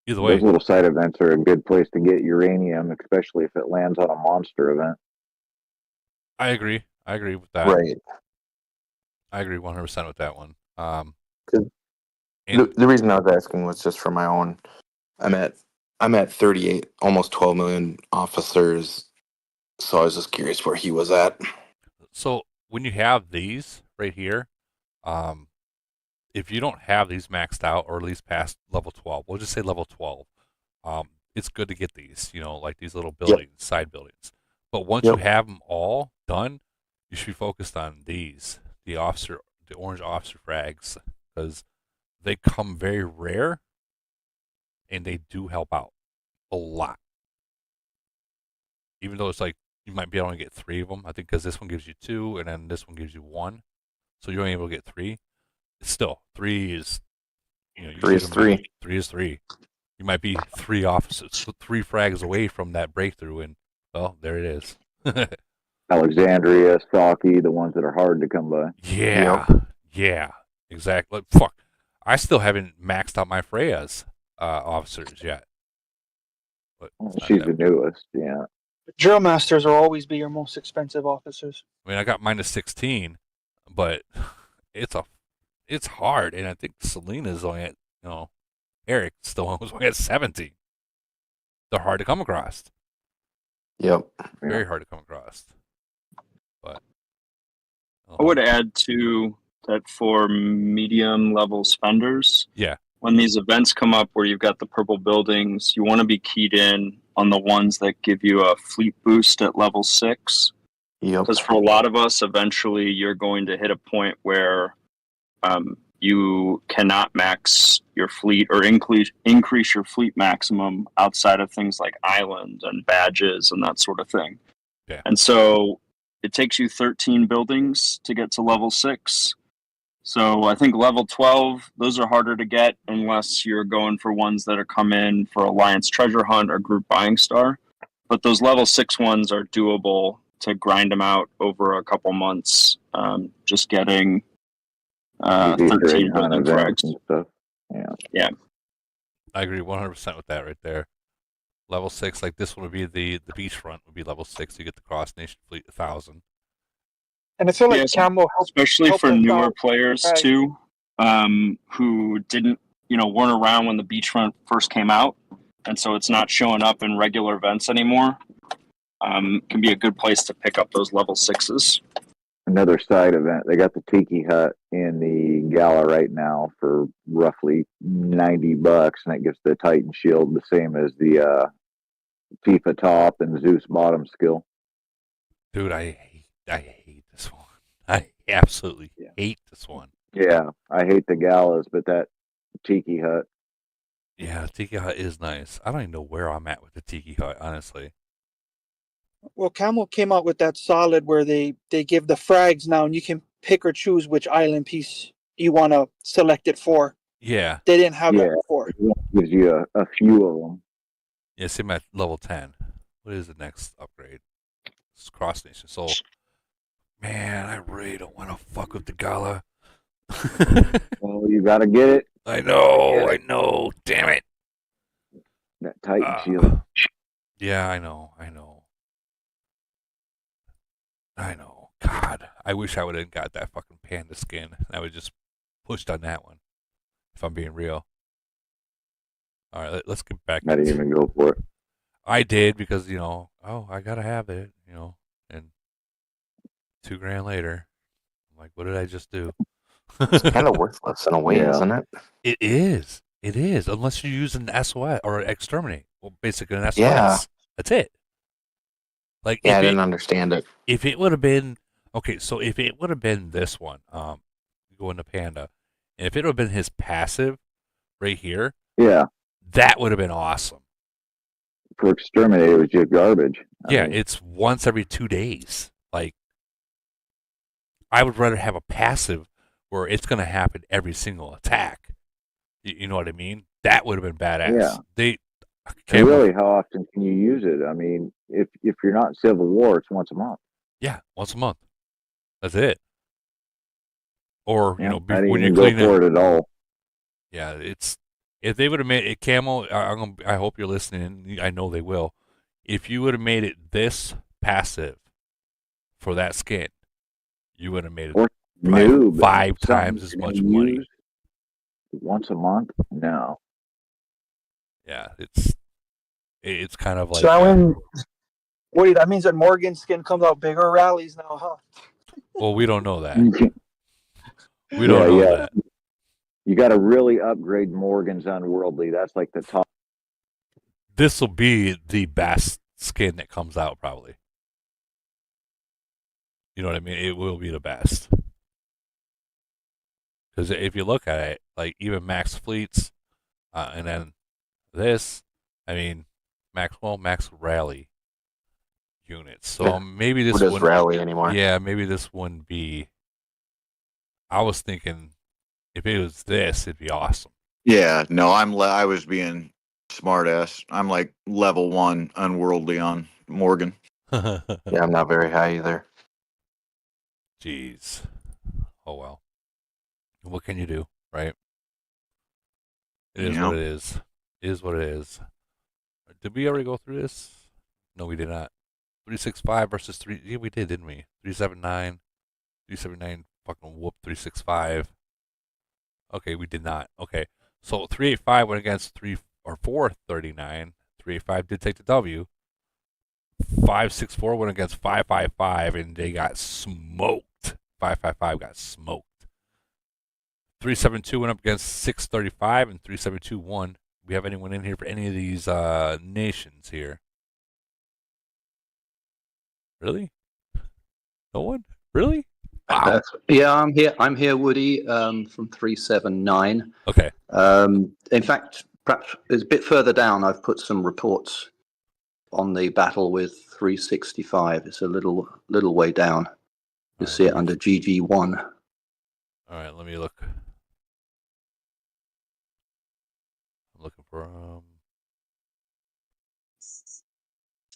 either way, those little side events are a good place to get uranium, especially if it lands on a monster event. I agree. I agree with that. Right. I agree 100% with that one. The reason I was asking was just for my own. I'm at 38, almost 12 million officers. So I was just curious where he was at. So when you have these right here, if you don't have these maxed out or at least past level 12, we'll just say level 12, it's good to get these, like these little buildings, side buildings. But once you have them all done, you should be focused on these, the orange officer frags, because they come very rare and they do help out a lot. Even though it's like you might be able to get 3 of them, I think, because this one gives you 2 and then this one gives you 1. So you're only able to get 3. Still, 3 is, 3 is 3. 3 is 3. You might be 3 officers, 3 frags away from that breakthrough, and well, there it is. Alexandria, Stocky, the ones that are hard to come by. Yeah, exactly. Fuck, I still haven't maxed out my Freya's officers yet. But she's the newest, yeah. Drill masters will always be your most expensive officers. I mean, I got mine to 16, but it's hard, and I think Selena's only at, Eric still was only at 17. They're hard to come across. Yep. Very hard to come across. But I would add to that for medium level spenders. Yeah. When these events come up where you've got the purple buildings, you want to be keyed in on the ones that give you a fleet boost at level 6. Yep. Because for a lot of us, eventually you're going to hit a point where you cannot max your fleet or increase your fleet maximum outside of things like islands and badges and that sort of thing. Yeah. And so it takes you 13 buildings to get to level 6. So I think level 12, those are harder to get unless you're going for ones that are come in for Alliance Treasure Hunt or Group Buying Star. But those level 6 ones are doable to grind them out over a couple months, just getting 13 building frags. And stuff. Yeah. I agree 100% with that right there. Level 6, like this one would be the beachfront would be level 6. You get the Cross Nation Fleet 1,000. And I feel like Yes, camo helped, especially helped for us newer out. players Right. too, who didn't, weren't around when the beachfront first came out, and so it's not showing up in regular events anymore. Can be a good place to pick up those level 6s. Another side event. They got the Tiki Hut in the gala right now for roughly $90, and it gives the Titan Shield the same as the FIFA top and Zeus bottom skill. Dude, I hate this one. I absolutely hate this one. Yeah, I hate the galas, but that Tiki Hut. Yeah, Tiki Hut is nice. I don't even know where I'm at with the Tiki Hut, honestly. Well, Camo came out with that solid where they give the frags now, and you can pick or choose which island piece you want to select it for. Yeah. They didn't have that before. It gives you a few of them. Yeah, see, I'm at level 10. What is the next upgrade? It's Cross Nation. So, man, I really don't want to fuck with the gala. Well, you got to get it. I know. Damn it. That Titan Shield. Yeah, I know. God, I wish I would have got that fucking panda skin. I would just pushed on that one, if I'm being real. All right, let's get back. I didn't even go for it. I did because, I gotta have it, and $2,000 later, I'm like, what did I just do? It's kind of worthless in a way, isn't it? It is. Unless you use an SOS or exterminate. Well, basically an SOS. Yeah. That's it. Like, Yeah, I didn't understand it. If it would have been if it would have been this one, going to Panda, and if it would have been his passive right here, that would have been awesome. For exterminate, it was just garbage. I mean, it's once every 2 days. Like, I would rather have a passive where it's going to happen every single attack. You know what I mean? That would have been badass. Yeah. And really, how often can you use it? I mean, if you're not in Civil War, it's once a month. Yeah, once a month. That's it. Or I didn't when you're even go cleaning for it at all. Yeah, if they would have made it Camo, I hope you're listening. I know they will. If you would have made it this passive for that skin, you would have made it New, 5 times as much money. Once a month? No. Yeah, it's kind of like. So Woody, that means that Morgan's skin comes out bigger rallies now, huh? Well, we don't know that. We don't know that. You got to really upgrade Morgan's Unworldly. That's like the top. This will be the best skin that comes out, probably. You know what I mean? It will be the best. Because if you look at it, like even max fleets, and then this, I mean, max rally units. So maybe this wouldn't rally anymore. Yeah, maybe this wouldn't be. I was thinking, if it was this, it'd be awesome. Yeah, no, I was being smart ass. I'm like level 1 unworldly on Morgan. Yeah, I'm not very high either. Jeez. Oh well. What can you do, right? It is what it is. It is what it is. Did we already go through this? No, we did not. 365 versus 3. Yeah, we did, didn't we? 379. 379 fucking whoop 365. Okay, we did not. Okay. So 385 went against 439. 385 did take the W. 564 went against 555 and they got smoked. 555 got smoked. 372 went up against 635 and 372 won. Do we have anyone in here for any of these nations here? Really? No one? Really? Wow. Yeah, I'm here, Woody, from 379. Okay. In fact, perhaps it's a bit further down. I've put some reports on the battle with 365. It's a little way down. You see it under GG1. All right, let me look. I'm looking for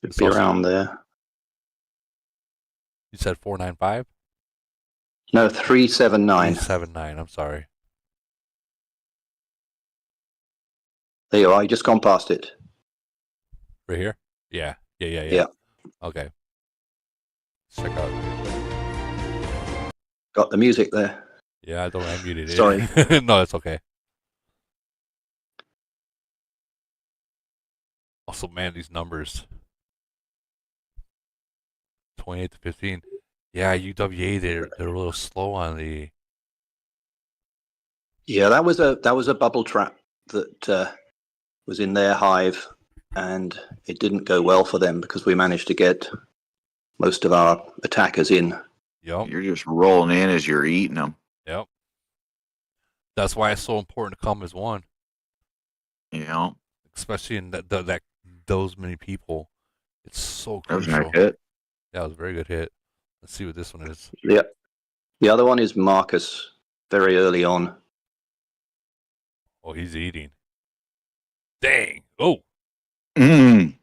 It'd be around there. You said 495? No, 379. 379. I'm sorry. There you are. You just gone past it. Right here? Yeah. Yeah. Okay. Let's check out. Got the music there. Yeah, I muted it. Sorry. No, it's okay. Also, man, these numbers. 28 to 15. Yeah, UWA, they're a little slow on the. Yeah, that was a bubble trap that was in their hive, and it didn't go well for them because we managed to get most of our attackers in. Yep. You're just rolling in as you're eating them. Yep. That's why it's so important to come as one. Yeah. Especially in that those many people. It's so That was a crucial. nice hit. Yeah, it was a very good hit. Let's see what this one is. Yeah. The other one is Marcus, very early on. Oh, he's eating. Dang. Oh. Mm.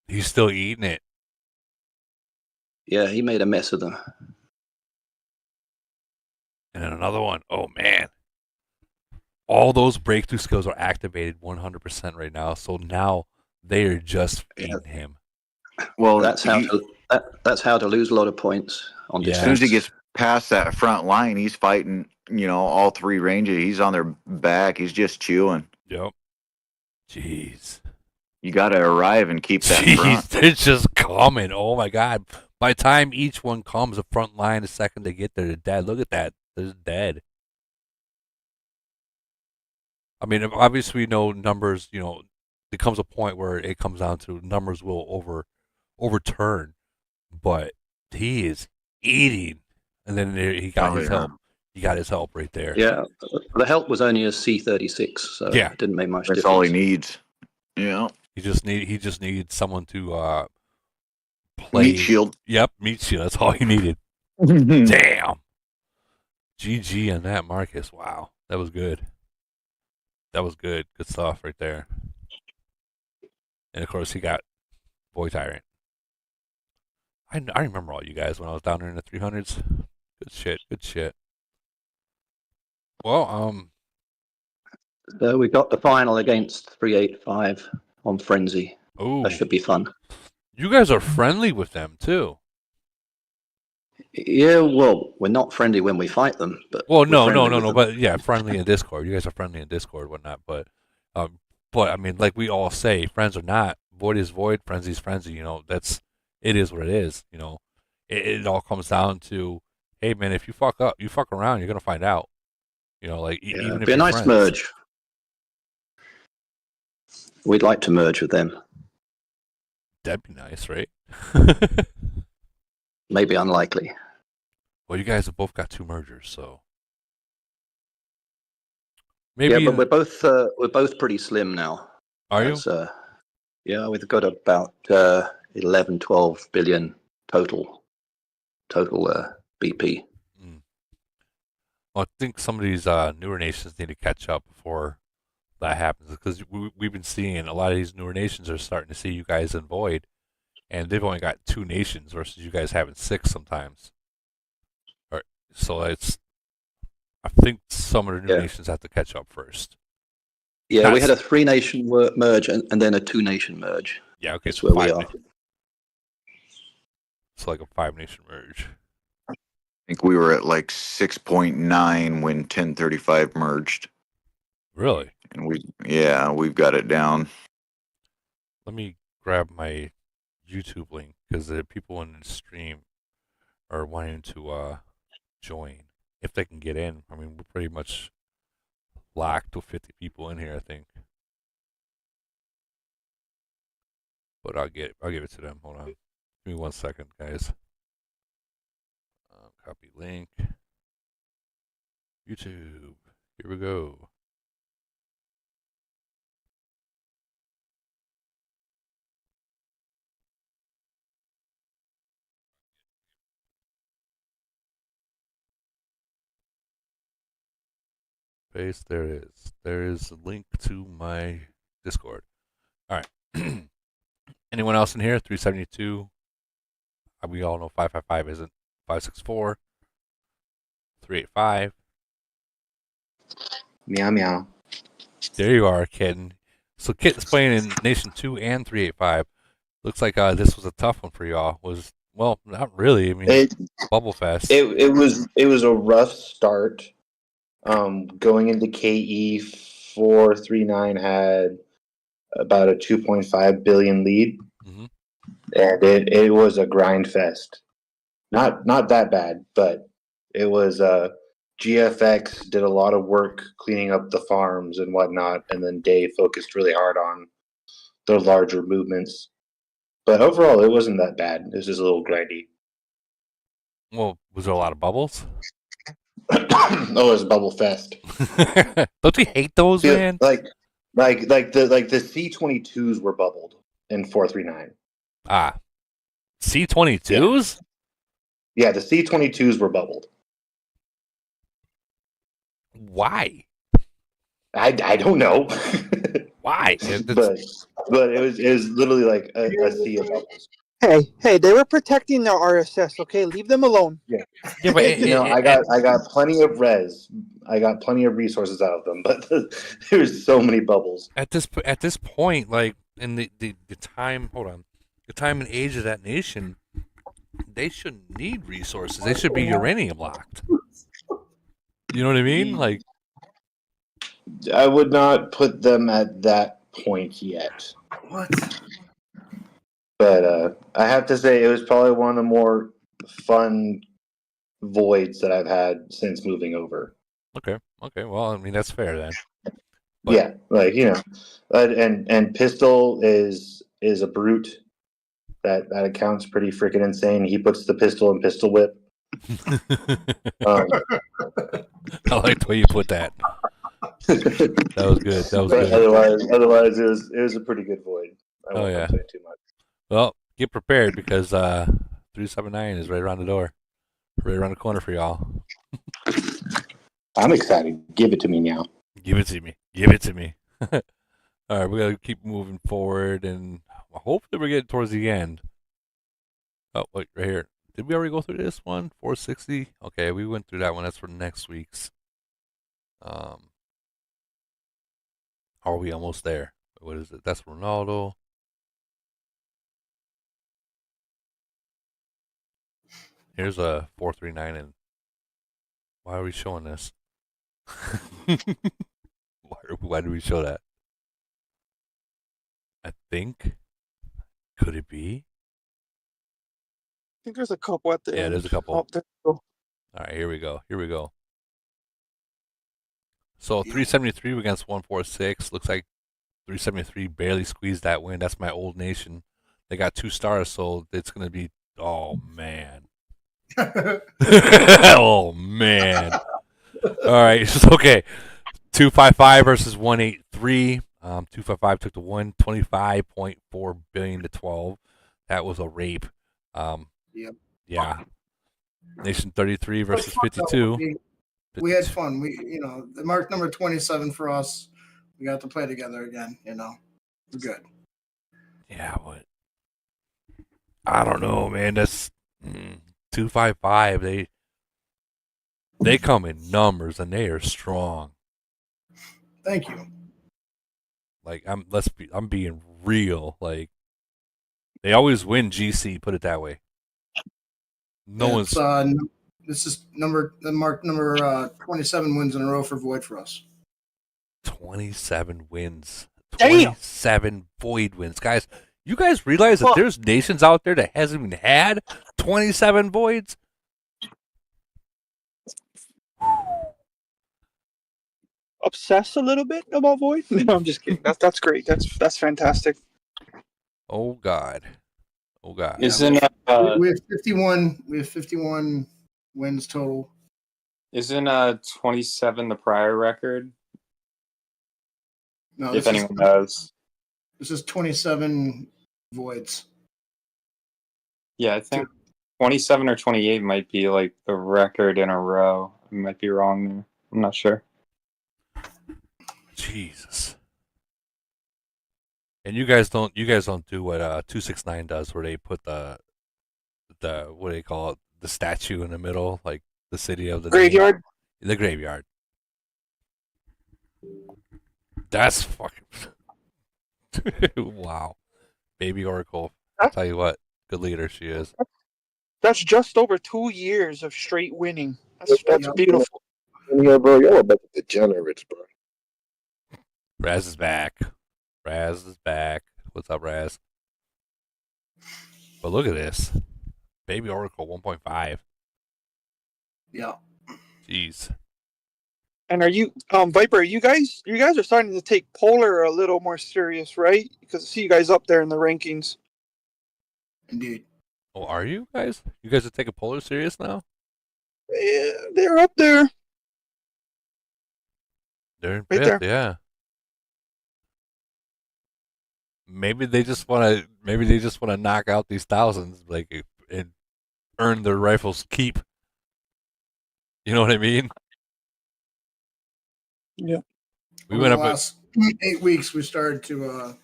He's still eating it. Yeah, he made a mess of them. And then another one. Oh, man. All those breakthrough skills are activated 100% right now. So now they are just feeding him. Well, that's how to lose a lot of points on As distance. soon as he gets past that front line, he's fighting, all three ranges. He's on their back. He's just chewing. Yep. Jeez. You got to arrive and keep that front. They're just coming. Oh, my God. By the time each one comes, the front line, the second they get there, they're dead. Look at that. They're dead. I mean, obviously, we know numbers, there comes a point where it comes down to numbers will overturn, but he is eating. And then he got his help. He got his help right there. Yeah, the help was only a C-36, so Yeah. it didn't make much That's difference. all he needs. Yeah. He just needed someone to play. Meat shield. Yep, meat shield. That's all he needed. Damn. GG on that, Marcus. Wow, that was good. That was good. Good stuff right there. And of course, he got Boy Tyrant. I remember all you guys when I was down there in the 300s. Good shit. Good shit. Well, So we got the final against 385 on Frenzy. Ooh. That should be fun. You guys are friendly with them too. Yeah, well, we're not friendly when we fight them, but Well, we're no, friendly with them. but yeah, friendly in Discord. You guys are friendly in Discord, whatnot. But I mean, like we all say, friends or not, void is void, frenzy is frenzy. It is what it is. It all comes down to, hey man, if you fuck up, you fuck around, you're gonna find out. Even It'd if be a you're nice friends. merge. We'd like to merge with them. That'd be nice, right? Maybe unlikely. Well, you guys have both got 2 mergers, so maybe. Yeah, but we're both pretty slim now. Are you? Yeah, we've got about 11, 12 billion total BP. Well, I think some of these newer nations need to catch up before that happens, because we've been seeing a lot of these newer nations are starting to see you guys in Void, and they've only got 2 nations versus you guys having 6 sometimes. So I think some of the new nations have to catch up first. Yeah, we had a 3-nation merge and then a 2-nation merge. Yeah, okay, that's where we are. It's like a 5-nation merge. I think we were at like 6.9 when 1035 merged. Really? And we've got it down. Let me grab my YouTube link, because the people in the stream are wanting to join if they can get in. I mean, we're pretty much locked to 50 people in here, I think. But I'll give it to them. Hold on. Give me 1 second, guys. Copy link. YouTube. Here we go. Paste. There it is. There is a link to my Discord. All right. Anyone else in here? 372. We all know 555 isn't. 564. 385. Meow meow. There you are, Kitten. So Kitten's playing in Nation 2 and 385. Looks like this was a tough one for y'all. Well, not really. I mean, Bubble Fest. It was a rough start. Going into KE 439 had about a 2.5 billion lead, Mhm. and it was a grind fest. Not that bad, but it was. GFX did a lot of work cleaning up the farms and whatnot, and then Dave focused really hard on the larger movements. But overall, it wasn't that bad. It was just a little grindy. Well, was there a lot of bubbles? Oh, it was Bubble Fest. Don't you hate those, man? Like the C22s were bubbled in 439. Ah, C22s? Yeah, the C22s were bubbled. Why? I don't know. Why? but it was literally like a sea of bubbles. Hey, they were protecting their RSS. Okay, leave them alone. Yeah, but I got plenty of res. I got plenty of resources out of them, but there's so many bubbles. At this point, like in the time, hold on, the time and age of that nation, they shouldn't need resources. They should be uranium locked. You know what I mean? Like, I would not put them at that point yet. What? But I have to say, it was probably one of the more fun voids that I've had since moving over. okay, well, I mean that's fair then. Yeah, like and Pistol is a brute. That account's pretty freaking insane. He puts the pistol in Pistol Whip. I like the way you put that. That was good. That was but good. Otherwise, it was a pretty good void. I won't complain too much. Well, get prepared because 379 is right around the door, right around the corner for y'all. I'm excited. Give it to me now. Give it to me. Give it to me. All right, we gotta keep moving forward, and hopefully we're getting towards the end. Oh, wait, right here. Did we already go through this one? 460. Okay, we went through that one. That's for next week's. Are we almost there? What is it? That's Ronaldo. Here's a 439, and why are we showing this? Why do we show that? I think. Could it be? I think there's a couple at the end. Yeah, there's a couple. Oh, there we go. All right, here we go. So 373 against 146. Looks like 373 barely squeezed that win. That's my old nation. They got 2 stars, so it's going to be, oh, man. Oh, man. All right, so, okay. 255 versus 183. 255 took the 125.4 billion to 12. That was a rape. Yep. Yeah. Nation 33 versus 52. We had fun. The mark number 27 for us. We got to play together again. We're good. Yeah, but I don't know, man. That's 255. They come in numbers and they are strong. Thank you. Like I'm being real. Like they always win GC. Put it that way. One's. This is mark number 27 wins in a row for Void for us. 27 wins. Damn. 27 Void wins, guys. You guys realize that there's nations out there that hasn't even had 27 Voids? Obsessed a little bit about Void? No, I'm just kidding. That's great. That's fantastic. Oh God. Isn't we have 51? We have 51 wins total. Isn't 27 the prior record? No, if anyone knows. This is 27 voids. Yeah, I think 27 or 28 might be like the record in a row. I might be wrong there. I'm not sure. Jesus. And you guys don't do what 269 does, where they put the what do they call it, the statue in the middle, like the city of the name? Graveyard. The graveyard. That's fucking wow. Baby Oracle. I'll tell you what, good leader she is. That's just over 2 years of straight winning. That's beautiful. Yeah, bro, y'all are about the degenerates, bro. Raz is back. Raz is back. What's up, Raz? But look at this. Baby Oracle 1.5. Yeah. Jeez. And are you, Viper? You guys are starting to take Polar a little more serious, right? Because I see you guys up there in the rankings. Indeed. Oh, are you guys? You guys are taking Polar serious now? Yeah, they're up there. They're in Right fifth, there. yeah. Maybe they just want to knock out these thousands, like, and earn their rifles keep. You know what I mean? Yeah. We Over went the up. last 8 weeks, we started to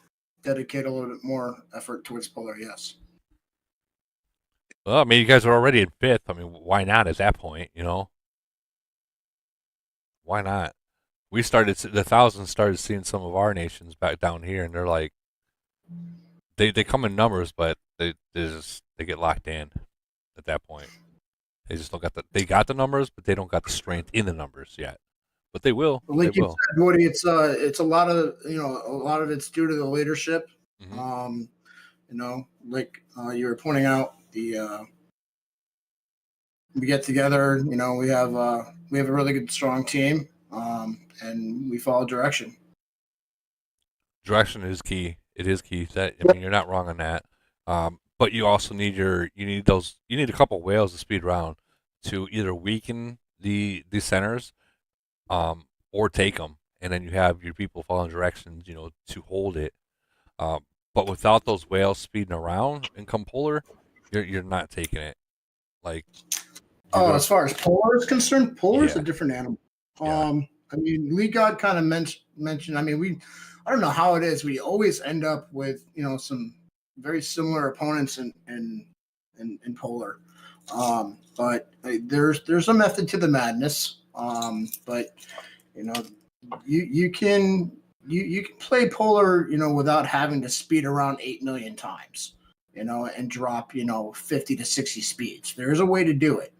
dedicate a little bit more effort towards Polar. Yes. Well, I mean, you guys are already in fifth. I mean, why not at that point? You know, why not? We started the thousands started seeing some of our nations back down here, and they're like, they come in numbers, but they get locked in at that point. They just don't got they got the numbers, but they don't got the strength in the numbers yet. But they will. But like they you will. said, Woody, it's a lot of a lot of it's due to the leadership. Mm-hmm. Like you were pointing out, we get together. We have a really good, strong team, and we follow direction. Direction is key. It is key. I mean, you're not wrong on that. But you also need you need a couple whales to speed around to either weaken the centers, or take them, and then you have your people following directions, to hold it. But without those whales speeding around and come polar, you're not taking it. Like, As far as Polar is concerned, Polar is a Yeah. different animal. Yeah. I mean, Lee God kind of mentioned. I mean, I don't know how it is. We always end up with some very similar opponents in Polar. There's a method to the madness. But you can play Polar without having to speed around 8 million times. And drop 50 to 60 speeds. There's a way to do it.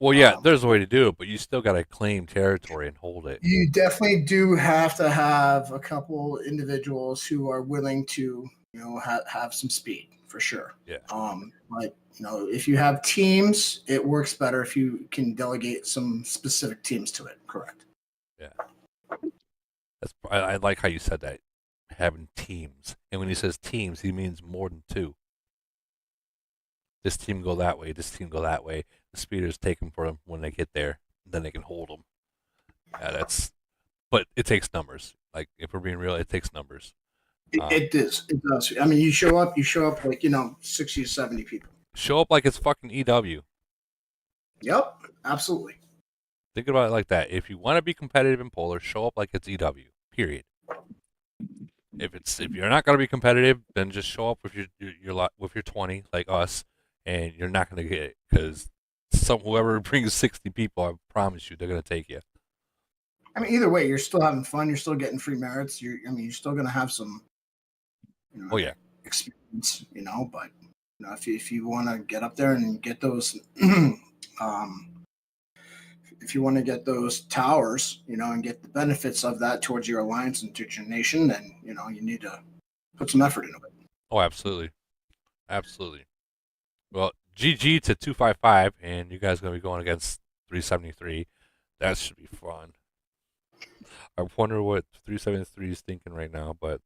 Well, yeah, there's a way to do it, but you still got to claim territory and hold it. You definitely do have to have a couple individuals who are willing to, have some speed for sure. Yeah. But if you have teams, it works better if you can delegate some specific teams to it. Correct. Yeah. I like how you said that, having teams. And when he says teams, he means more than two. This team go that way. This team go that way. The speeders take them for them when they get there. Then they can hold them. Yeah, but it takes numbers. Like, if we're being real, it takes numbers. It does. It does. I mean, you show up like 60 to 70 people. Show up like it's fucking EW. Yep, absolutely. Think about it like that. If you want to be competitive in Polar, show up like it's EW. Period. If you're not going to be competitive, then just show up with your 20 like us, and you're not going to get it, because whoever brings 60 people, I promise you, they're going to take you. I mean, either way, you're still having fun. You're still getting free merits. You're still going to have some, oh yeah, experience. But if you want to get up there and get those, if you want to get those towers, and get the benefits of that towards your alliance and to your nation, then you need to put some effort into it. Oh, absolutely, absolutely. Well, GG to 255, and you guys are going to be going against 373. That should be fun. I wonder what 373 is thinking right now, but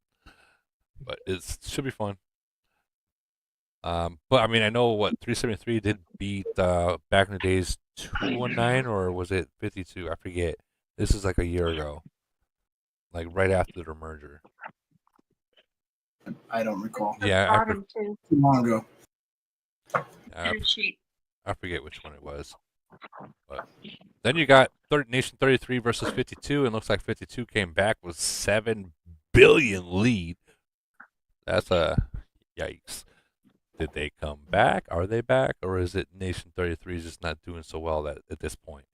it should be fun. But I mean, I know what 373 did beat back in the days 219, or was it 52? I forget. This is like a year ago, like right after the merger. I don't recall. Yeah, Too long ago. I forget which one it was, but Then you got Nation 33 versus 52, and looks like 52 came back with 7 billion lead. That's a yikes. Did they come back? Are they back? Or is it Nation 33 just not doing so well at this point?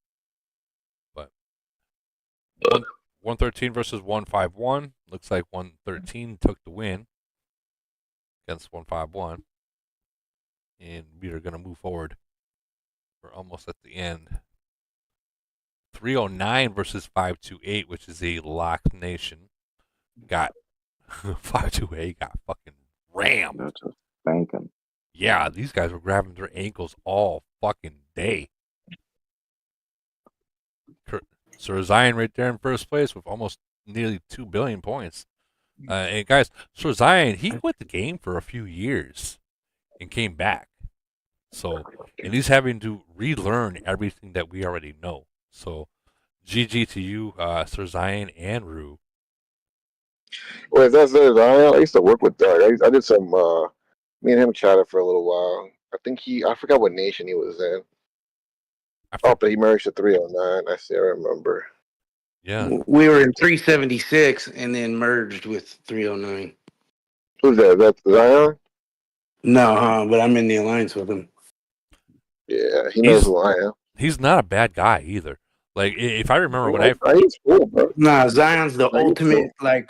But 113 versus 151. Looks like 113 took the win against 151. And we are going to move forward. We're almost at the end. 309 versus 528, which is a locked nation. Got 528 got fucking rammed. That's a spanking. Yeah, these guys were grabbing their ankles all fucking day. Sir Zion right there in first place with almost nearly 2 billion points. And guys, Sir Zion, he quit the game for a few years and came back. So, and he's having to relearn everything that we already know. So, GG to you, Sir Zion and Rue. Well, that's Zion. I used to work with Doug. I did some. Me and him chatted for a little while. I forgot what nation he was in. But he merged to 309. I remember. Yeah. We were in 376 and then merged with 309. Who's that? That's Zion? No, but I'm in the alliance with him. Yeah, he knows who I am. He's not a bad guy either. Like, if I remember when he's cool, bro. Nah, Zion's the ultimate like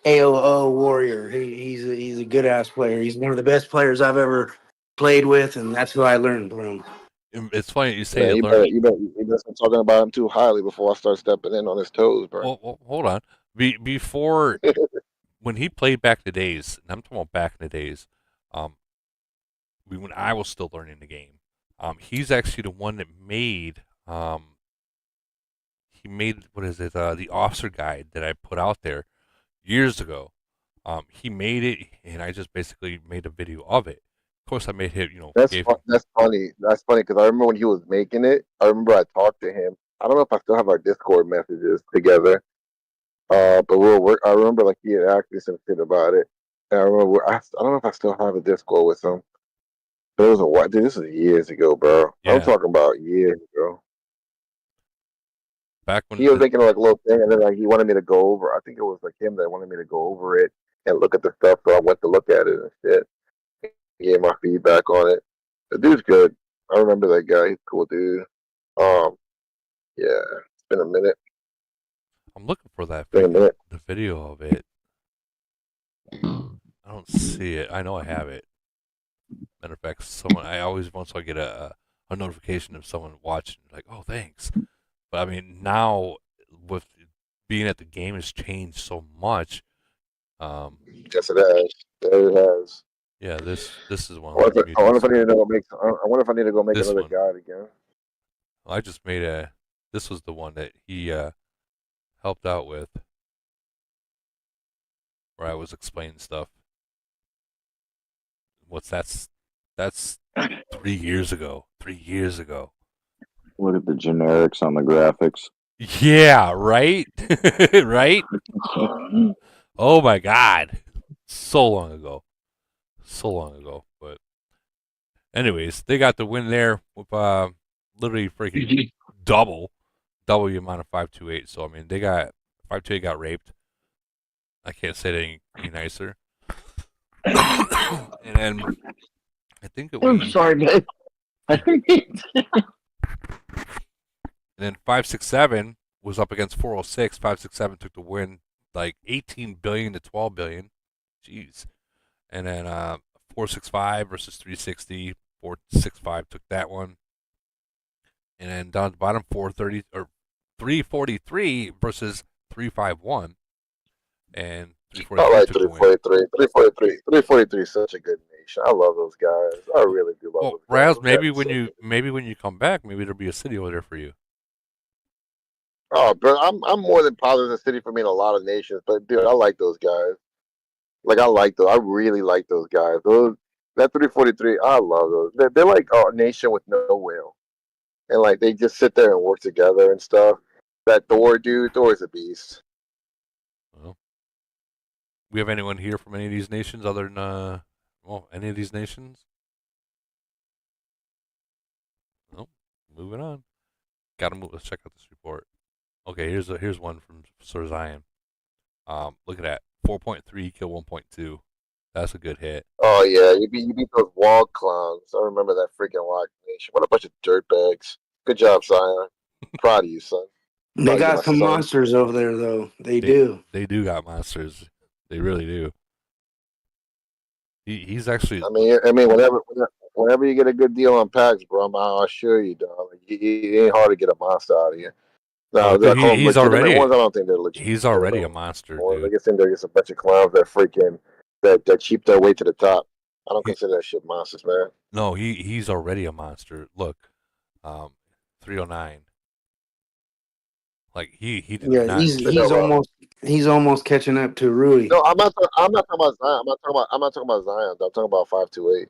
AOO warrior. He's a good ass player. He's one of the best players I've ever played with, and that's who I learned from. It's funny you say You better start talking about him too highly before I start stepping in on his toes, bro. Well, hold on. Before when he played back in the days, and I'm talking about back in the days, when I was still learning the game, he's actually the one that made he made the officer guide that I put out there years ago. He made it, and I just basically made a video of it. Of course, I made him, That's funny. That's funny because I remember when he was making it. I remember I talked to him. I don't know if I still have our Discord messages together. But we'll work. I remember like he had asked me some shit about it. And I remember I don't know if I still have a Discord with him. But it was a while. Dude, this was years ago, bro. Yeah. I'm talking about years ago. Back when He was making like a little thing, and then like he wanted me to go over. I think it was like him that wanted me to go over it and look at the stuff. So I went to look at it and shit. He gave my feedback on it. The dude's good. I remember that guy. He's a cool dude. Yeah, it's been a minute. I'm looking for that Been a minute. the video of it. I don't see it. I know I have it. Matter of fact, I always once I get a notification of someone watching, like, oh, thanks. But I mean, now with being at the game has changed so much. Yes, it has. It has. Yeah, this is one. I wonder if I need to go make. I wonder if I need to go make another guide again. I just made this was the one that he helped out with, where I was explaining stuff. That's 3 years ago. 3 years ago. Look at the generics on the graphics. Yeah, right? Right? Oh my god. So long ago. But anyways, they got the win there with literally freaking double the amount of 528. So I mean, they got 528 got raped. I can't say it any nicer. And then I think it was. I'm sorry, man. And then 567 was up against 406. 567 took the win, like 18 billion to 12 billion. Jeez. And then 465 versus 360. 465 took that one. And then down at the bottom, 430 or 343 versus 351. And 343 I like took the win. 343 is such a good nation. I love those guys. I really do love those guys. Raz, maybe when you come back, maybe there'll be a city over there for you. Oh, bro, I'm more than positive the city for me in a lot of nations, but dude, I like those guys. Like I really like those guys. That 343, I love those. They're like a nation with no will, and like they just sit there and work together and stuff. That Thor dude, Thor's a beast. Well, we have anyone here from any of these nations other than any of these nations? No, moving on. Gotta move. Let's check out this report. Okay, here's one from Sir Zion. Look at that. 4.3 kill 1.2. That's a good hit. Oh yeah, you beat those wall clowns. I remember that freaking Lock Nation. What a bunch of dirtbags. Good job, Zion. Proud of you, son. They Proud of you, got my some son. monsters over there, though. They do. They do got monsters. They really do. He's actually. I mean, whenever you get a good deal on packs, bro, I'll assure you, dog. Like, it ain't hard to get a monster out of here. No, Oh, they're dude, called he's legitimate already. ones. I don't think they're legitimate. He's already a monster, Or they dude. get in there, get a bunch of clowns that freaking that cheap their way to the top. I don't consider that shit monsters, man. No, he's already a monster. Look, 309. Like he did Yeah, not. he's almost catching up to Rui. No, I'm not talking about Zion. I'm not talking about Zion. I'm talking about 528.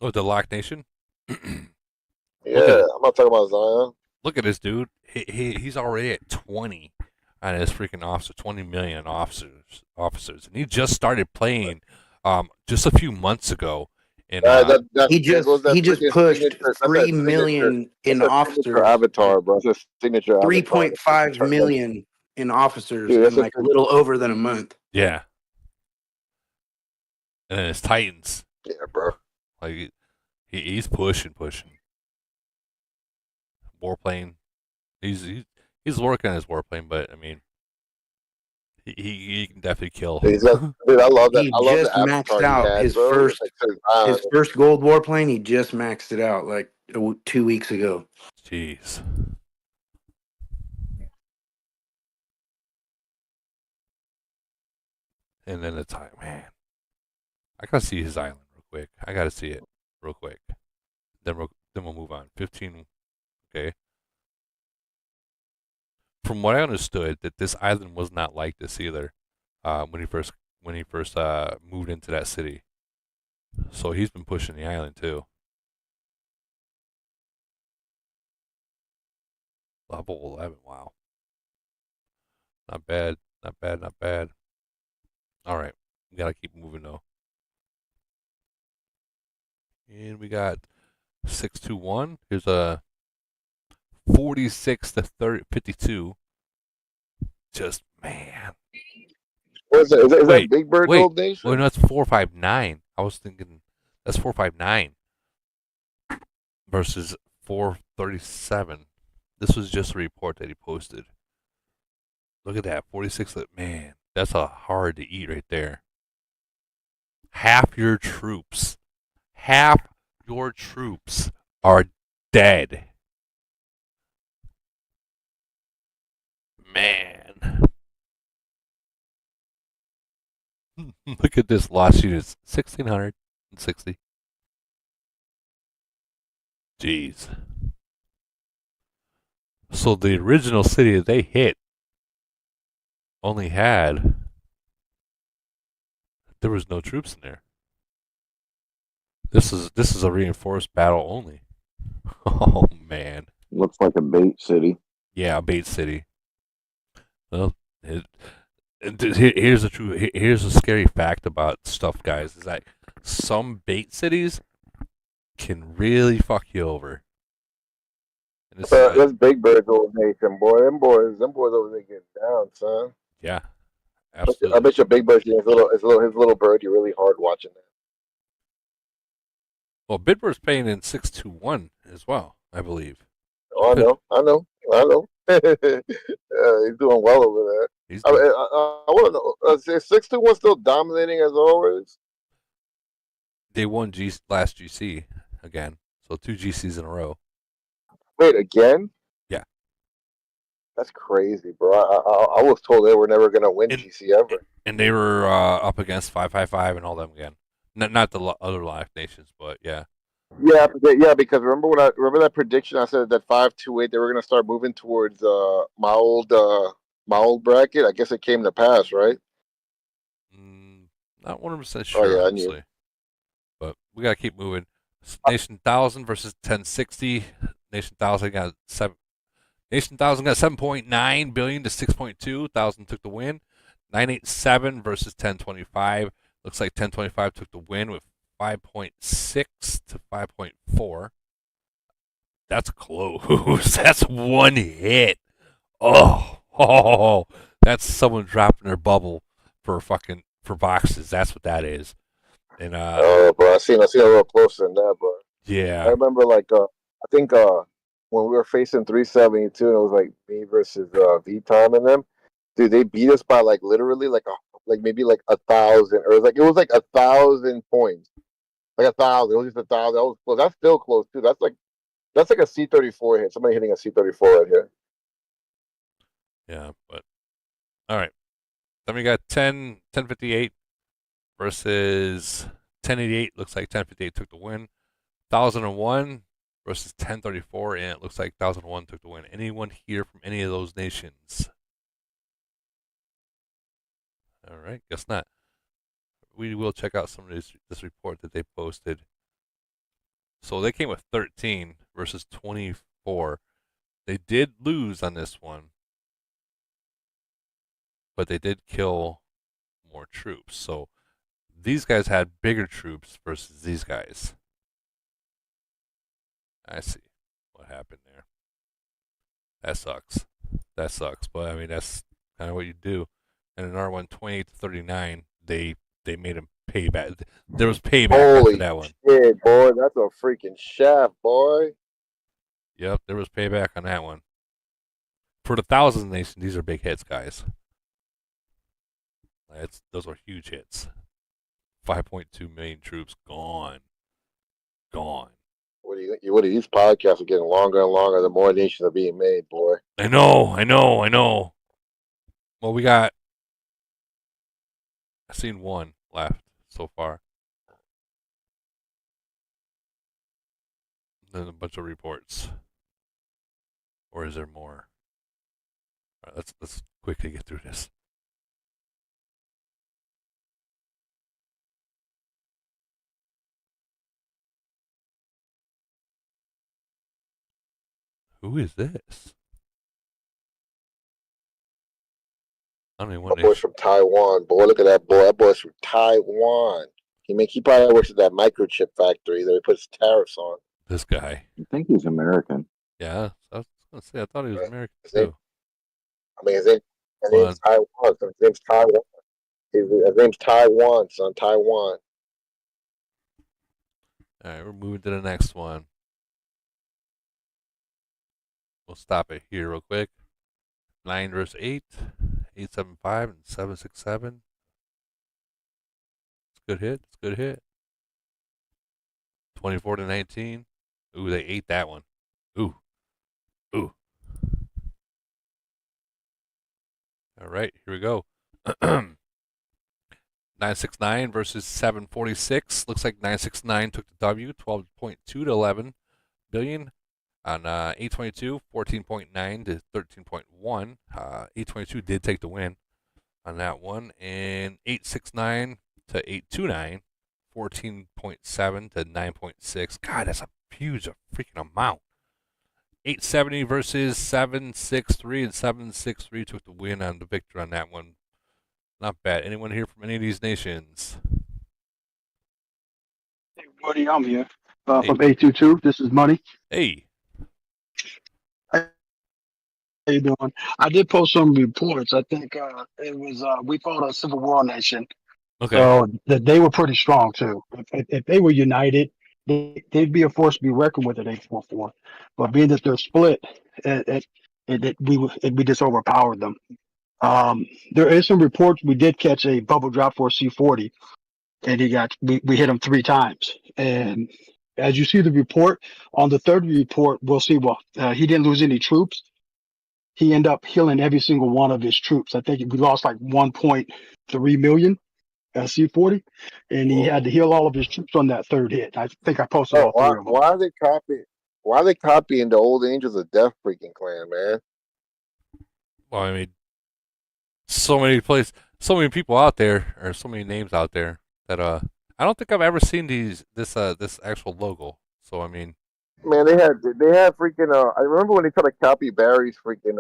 Oh, the Lock Nation. Yeah, I'm not talking about Zion. Look at this dude. He's already at 20 on his freaking officer. 20 million officers, and he just started playing just a few months ago. And he just pushed 3 million in officers. Avatar, bro. It's a signature. 3.5 million in officers Dude, in like a little over than a month. yeah. And then his Titans. Yeah, bro. Like he's pushing. Warplane. He's working on his warplane, but I mean, he can definitely kill. Dude, I love that. He I love just the maxed avatar out he had, his bro. first gold warplane. He just maxed it out like 2 weeks ago. Jeez. And then the time, man. I gotta see his island real quick. I gotta see it real quick. Then we'll move on. 15. Okay. From what I understood, that this island was not like this either. When he first moved into that city. So he's been pushing the island too. Level 11. Wow. Not bad. All right. We got to keep moving though. And we got 621. Here's a 46 to 52. Just, man. What is that? Is that Big Bird Gold Nation? Wait, no, that's 459. I was thinking that's 459 versus 437. This was just a report that he posted. Look at that, 46. Man, that's a hard to eat right there. Half your troops are dead. Man. Look at this lost units. 1,660. Jeez. So the original city that they hit only had... There was no troops in there. This is a reinforced battle only. Oh, man. Looks like a bait city. Yeah, a bait city. Well, here's a scary fact about stuff, guys, is that some bait cities can really fuck you over. And That's Big Bird Gold Nation, boy. Them boys over there getting down, son. Yeah, absolutely. I bet your Big Bird's getting his little birdie really hard watching that. Well, Bidbird's playing in 621 as well, I believe. Oh, I know. He's doing well over there. I want to know, is 621 still dominating as always? They won last GC again, so 2 GCs in a row. Wait, again? Yeah. That's crazy, bro. I was told they were never going to win GC ever. And they were up against 555 and all them again. Not the other live nations, but yeah. Yeah, because remember that prediction I said that 528 they were going to start moving towards my old bracket. I guess it came to pass, right? Not 100% sure, yeah, honestly. But we gotta keep moving. Nation 1000 versus 1060. Nation 1000 got 7.9 billion to 6.2. 1000 took the win. 987 versus 1025. Looks like 1025 took the win with 5.6 to 5.4. That's close. That's one hit. Oh, that's someone dropping their bubble for boxes. That's what that is. And bro, I seen a little closer than that, bro. I yeah, remember I think when we were facing 372 and it was like me versus V Time and them, dude, they beat us by like literally maybe like 1,000 or it was like 1,000 points. Like 1,000. It was just 1,000. That was close. That's still close too. That's like a C-34 hit. Somebody hitting a C-34 right here. yeah, but all right. Then we got 1058 versus 1088. Looks like 1058 took the win. 1001 versus 1034, and it looks like 1001 took the win. Anyone here from any of those nations? All right, guess not. We will check out some of this report that they posted. So they came with 13 versus 24. They did lose on this one, but they did kill more troops. So these guys had bigger troops versus these guys. I see what happened there. That sucks. That sucks. But I mean, that's kind of what you do. And in our one, 28-39, they made him pay back. There was payback after that one. Shit, boy, that's a freaking shaft, boy. Yep, there was payback on that one. For the Thousands Nation, these are big hits, guys. Those are huge hits. 5.2 million troops gone. What are these podcasts are getting longer and longer the more nations are being made, boy. I know. Well, I've seen one left so far. Then a bunch of reports. Or is there more? All right, let's quickly get through this. Who is this? I don't even want That boy's from Taiwan, boy. Look at that boy. That boy's from Taiwan. He probably works at that microchip factory that he puts tariffs on. This guy. I think he's American. Yeah, I was gonna say I thought he was American too. His name's Taiwan. So his name's Taiwan. His name's Taiwan, son. Taiwan. All right, we're moving to the next one. We'll stop it here real quick. 9 versus 8, 875 and 767. It's a good hit. 24-19. Ooh, they ate that one. Ooh. All right, here we go. 969 versus 746. Looks like 969 took the W, 12.2 to 11 billion. On 822, 14.9 to 13.1. 822 did take the win on that one. And 869 to 829, 14.7 to 9.6. God, that's a huge freaking amount. 870 versus 763, and 763 took the win on the victor on that one. Not bad. Anyone here from any of these nations? Hey, Woody, I'm here from 822. This is Money. Hey. How you doing? I did post some reports. I think it was we fought a Civil War nation. Okay. So they were pretty strong too. If they were united, they'd be a force to be reckoned with at 844. But being that they're split, we just overpowered them. There is some reports we did catch a bubble drop for a C-40, and we hit him 3 times. And as you see the report, on the third report, we'll see, he didn't lose any troops. He ended up healing every single one of his troops. I think we lost like 1.3 million C-40, and he had to heal all of his troops on that third hit. I think I posted all 3 of them. Why are they copying the old Angels of Death freaking clan, man? Well, I mean, so many people out there, or so many names out there that I don't think I've ever seen this actual logo. So I mean, man, they had freaking I remember when they tried to copy Barry's clan.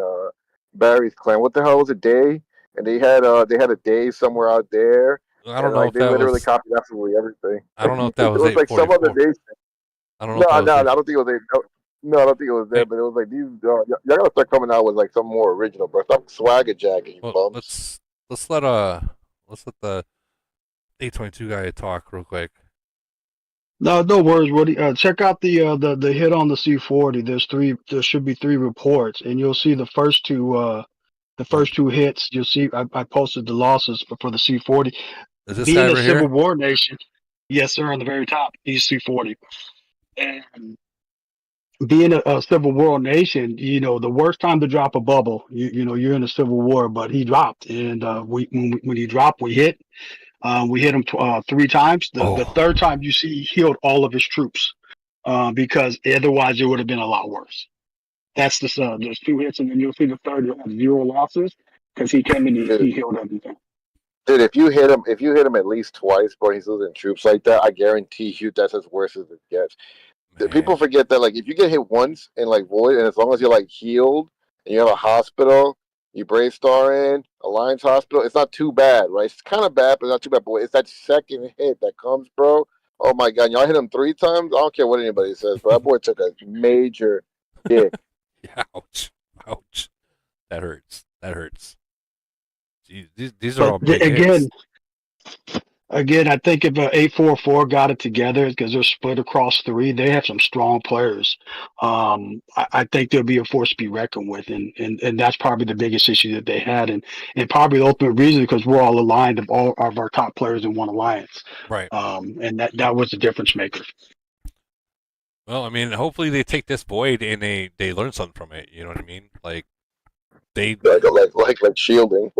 What the hell was it, Day? And they had a Day somewhere out there. I don't know if they that literally was copied absolutely everything. I don't know if that was it was like some other nation. I don't know. No, I don't think it was. No, I don't think it was there, but it was like these. Y'all gotta start coming out with like something more original, bro. Stop swagger jacking, you Well, bums. let's let the 822 guy talk real quick. No, no worries, Woody. Check out the hit on the C40. There should be three reports, and you'll see the first two hits. You'll see I posted the losses for the C40. Is this guy Being a over Civil here? War nation, yes, sir, on the very top, he's C40. And being a Civil War nation, the worst time to drop a bubble, you're in a Civil War, but he dropped, and when he dropped, we hit. We hit him three times. The third time, you see, he healed all of his troops because otherwise it would have been a lot worse. That's there's two hits, and then you'll see the third has 0 losses because he came in, he healed everything. Dude, if you hit him at least twice, bro, he's losing troops like that. I guarantee you that's as worse as it gets. People forget that, like, if you get hit once in like void, and as long as you're like healed and you have a hospital, you brave star in Alliance Hospital, it's not too bad, right? It's kind of bad, but not too bad. But it's that second hit that comes, bro. Oh my god, y'all hit him 3 times. I don't care what anybody says, bro. That boy took a major hit. Ouch! Ouch! That hurts. That hurts. Jeez, these are all But big hits. again, I think if 844 got it together because they're split across three, they have some strong players. I think they'll be a force to be reckoned with, and that's probably the biggest issue that they had, and probably the ultimate reason because we're all aligned of all of our top players in one alliance. Right. And that was the difference maker. Well, I mean, hopefully they take this void and they learn something from it. You know what I mean? Like they like shielding.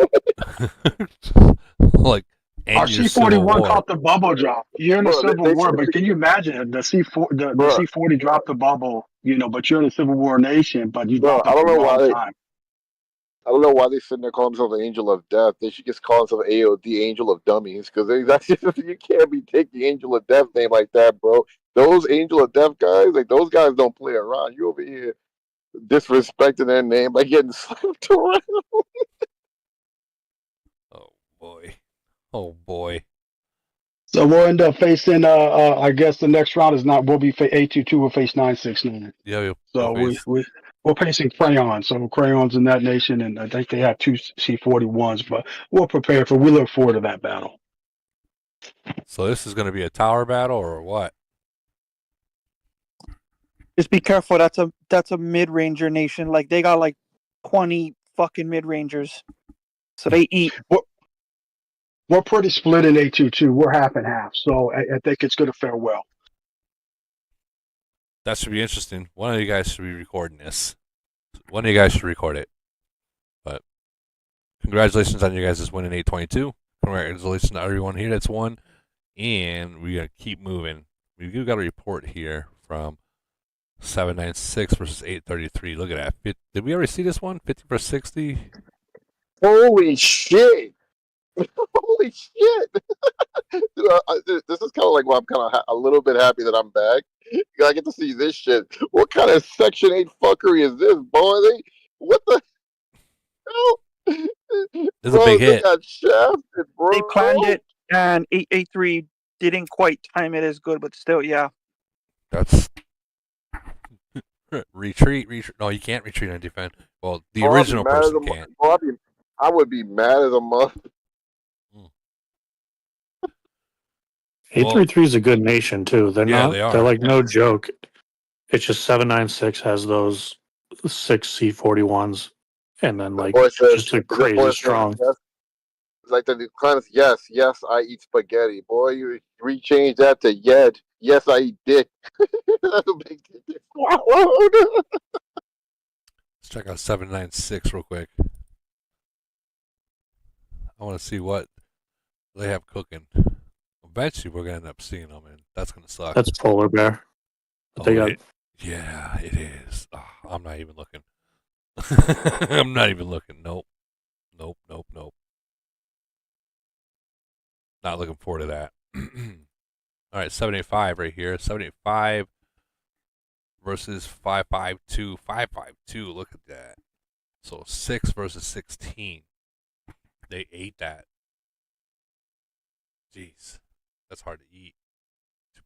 like Our end your Civil C41 War. caught the bubble drop. You're in a Bro, Civil they War, should but can you imagine the C40 dropped the bubble, but you're in a Civil War nation, but you Bro, dropped it at the wrong time. I don't know why they sitting there calling themselves the Angel of Death. They should just call themselves AOD, Angel of Dummies, because that's just, you can't be taking Angel of Death name like that, bro. Those Angel of Death guys, like those guys don't play around. You over here disrespecting their name by getting slapped around. Oh boy. Oh boy. So we'll end up facing. I guess the next round is not. We'll be 822. Will face 969. Yeah. So we're facing Crayon. So Crayon's in that nation, and I think they have 2 C41s. But we'll prepare for. We look forward to that battle. So this is going to be a tower battle or what? Just be careful. That's a mid ranger nation. Like they got like 20 fucking mid rangers, so they eat. We're pretty split in 822. We're half and half. So I think it's going to fare well. That should be interesting. One of you guys should be recording this. One of you guys should record it. But congratulations on you guys' winning 822. Congratulations to everyone here that's won. And we're going to keep moving. We've got a report here from 796 versus 833. Look at that. Did we already see this one? 50 for 60? Holy shit! Holy shit! Dude, this is kind of like why I'm kind of a little bit happy that I'm back. I get to see this shit. What kind of Section 8 fuckery is this, boy? What the hell? It's a big they hit. got shafted, bro. They planned it, and 883 didn't quite time it as good, but still, yeah. That's retreat. No, you can't retreat on defense. Well, the original person can't. I would be mad as a month. 833 is a good nation too. They're Yeah, not. they are. They're like no joke. It's just 796 has those 6 C41s, and then like Boy says, just a this boy crazy says, strong. yes. Like the comments, yes, I eat spaghetti. Boy, you rechange that to yet. Yes, I eat dick. That's a big dick. Let's check out 796 real quick. I want to see what they have cooking. Eventually, we're going to end up seeing them, and that's going to suck. That's polar bear. But they got. Yeah, it is. Oh, I'm not even looking. I'm not even looking. Nope. Not looking forward to that. All right, 785 right here. 785 versus 552. 552, look at that. So 6 versus 16. They ate that. Jeez. That's hard to eat.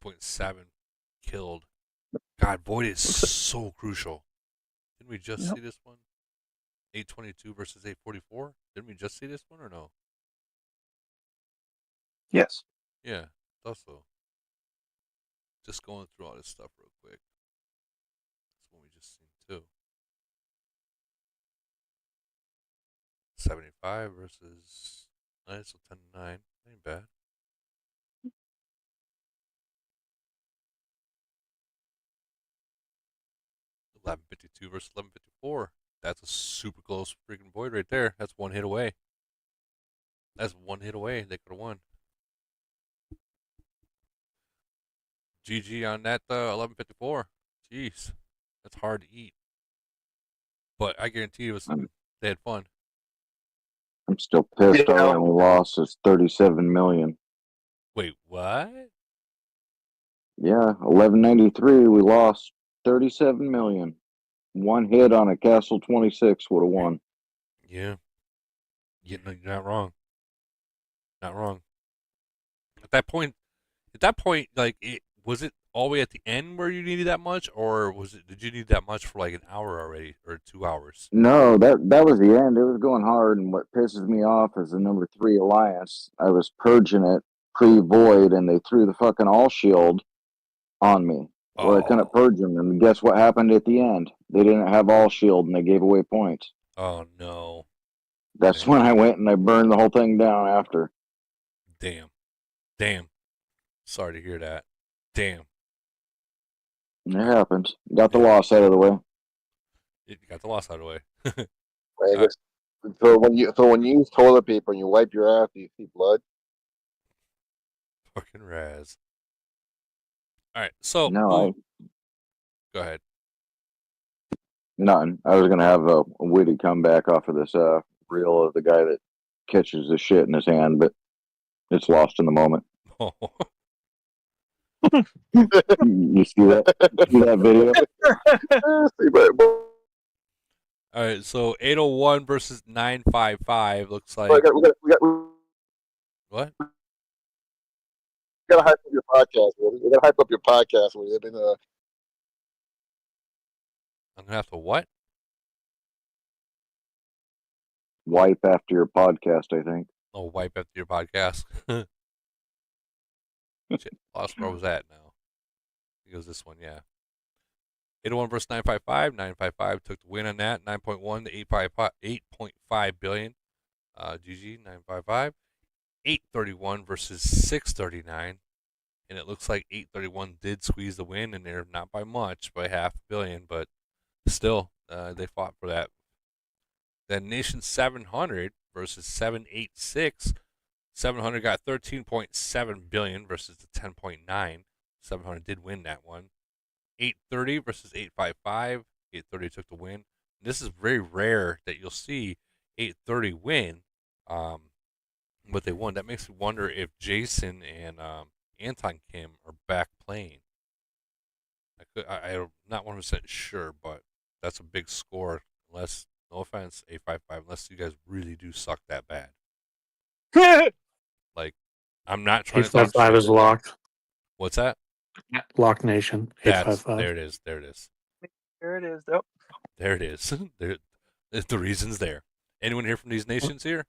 2.7 killed. God, Void is so crucial. Didn't we just Yep. see this one? 822 versus 844. Didn't we just see this one or no? Yes. Yeah, thought so. Just going through all this stuff real quick. That's one we just seen too. 75 versus 9, so 10 to 9. Ain't bad. $11.52 versus $11.54. That's a super close freaking Void right there. That's one hit away. That's one hit away. They could have won. GG on that 11.54. Jeez, that's hard to eat. But I guarantee it was. They had fun. I'm still pissed. Yeah. Our only loss is 37 million. Wait, what? Yeah, 1193. We lost 37 million. One hit on a Castle 26 would have won. Yeah. You're not wrong. Not wrong. At that point, like it was it all the way at the end where you needed that much, or was it? Did you need that much for like an hour already or 2 hours? No, that was the end. It was going hard, and what pisses me off is the number 3 alliance. I was purging it pre-void, and they threw the fucking all shield on me, where I couldn't purge them. And guess what happened at the end? They didn't have all shield, and they gave away points. Oh no. That's when I went and I burned the whole thing down after. Damn. Sorry to hear that. Damn. It happens. Got the loss out of the way. You got the loss out of the way. I guess, so when you use toilet paper and you wipe your ass, do you see blood? Fucking Raz. All right, so No, go ahead. Nothing. I was gonna have a witty comeback off of this reel of the guy that catches the shit in his hand, but it's lost in the moment. Oh. You see that? See that video? All right, so 801 versus 955 looks like. We What? gotta hype up your podcast. We gotta hype up your podcast. We've been I'm gonna have to what? Wipe after your podcast, I think. Oh, wipe after your podcast. Shit, lost where I was at now. It goes this one, yeah. 801 versus 955. 955 took the win on that. 9.1 to 8.5 billion. GG 955. 831 versus 639. And it looks like 831 did squeeze the win in there, not by much, by $500 million, but still, they fought for that. Then Nation 700 versus 786. 700 got 13.7 billion versus the 10.9. 700 did win that one. 830 versus 855. 830 took the win. This is very rare that you'll see 830 win, but they won. That makes me wonder if Jason and Anton Kim are back playing. I'm not 100% sure, but that's a big score. Unless, no offense, 855, unless you guys really do suck that bad. Like, I'm not trying to talk 855 shit. is locked. What's that? Lock Nation. 855. There it is. There it is. There it is. Yep. There it is. The reason's there. Anyone here from these nations here?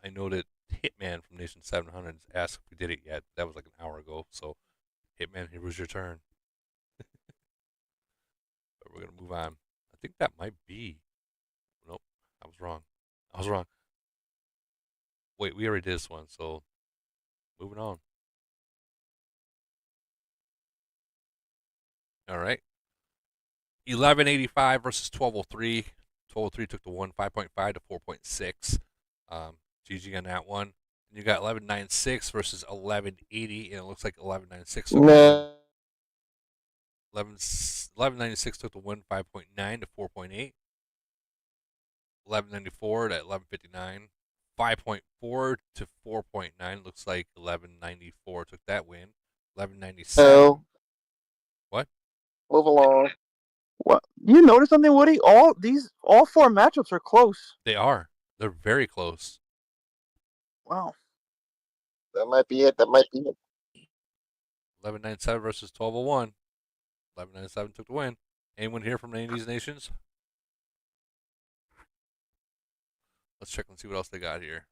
I know that Hitman from Nation 700 asked if we did it yet. That was like an hour ago. So, Hitman, here was your turn. But we're going to move on. I think that might be. Nope. I was wrong. Wait, we already did this one. So, moving on. All right. 1185 versus 1203. 1203 took the one, 5.5 to 4.6. GG on that one. And you got 1196 versus 1180, and it looks like 1196 took the 1196 took the win, 5.9 to 4.8. 1194 to 1159, 5.4 to 4.9. Looks like 1194 took that win. 1197. Hell. What? Move along. What? You notice something, Woody? All 4 matchups are close. They are. They're very close. Wow. That might be it. 1197 versus 1201. 1197 took the win. Anyone here from any of these nations? Let's check and see what else they got here.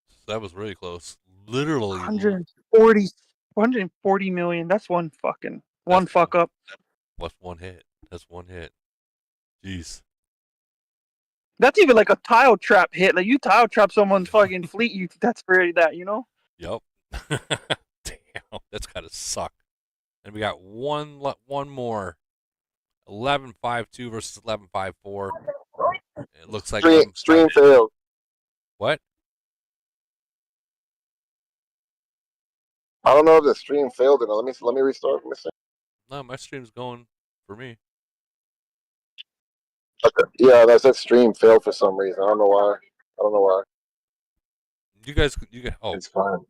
So that was really close. Literally 140 million. That's one fuck up. What's one hit? That's one hit. Jeez. That's even like a tile trap hit. Like you tile trap someone's fucking fleet, that's really that, you know? Yep. Damn, that's gotta suck. And we got one more. 1152 versus 1154. It looks like stream failed. What? I don't know if the stream failed or not. Let me restart. No, my stream's going for me. Okay. Yeah, that stream failed for some reason. I don't know why. You guys. Oh, it's fine.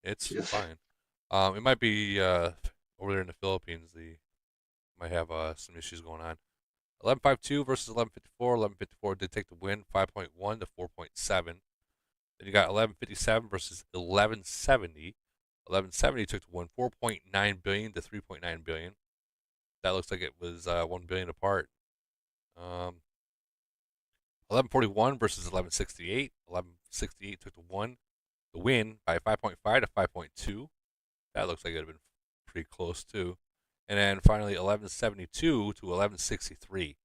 It's fine. It might be over there in the Philippines. They might have some issues going on. 1152 versus 1154. 1154 did take the win, 5.1 to 4.7. Then you got 1157 versus 1170. 1170 took the win, 4.9 billion to 3.9 billion. That looks like it was 1 billion apart. 1141 versus 1168. 1168 took the win by 5.5 to 5.2. That looks like it would have been pretty close too. And then finally 1172 to 1163.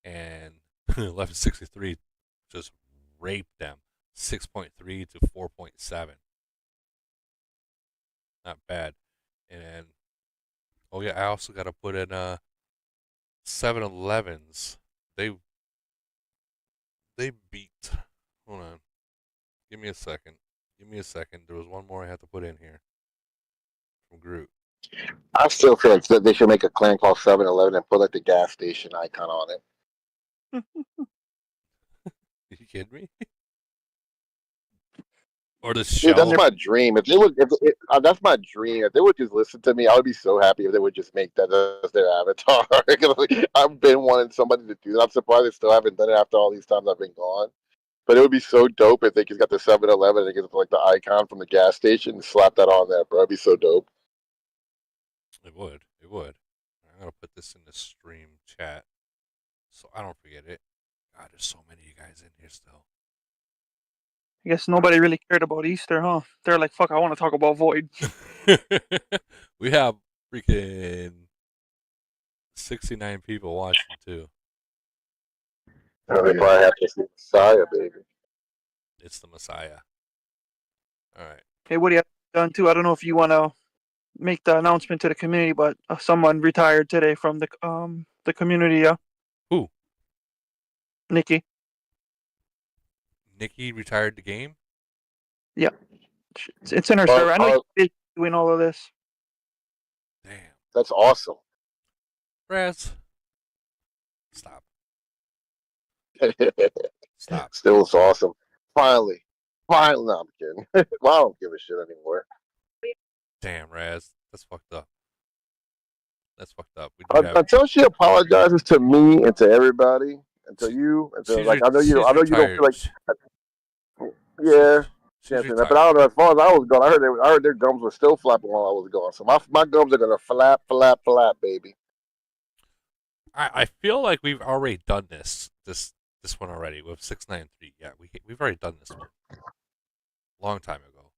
And 1163 just raped them, 6.3 to 4.7. Not bad. And oh yeah, I also got to put in 7-Elevens. They beat. Hold on. Give me a second. There was one more I had to put in here from Groot. I still feel like they should make a clan called 7-Eleven and put like the gas station icon on it. You kidding me? Or the Dude, shell? that's my dream. If they would, that's my dream. If they would just listen to me, I would be so happy if they would just make that as their avatar. I've been wanting somebody to do that. I'm surprised they still haven't done it after all these times I've been gone. But it would be so dope if they just got the 7-Eleven and they get like the icon from the gas station and slap that on there, bro. It'd be so dope. It would. I'm gonna put this in the stream chat so I don't forget it. God, there's so many of you guys in here still. I guess nobody really cared about Easter, huh? They're like, fuck, I want to talk about Void. We have freaking 69 people watching too. They probably have to see Messiah, baby. It's the Messiah. All right. Hey, what do you have done too? I don't know if you want to make the announcement to the community, but someone retired today from the community. Yeah. Who? Nikki. Nikki retired the game? Yeah. It's in her server. I know you're busy doing all of this. Damn. That's awesome. Raz. Stop. Still, it's awesome. Finally. No, I'm kidding. Well, I don't give a shit anymore. Damn, Raz. That's fucked up. Until she apologizes to me and to everybody, and to you, and to I know you don't feel like. Yeah. But I don't know. As far as I was going, I heard their gums were still flapping while I was gone. So my gums are gonna flap, baby. I feel like we've already done this one already with 693. Yeah, we've already done this one long time ago.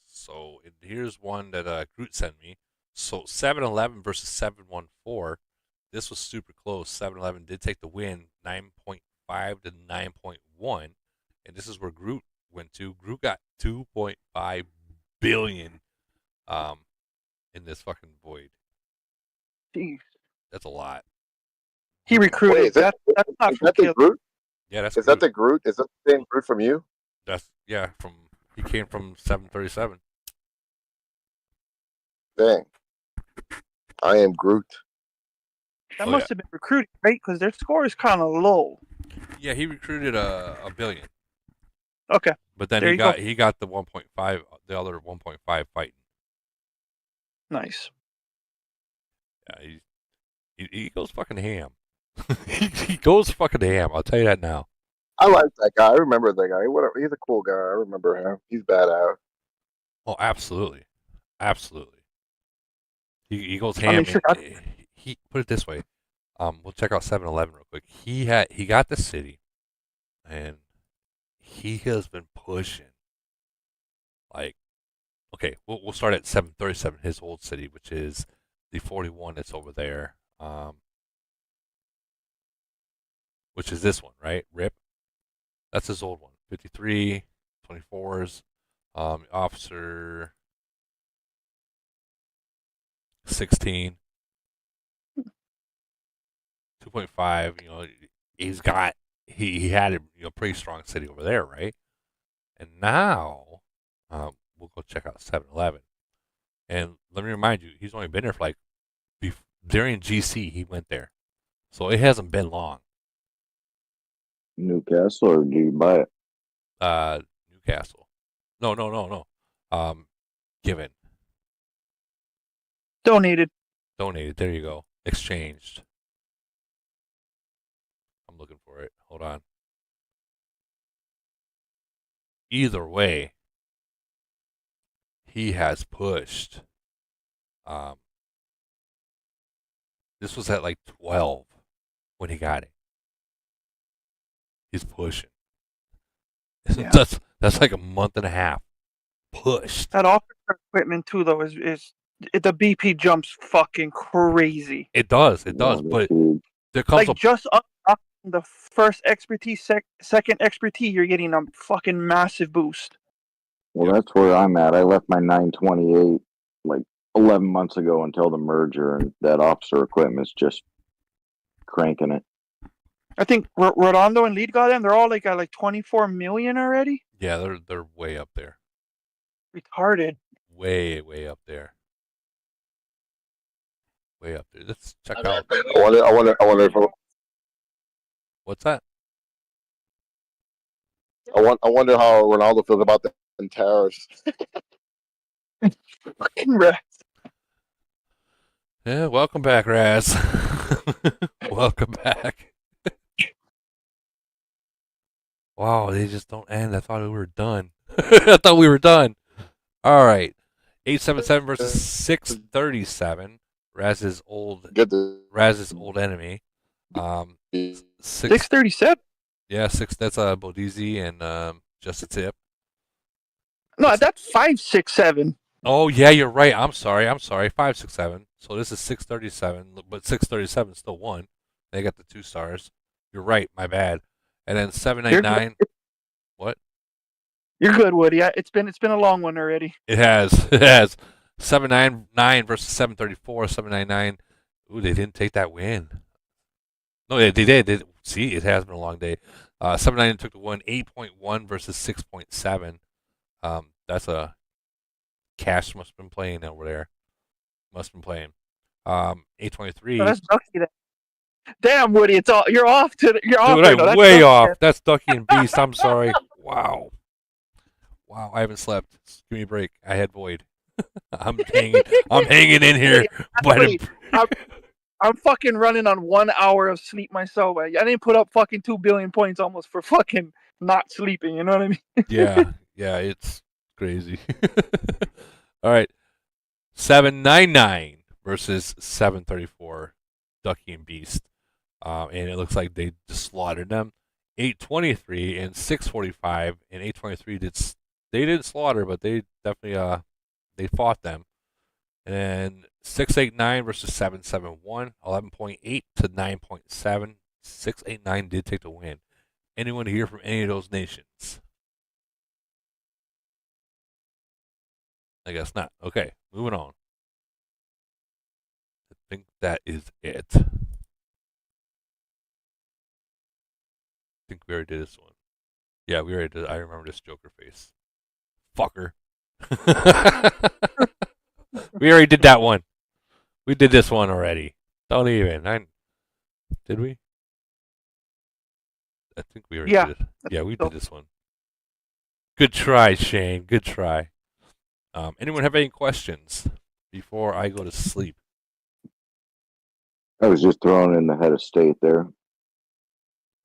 So here's one that Groot sent me. So 7-Eleven versus 714. This was super close. 7-Eleven did take the win, 9.5 to 9.1, and this is where Groot went to. Groot got 2.5 billion in this fucking void. Jeez. That's a lot. He recruited. Wait, that's not from the Groot? Yeah, that's Is that the Groot? Is that the same Groot from you? He came from 737. Dang. I am Groot. That must have been recruiting, right? Because their score is kind of low. Yeah, he recruited a billion. Okay. But then he got the 1.5, the other 1.5 fighting. Nice. Yeah, he goes fucking ham. He goes fucking ham. I'll tell you that now. I like that guy. I remember that guy. Whatever. He's a cool guy. I remember him. He's badass. Oh, absolutely, absolutely. He goes I mean, ham, sure. and he put it this way. We'll check out 7-Eleven real quick. He got the city, and he has been pushing. Like, okay, we'll start at 737, his old city, which is the 41 that's over there. Which is this one, right? RIP. That's his old one. 53, 24s. Officer 16. 2.5. He had a pretty strong city over there, right? And now we'll go check out 7-Eleven. And let me remind you, he's only been there for during GC he went there, so it hasn't been long. Newcastle, or do you buy it? Newcastle. No. Given. Donated. Donated. There you go. Exchanged. I'm looking for it. Hold on. Either way, he has pushed. This was at 12 when he got it. He's pushing. Yeah. That's like a month and a half pushed. That officer equipment too, though, is the BP jumps fucking crazy. It does, but there comes Like just unlocking the first expertise, second expertise, you're getting a fucking massive boost. Well, that's where I'm at. I left my 928 like 11 months ago until the merger, and that officer equipment's just cranking it. I think Rodondo and Lead got them. They're all at 24 million already. Yeah, they're way up there. Retarded. Way up there. Way up there. Let's check out. I wonder if What's that? I wonder how Ronaldo feels about the tariffs. Fucking Raz. Yeah, welcome back, Raz. Welcome back. Wow, they just don't end. I thought we were done. I thought we were done. All right. 877 versus 637. Raz's old enemy. 637. Yeah, that's Bodizi and just a tip. No, that's 567. Oh yeah, you're right. I'm sorry. 567. So this is 637, but 637 still won. They got the 2 stars. You're right. My bad. And then 799. What? You're good, Woody. It's been a long one already. It has. 799 versus 734. 799. Ooh, they didn't take that win. No, they did. See, it has been a long day. 799 took the win. 8.1 versus 6.7. That's a Cash must have been playing over there. Must have been playing. 823. Oh, that's Ducky then. Damn, Woody, you're off. You're off. Dude, I'm way off. That's Ducky and Beast. I'm sorry. Wow, I haven't slept. Give me a break. I had Void. I'm hanging in here. I'm fucking running on 1 hour of sleep myself. I didn't put up fucking 2 billion points almost for fucking not sleeping. You know what I mean? yeah, it's crazy. All right, 799 versus 734, Ducky and Beast, and it looks like they just slaughtered them. 823 and 645, and 823 they didn't slaughter, but they definitely they fought them. And 689 versus 771, 11.8 to 9.7. 689 did take the win. Anyone hear from any of those nations? I guess not. Okay, moving on. I think that is it. I think we already did this one. Yeah, we already did. I remember this Joker face. Fucker. We already did that one. We did this one already. Don't even. Did we? I think we already did it. Yeah, we did this one. Good try, Shane. Good try. Anyone have any questions before I go to sleep? I was just thrown in the head of state there.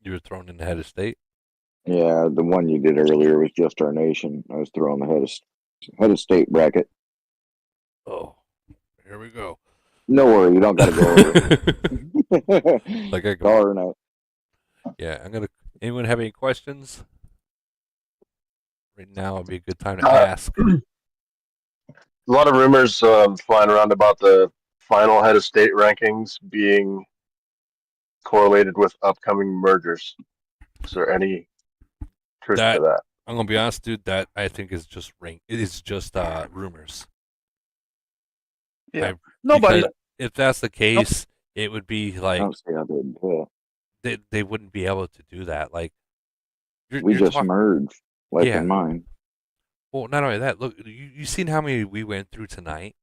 You were thrown in the head of state? Yeah, the one you did earlier was just our nation. I was throwing the head of state bracket. Oh, here we go. No worry, you don't got to go over it. Like I Call her night. Yeah, I'm gonna. Anyone have any questions? Right now would be a good time to Uh, ask. a lot of rumors flying around about the final head of state rankings being correlated with upcoming mergers. Is there any truth to that? I'm gonna be honest, dude. That I think is just rank. It is just rumors. Yeah. Nobody. Because if that's the case, it would be like don't see how they'd do they wouldn't be able to do that. Like We just merged, like Yeah. in mine. Well, not only that. Look, you seen how many we went through tonight?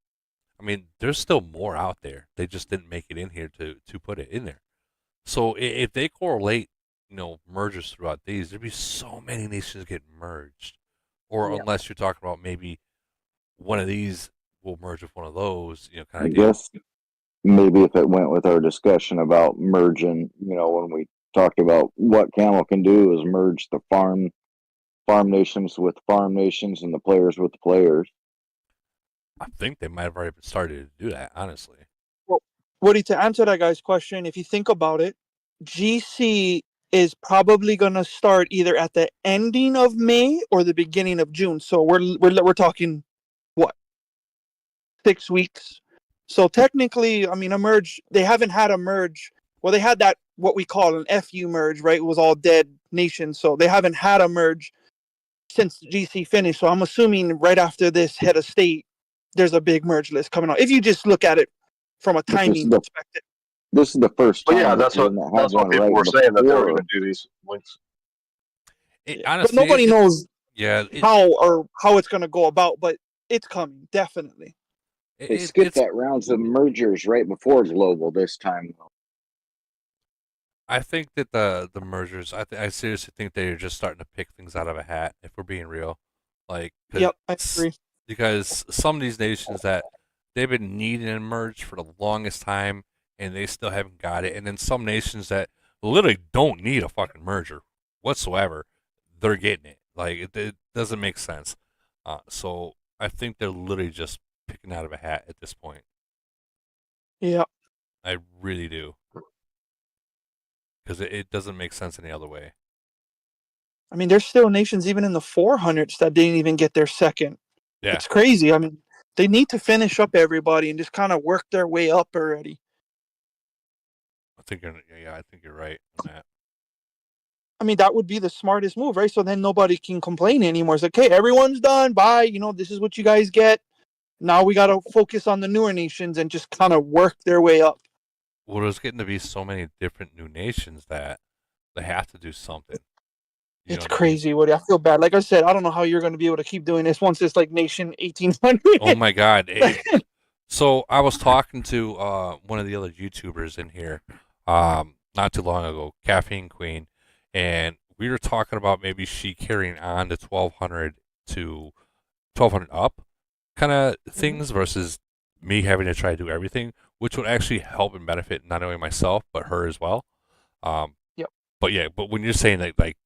I mean, there's still more out there. They just didn't make it in here to put it in there. So if they correlate, mergers throughout these, there'd be so many nations getting merged. Or Yeah. unless you're talking about maybe one of these will merge with one of those, kind I of deal. guess maybe if it went with our discussion about merging, when we talked about what Camel can do is merge the farm nations with farm nations and the players with the players. I think they might have already started to do that, honestly. Well, Woody, to answer that guy's question, if you think about it, GC is probably going to start either at the ending of May or the beginning of June. So we're talking what, 6 weeks. So technically, I mean, a merge. They haven't had a merge. Well, they had that what we call an FU merge, right? It was all dead nations. So they haven't had a merge since GC finished. So I'm assuming right after this head of state, there's a big merge list coming out. If you just look at it from a timing perspective. This is the first But time. yeah, that's what people were saying, that they were going to do these links. Honestly, but nobody knows Yeah. how it's going to go about, but it's coming, definitely. They skipped that rounds of mergers right before global this time. I think that the mergers. I seriously think they're just starting to pick things out of a hat. If we're being real, like Yep, I agree. Because some of these nations that they've been needing a merge for the longest time, and they still haven't got it. And then some nations that literally don't need a fucking merger whatsoever, they're getting it. Like it doesn't make sense. So I think they're literally just picking out of a hat at this point. Yeah. I really do. Because it doesn't make sense any other way. I mean, there's still nations even in the 400s that didn't even get their second. Yeah. It's crazy. I mean, they need to finish up everybody and just kind of work their way up already. I think you're right on that. I mean, that would be the smartest move, right? So then nobody can complain anymore. It's like, hey, everyone's done. Bye. This is what you guys get. Now we got to focus on the newer nations and just kind of work their way up. Well, there's getting to be so many different new nations that they have to do something. It's crazy, Woody. I feel bad. Like I said, I don't know how you're going to be able to keep doing this once it's like Nation 1800. Oh my God. So I was talking to one of the other YouTubers in here not too long ago, Caffeine Queen, and we were talking about maybe she carrying on to 1200 to 1200 up kind of things versus me having to try to do everything, which would actually help and benefit not only myself but her as well. Yep. But yeah, but when you're saying that like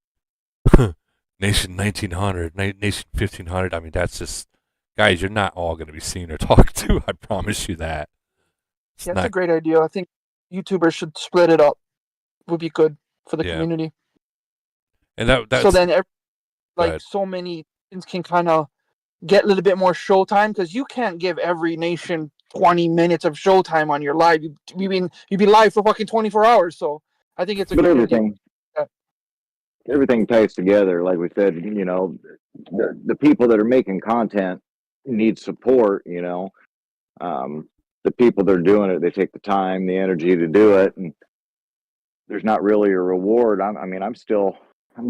Nation 1900, Nation 1500, I mean that's just guys, you're not all going to be seen or talked to. I promise you that. That's a great idea. I think YouTubers should split it up. Would be good for the community. And that's so then, so many nations can kind of get a little bit more showtime because you can't give every nation 20 minutes of showtime on your live. You'd be live for fucking 24 hours. So I think it's a good idea. Everything ties together. Like we said, the people that are making content need support. The people that are doing it, they take the time, the energy to do it, and there's not really a reward. I'm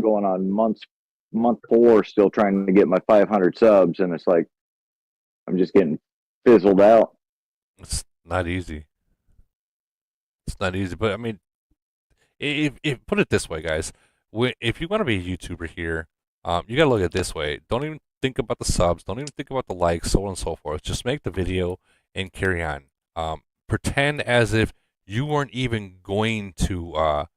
going on month 4, still trying to get my 500 subs, and it's like I'm just getting fizzled out. It's not easy. It's not easy, but I mean, if put it this way, guys, if you want to be a YouTuber here, you gotta look at it this way. Don't even think about the subs. Don't even think about the likes, so on and so forth. Just make the video and carry on. Pretend as if you weren't even going to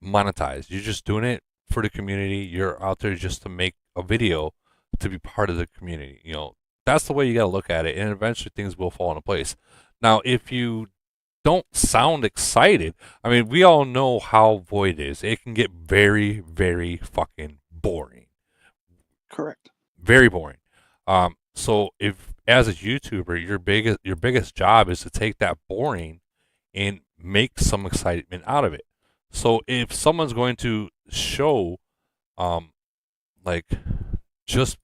monetize. You're just doing it for the community. You're out there just to make a video to be part of the community. You know, that's the way you got to look at it, and eventually things will fall into place. Now, if you don't sound excited, I mean, we all know how Void is. It can get very, very fucking boring. Correct. Very boring. So if as a YouTuber, your biggest job is to take that boring and make some excitement out of it. So if someone's going to show, like, just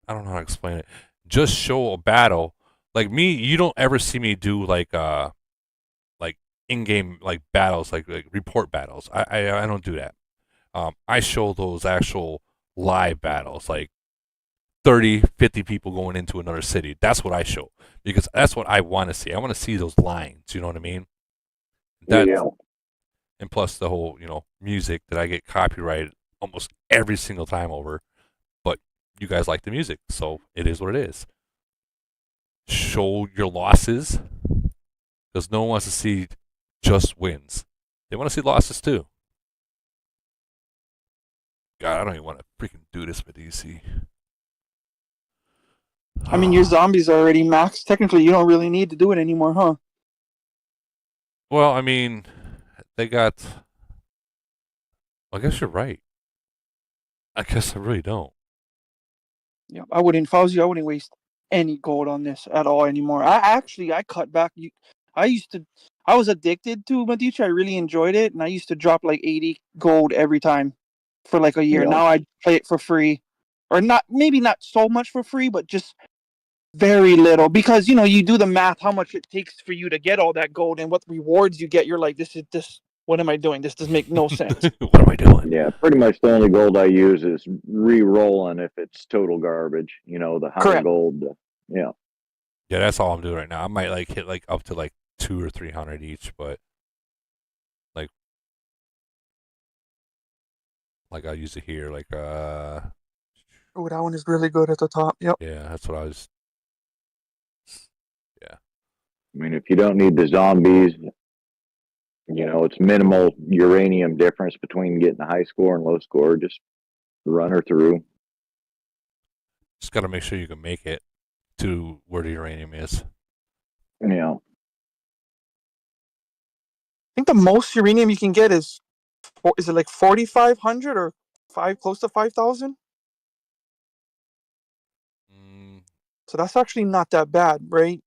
I don't know how to explain it, just show a battle. Like me, you don't ever see me do like in-game like battles, like report battles. I don't do that. I show those actual live battles, like 30, 50 people going into another city. That's what I show because that's what I want to see. I want to see those lines. You know what I mean? Yeah. And plus the whole, music that I get copyrighted almost every single time over. But you guys like the music, so it is what it is. Show your losses because no one wants to see just wins. They want to see losses too. God, I don't even want to freaking do this with DC. I mean, your zombies are already maxed. Technically, you don't really need to do it anymore, huh? Well, I mean, they got. I guess you're right. I guess I really don't. Yeah, I wouldn't. If I was you, I wouldn't waste any gold on this at all anymore. I cut back. I was addicted to Medici. I really enjoyed it, and I used to drop like 80 gold every time for like a year. Yeah. Now I play it for free, or maybe not so much for free, but just very little because you do the math how much it takes for you to get all that gold and what rewards you get. You're like, this. What am I doing? This does make no sense. What am I doing? Yeah, pretty much the only gold I use is re-rolling if it's total garbage. The high Correct. gold. Yeah. Yeah, that's all I'm doing right now. I might like hit like up to like 200 or 300 each, but like I'll use it here. Like Oh, that one is really good at the top. Yep. yeah, that's what I was. Yeah. I mean, if you don't need the zombies, it's minimal uranium difference between getting a high score and low score. Just run her through. Just got to make sure you can make it to where the uranium is. Yeah. I think the most uranium you can get is it like 4,500 or close to 5,000? So that's actually not that bad, right?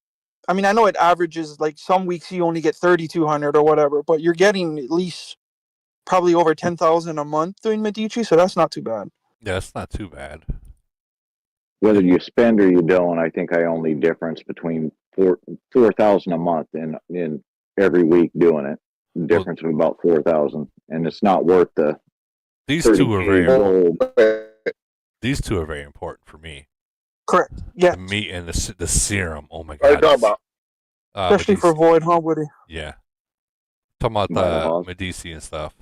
I mean, I know it averages like some weeks you only get 3,200 or whatever, but you're getting at least probably over 10,000 a month doing Medici, so that's not too bad. Yeah, it's not too bad. Whether you spend or you don't, I think I only difference between 4,000 a month in every week doing it. Difference of about 4,000, and it's not worth the. These two are very important. These two are very important for me. Correct. Yeah. The meat and the serum. Oh my What are you god. talking about? Especially for Void, huh, Woody? Yeah. Talking about the Medici and stuff.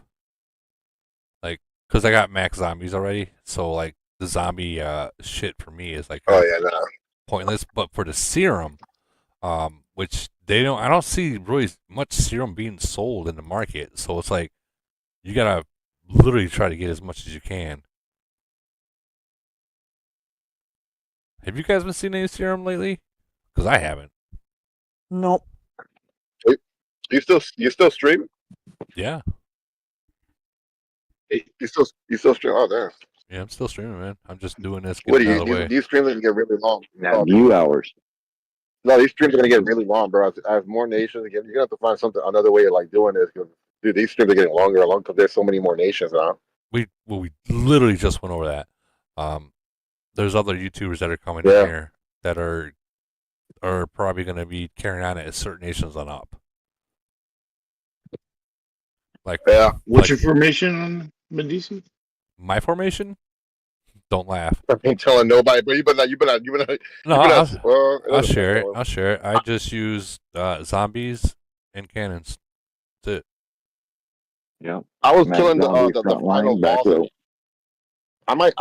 Like, because I got max zombies already, so like the zombie shit for me is like pointless. But for the serum, which I don't see really much serum being sold in the market. So it's like you gotta literally try to get as much as you can. Have you guys been seeing any serum lately? Because I haven't. Nope. You still stream? Yeah. You still stream? Oh, damn. Yeah, I'm still streaming, man. I'm just doing this. What do Getting out of the way. these streams are gonna get really long? View hours. No, these streams are gonna get really long, bro. I have more nations. You're gonna have to find another way of like doing this. Cause, dude, these streams are getting longer and longer because there's so many more nations now. We literally just went over that. There's other YouTubers that are coming in here that are probably going to be carrying on it at certain nations on up. Like what's your formation on Medici? My formation? Don't laugh. I ain't telling nobody, but you better No, I'll share it. I'll share it. I just use zombies and cannons. That's it. Yeah. I was killing the final boss. I might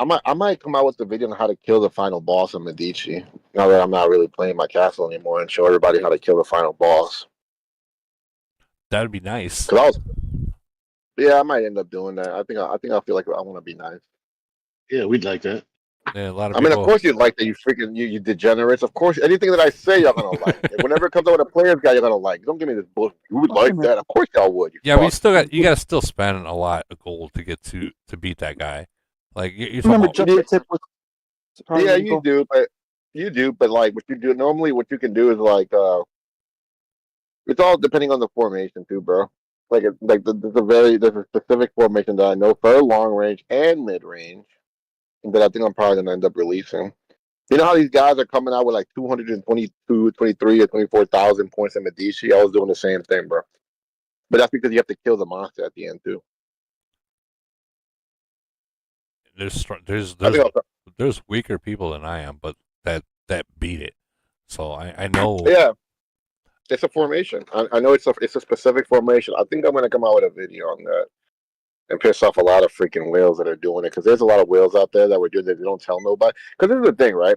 come out with the video on how to kill the final boss of Medici. Now that I'm not really playing my castle anymore, and show everybody how to kill the final boss. That'd be nice. Yeah, I might end up doing that. I think I feel like I want to be nice. Yeah, we'd like that. Yeah, a lot of I mean, of people. course you'd like that. You degenerates. Of course, anything that I say, you're gonna like. And whenever it comes out with a players guy, you're gonna like. Don't give me this bullshit. You would like that. Of course y'all would. You Yeah, but fuck. you got to still spend a lot of gold to get to beat that guy. Like you're talking Remember, about. just the tip was. Sorry, Yeah, Rico. you do. But like, what you do normally, what you can do is like, it's all depending on the formation too, bro. Like, there's a specific formation that I know for long range and mid range that I think I'm probably gonna end up releasing. You know how these guys are coming out with like 222, 23, or 24,000 points in Medici? I was doing the same thing, bro. But that's because you have to kill the monster at the end too. I think I'll, There's weaker people than I am, but that beat it. So I know. yeah, it's a formation. I know it's a specific formation. I think I'm gonna come out with a video on that and piss off a lot of freaking whales that are doing it because there's a lot of whales out there that were doing it that they don't tell nobody. Because this is the thing, right?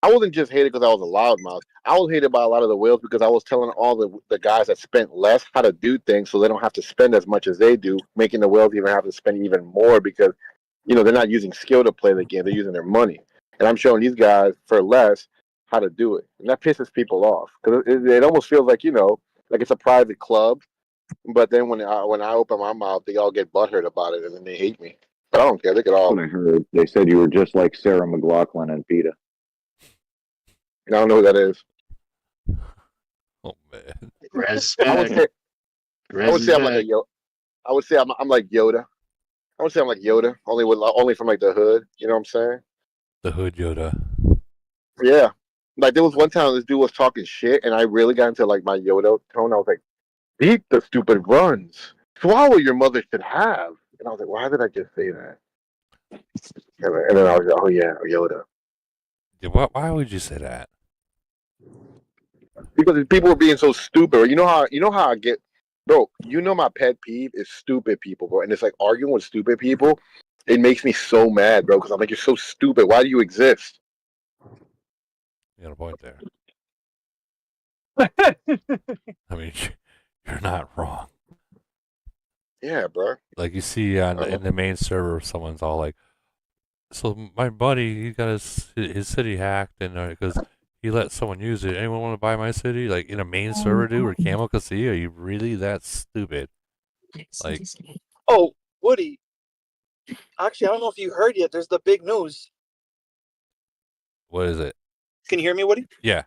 I wasn't just hated because I was a loudmouth. I was hated by a lot of the whales because I was telling all the guys that spent less how to do things so they don't have to spend as much as they do, making the whales even have to spend even more because, they're not using skill to play the game. They're using their money. And I'm showing these guys for less how to do it. And that pisses people off because it almost feels like, like it's a private club. But then when I open my mouth, they all get butthurt about it and then they hate me. But I don't care. They could all. That's what I heard. They said you were just like Sarah McLaughlin and PETA. I don't know who that is. Oh man. I would say I'm like a Yoda. I would say I'm like Yoda. I would say I'm like Yoda, only from like the hood. You know what I'm saying? The hood Yoda. Yeah. Like there was one time this dude was talking shit, and I really got into like my Yoda tone. I was like, "Beat the stupid runs. Swallow your mother should have." And I was like, "Why did I just say that?" And then I was like, "Oh yeah, Yoda." Yeah, why would you say that? Because people were being so stupid. You know how I get, bro. My pet peeve is stupid people, bro. And it's like arguing with stupid people. It makes me so mad, bro. Because I'm like, you're so stupid. Why do you exist? You got a point there. I mean, you're not wrong. Yeah, bro. Like you see in the main server, someone's all like, "So my buddy, he got his city hacked, and because he let someone use it. Anyone want to buy my city?" Like in a main server, dude, where Camo can see, are you really that stupid? Like, Oh, Woody. Actually, I don't know if you heard yet. There's the big news. what is it? Can you hear me, Woody? Yeah.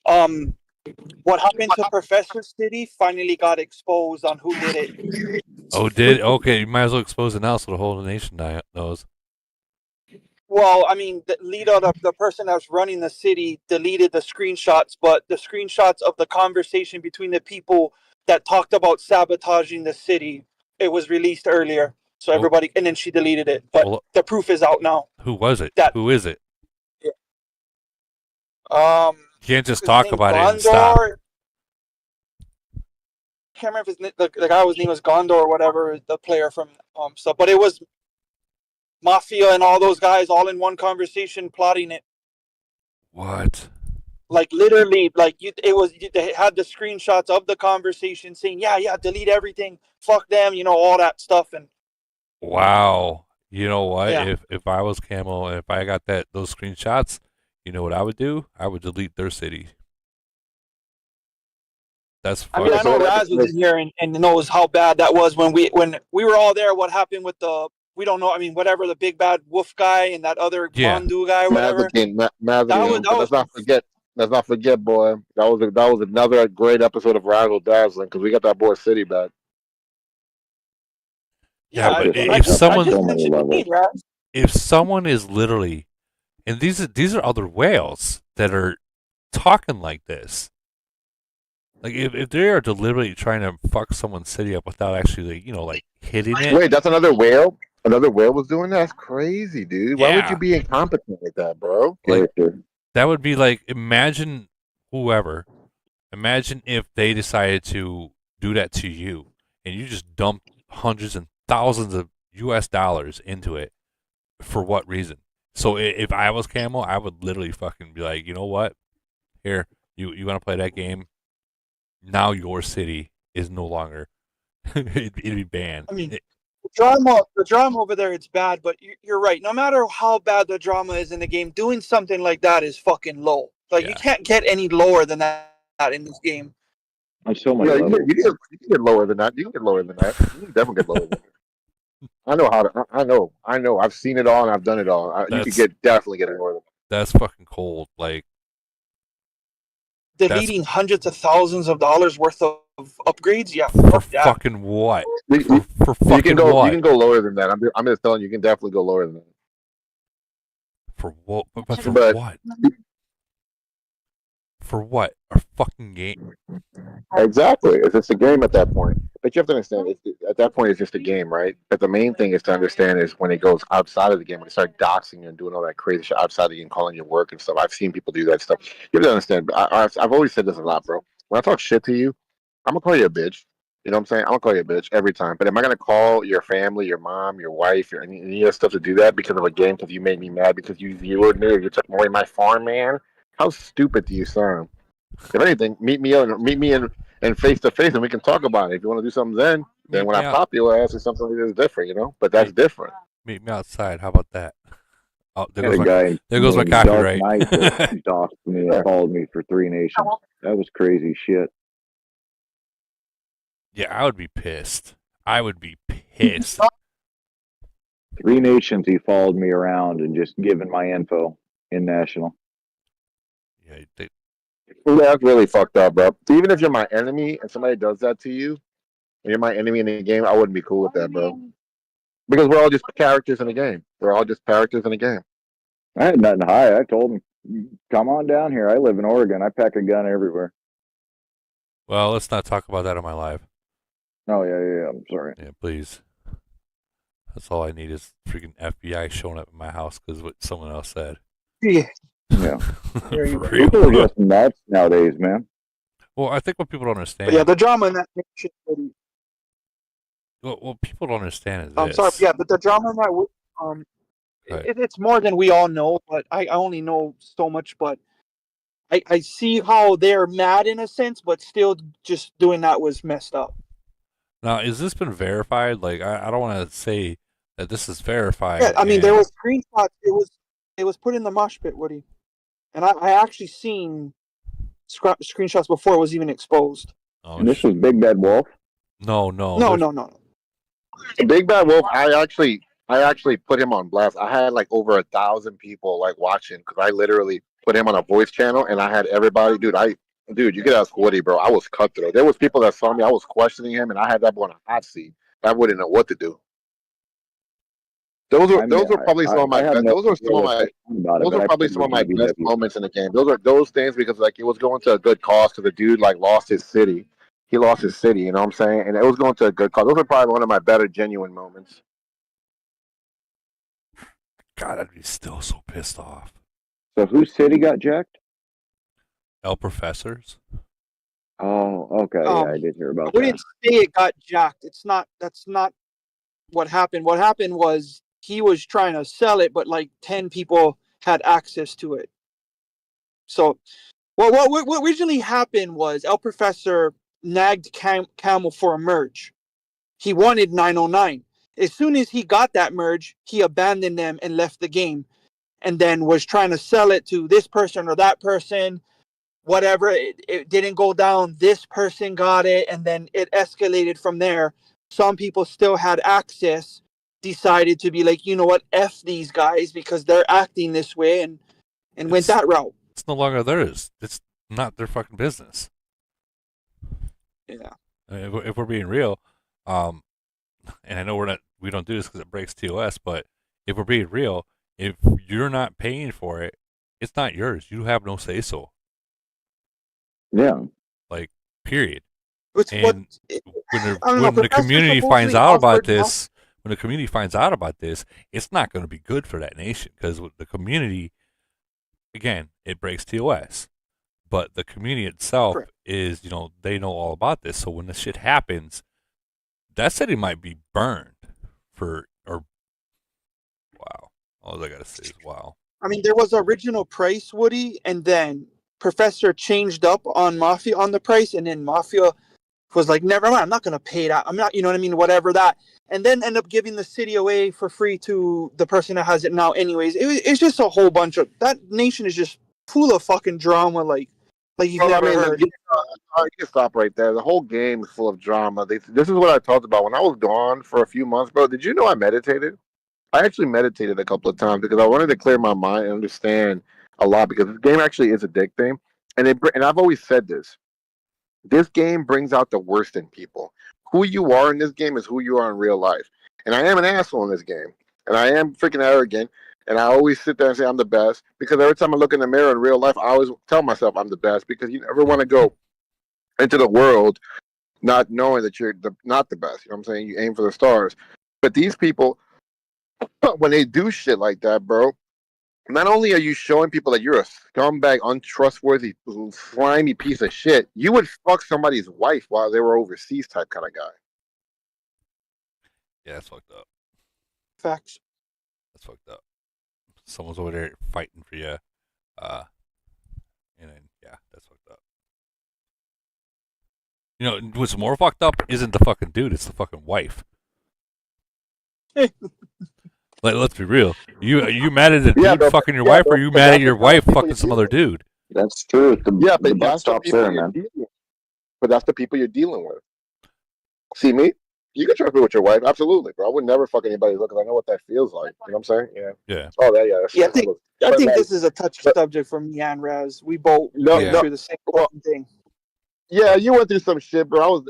What happened to Professor City finally got exposed on who did it. Oh, okay? You might as well expose it now so the whole nation knows. Well, I mean, the person that's running the city deleted the screenshots, but the screenshots of the conversation between the people that talked about sabotaging the city, it was released earlier. So everybody, and then she deleted it. But the proof is out now. Who was it? Who is it? You can't just talk about it and stop. Can't remember if the guy's name was Gondor or whatever, the player from stuff. But it was Mafia and all those guys all in one conversation plotting it. What? Like literally, they had the screenshots of the conversation saying, yeah, delete everything, fuck them, all that stuff. And wow, you know what? Yeah. If I was Camo and if I got those screenshots, you know what I would do? I would delete their city. That's I mean, I know Raz was in here and knows how bad that was when we were all there. What happened with we don't know. I mean, whatever, the big bad wolf guy and that other Mondu guy, whatever. Let's not forget, boy. That was another great episode of Rival Dazzling because we got that boy City back. Yeah, but if someone is literally, and these are other whales that are talking like this. Like if they are deliberately trying to fuck someone's city up without actually, like hitting it. Wait, that's another whale? Another whale was doing that? That's crazy, dude. Why would you be incompetent like that, bro? Like, that would be like, imagine if they decided to do that to you and you just dumped hundreds and thousands of US dollars into it. For what reason? So if I was Camo, I would literally fucking be like, you know what? Here, you want to play that game? Now your city is no longer it'd be banned. I mean, the drama over there, it's bad, but you're right. No matter how bad the drama is in the game, doing something like that is fucking low. Like, you can't get any lower than that in this game. On so many Yeah, levels. you can get lower than that. You can get lower than that. You can definitely get lower than that. I know how to. I know. I've seen it all and I've done it all. You could definitely get lower than that. That's fucking cold. Like, Deleting hundreds of thousands of dollars worth of upgrades, yeah. for Fuck that. fucking what? You For fucking what? You can go lower than that. I'm just telling you, you can definitely go lower than that. For what? But for But- what? For what? Our fucking game. Exactly. It's just a game at that point. But you have to understand, at that point, it's just a game, right? But the main thing is to understand is when it goes outside of the game, when they start doxing you and doing all that crazy shit outside of the game, calling your work and stuff. I've seen people do that stuff. You have to understand. I've always said this a lot, bro. When I talk shit to you, I'm gonna call you a bitch. You know what I'm saying? I'm gonna call you a bitch every time. But am I gonna call your family, your mom, your wife, any of that stuff to do that because of a game? Because you made me mad because you zeroed me or you took away my farm, man? How stupid do you sound? If anything, meet me in face to face, and we can talk about it. If you want to do something, then when I pop your ass, it's something that's different, you know. But that's different. Meet me outside. How about that? Oh, there Had goes a guy my, there goes my named Dark copyright. Knight that doxed me and called me for 3 Nations. That was crazy shit. Yeah, I would be pissed. I would be pissed. 3 Nations, he followed me around and just given my info in National. Yeah, That's really fucked up, bro. Even if you're my enemy and somebody does that to you, and you're my enemy in the game, I wouldn't be cool with that, bro. Because we're all just characters in the game. We're all just characters in the game. I had nothing to hide. I told him, come on down here. I live in Oregon. I pack a gun everywhere. Well, let's not talk about that on my live. Oh, yeah. I'm sorry. Yeah, please. That's all I need is freaking FBI showing up at my house because what someone else said. Yeah. Yeah. For real. People are just nuts nowadays, man. Well, I think what people don't understand. But yeah, the drama in that nation. What people don't understand is I'm this. sorry, yeah, but the drama in that it's more than we all know. But I only know so much. But I see how they're mad in a sense, but still just doing that was messed up. Now, is this been verified? Like, I don't want to say that this is verified. Yeah, I mean, there was screenshots. It was put in the mosh pit, Woody, and I actually seen screenshots before it was even exposed. Oh, And this was Big Bad Wolf? No. No. Big Bad Wolf, I actually put him on blast. I had like over 1,000 people like watching because I literally put him on a voice channel and I had everybody, dude, you could ask Woody, bro. I was cutthroat. There was people that saw me. I was questioning him, and I had that boy on a hot seat. I wouldn't know what to do. Those were probably some of my best. Those are some of my. Those are probably some of my best moments in the game. Those are those things because like it was going to a good cause. Because the dude like lost his city. He lost his city. You know what I'm saying? And it was going to a good cause. Those are probably one of my better genuine moments. God, I'd be still so pissed off. So whose city got jacked? El Professors. Oh, okay. Yeah, I did hear about I that. wouldn't say it got jacked. That's not what happened. What happened was he was trying to sell it, but like 10 people had access to it. So, what originally happened was El Professor nagged Camel for a merge. He wanted 909. As soon as he got that merge, he abandoned them and left the game, and then was trying to sell it to this person or that person. Whatever, it didn't go down. This person got it, and then it escalated from there. Some people still had access, decided to be like, you know what, F these guys because they're acting this way, and went that route. It's no longer theirs. It's not their fucking business. Yeah. If we're being real, and I know we don't do this because it breaks TOS, but if we're being real, if you're not paying for it, it's not yours. You have no say so. Yeah. Like, period. When the community finds out about this, it's not going to be good for that nation because the community, again, it breaks TOS. But the community itself is, they know all about this. So when this shit happens, that city might be burned wow. All I got to say is wow. I mean, there was original price, Woody, and then Professor changed up on Mafia on the price, and then Mafia was like, never mind, I'm not going to pay that. I'm not, you know what I mean? Whatever that. And then end up giving the city away for free to the person that has it now anyways. It's just a whole bunch of, that nation is just full of fucking drama like you've Well, never I mean, heard. you can stop right there. The whole game is full of drama. This is what I talked about when I was gone for a few months, bro. Did you know I meditated? I actually meditated a couple of times because I wanted to clear my mind and understand a lot because this game actually is addicting. And I've always said this. This game brings out the worst in people. Who you are in this game is who you are in real life. And I am an asshole in this game. And I am freaking arrogant. And I always sit there and say I'm the best because every time I look in the mirror in real life, I always tell myself I'm the best because you never want to go into the world not knowing that you're not the best. You know what I'm saying? You aim for the stars. But these people, when they do shit like that, bro, not only are you showing people that you're a scumbag, untrustworthy, slimy piece of shit, you would fuck somebody's wife while they were overseas type kind of guy. Yeah, that's fucked up. Facts. That's fucked up. Someone's over there fighting for you. And then, yeah, that's fucked up. You know, what's more fucked up isn't the fucking dude, it's the fucking wife. Like, let's be real. You mad at the dude fucking your wife, or you mad at your wife fucking some other dude? That's true. But that's the people you're dealing with. But that's the people you're dealing with. See me? You can trust me with your wife, absolutely, bro. I would never fuck anybody because I know what that feels like. You know what I'm saying? Yeah. Yeah. Oh, yeah. Yeah, I think this is a touchy subject for me and Raz. We both went through the same fucking thing. Yeah, you went through some shit, bro. I was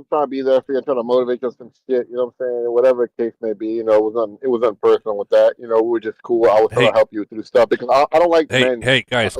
trying to be there for you, trying to motivate you on some shit. You know what I'm saying? Whatever the case may be, you know, it was unpersonal with that. You know, we were just cool. I was trying to help you through stuff because I don't like men. Hey, guys.